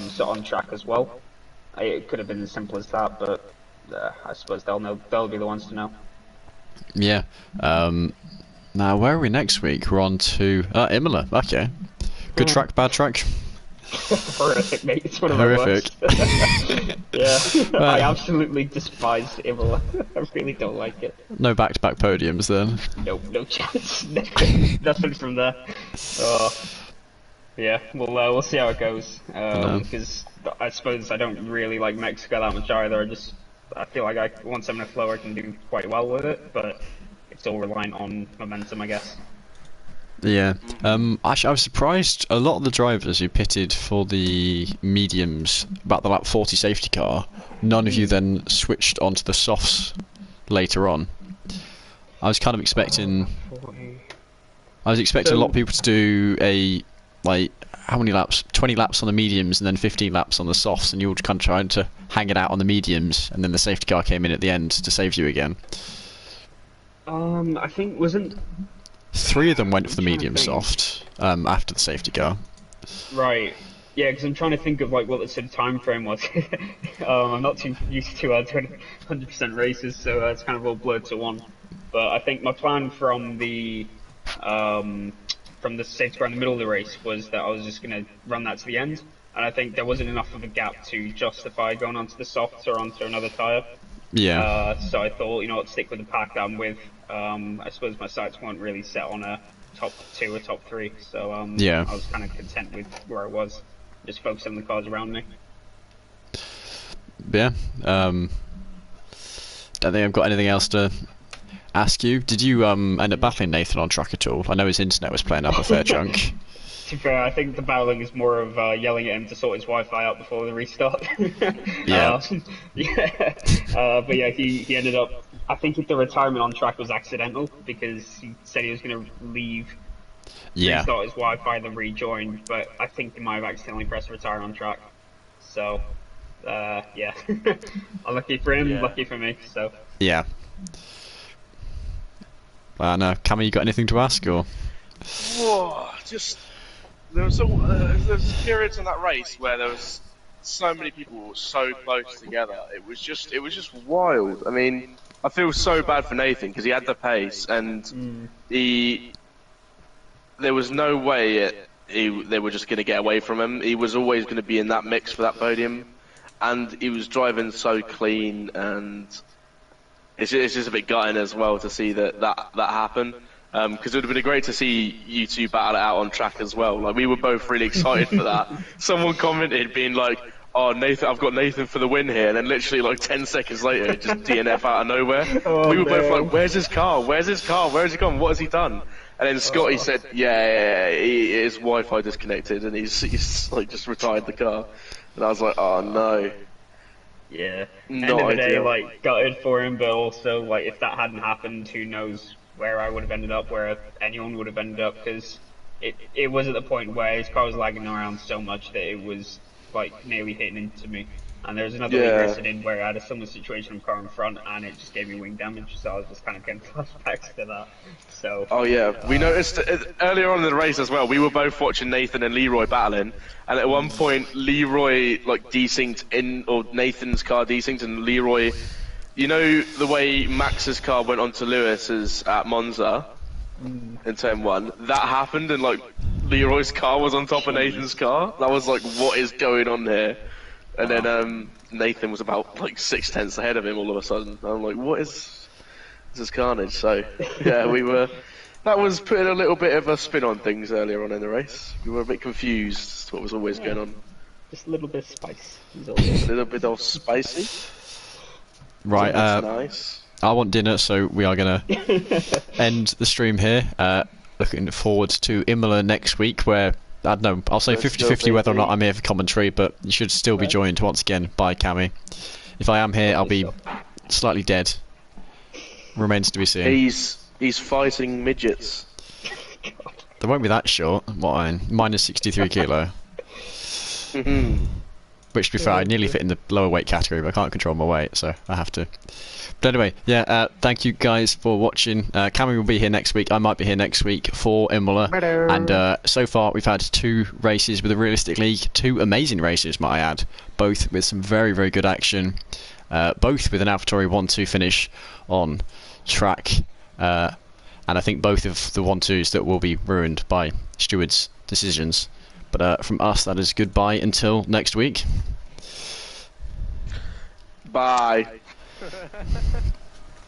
So on track as well. It could have been as simple as that, but I suppose they'll know. They'll be the ones to know. Yeah. Now where are we next week? We're on to Imola. Okay. Good track, bad track. Horrific, mate. It's one of my worst. Yeah, I absolutely despise Imola. I really don't like it. No back-to-back podiums then. Nope, no chance. Nothing from there. Yeah, we'll see how it goes. Because I suppose I don't really like Mexico that much either. I feel like once I'm in a flow, I can do quite well with it, but it's all reliant on momentum, I guess. Yeah. Actually, I was surprised. A lot of the drivers who pitted for the mediums about the lap 40 safety car, none of you then switched onto the softs later on. I was kind of expecting. I was expecting a lot of people to do how many laps? 20 laps on the mediums and then 15 laps on the softs, and you were kind of trying to hang it out on the mediums, and then the safety car came in at the end to save you again. I think wasn't. 3 of them went for the medium soft after the safety car. Right. Yeah, because I'm trying to think of what the sort of time frame was. I'm not too used to 100% races, so it's kind of all blurred to one. But I think my plan from the safety car in the middle of the race was that I was just going to run that to the end, and I think there wasn't enough of a gap to justify going onto the softs or onto another tyre. Yeah. So I thought, I'd stick with the pack that I'm with. I suppose my sights weren't really set on a top 2 or top 3, so yeah. I was kind of content with where I was, just focusing on the cars around me. Yeah. Don't think I've got anything else to ask you. Did you end up battling Nathan on track at all? I know his internet was playing up a fair chunk. To be fair, I think the battling is more of yelling at him to sort his Wi-Fi out before the restart. Yeah. But yeah, he ended up. I think the retirement on track was accidental because he said he was going to leave, restart his Wi-Fi, then rejoin. But I think he might have accidentally pressed retire on track. So, yeah, unlucky for him, lucky for me. So. Yeah. No, Cammy, you got anything to ask or? Whoa, there was periods in that race where there was so many people so close together. It was just wild. I mean, I feel so bad for Nathan because he had the pace and there was no way they were just going to get away from him. He was always going to be in that mix for that podium, and he was driving so clean, and it's just a bit gutting as well to see that happen. Because it would have been great to see you two battle it out on track as well. Like, we were both really excited for that. Someone commented being like, "Oh, Nathan, I've got Nathan for the win here," and then literally like 10 seconds later, just DNF out of nowhere. We were both like, "Where's his car? Where's his car? Where's he gone? What has he done?" And then Scotty said, "Yeah, his Wi-Fi disconnected, and he's like just retired the car." And I was like, "Oh no." Yeah. End of the day, like, gutted for him, but also like if that hadn't happened, who knows where I would have ended up, where anyone would have ended up, because it was at the point where his car was lagging around so much that it was like nearly hitting into me. And there was another league race I did where I had a similar situation of car in front, and it just gave me wing damage. So I was just kind of getting flashbacks to that. So. Oh yeah, we noticed earlier on in the race as well. We were both watching Nathan and Leroy battling, and at one point Leroy like desynced in, or Nathan's car desynced, and Leroy, you know the way Max's car went onto Lewis's at Monza in turn 1. That happened, and like Leroy's car was on top of Nathan's car. That was like, what is going on here? And then Nathan was about like 6/10 ahead of him all of a sudden. I'm like, what is this carnage? So yeah, that was putting a little bit of a spin on things earlier on in the race. We were a bit confused as to what was always going on. Just a little bit of spice. A little bit of spicy. Right, that's nice. I want dinner, so we are going to end the stream here. Looking forward to Imola next week, where, I don't know, I'll say 50-50 whether or not I'm here for commentary, but you should still be joined once again by Cammy. If I am here, I'll be slightly dead. Remains to be seen. He's fighting midgets. They won't be that short. What, minus 63 kilo. Which, to be fair, I nearly fit in the lower weight category, but I can't control my weight, so I have to. But anyway, yeah, thank you guys for watching. Cammy will be here next week. I might be here next week for Imola. And so far, we've had 2 races with a realistic league. 2 amazing races, might I add. Both with some very, very good action. Both with an AlphaTauri 1-2 finish on track. And I think both of the 1-2s that will be ruined by stewards' decisions. But from us, that is goodbye until next week. Bye.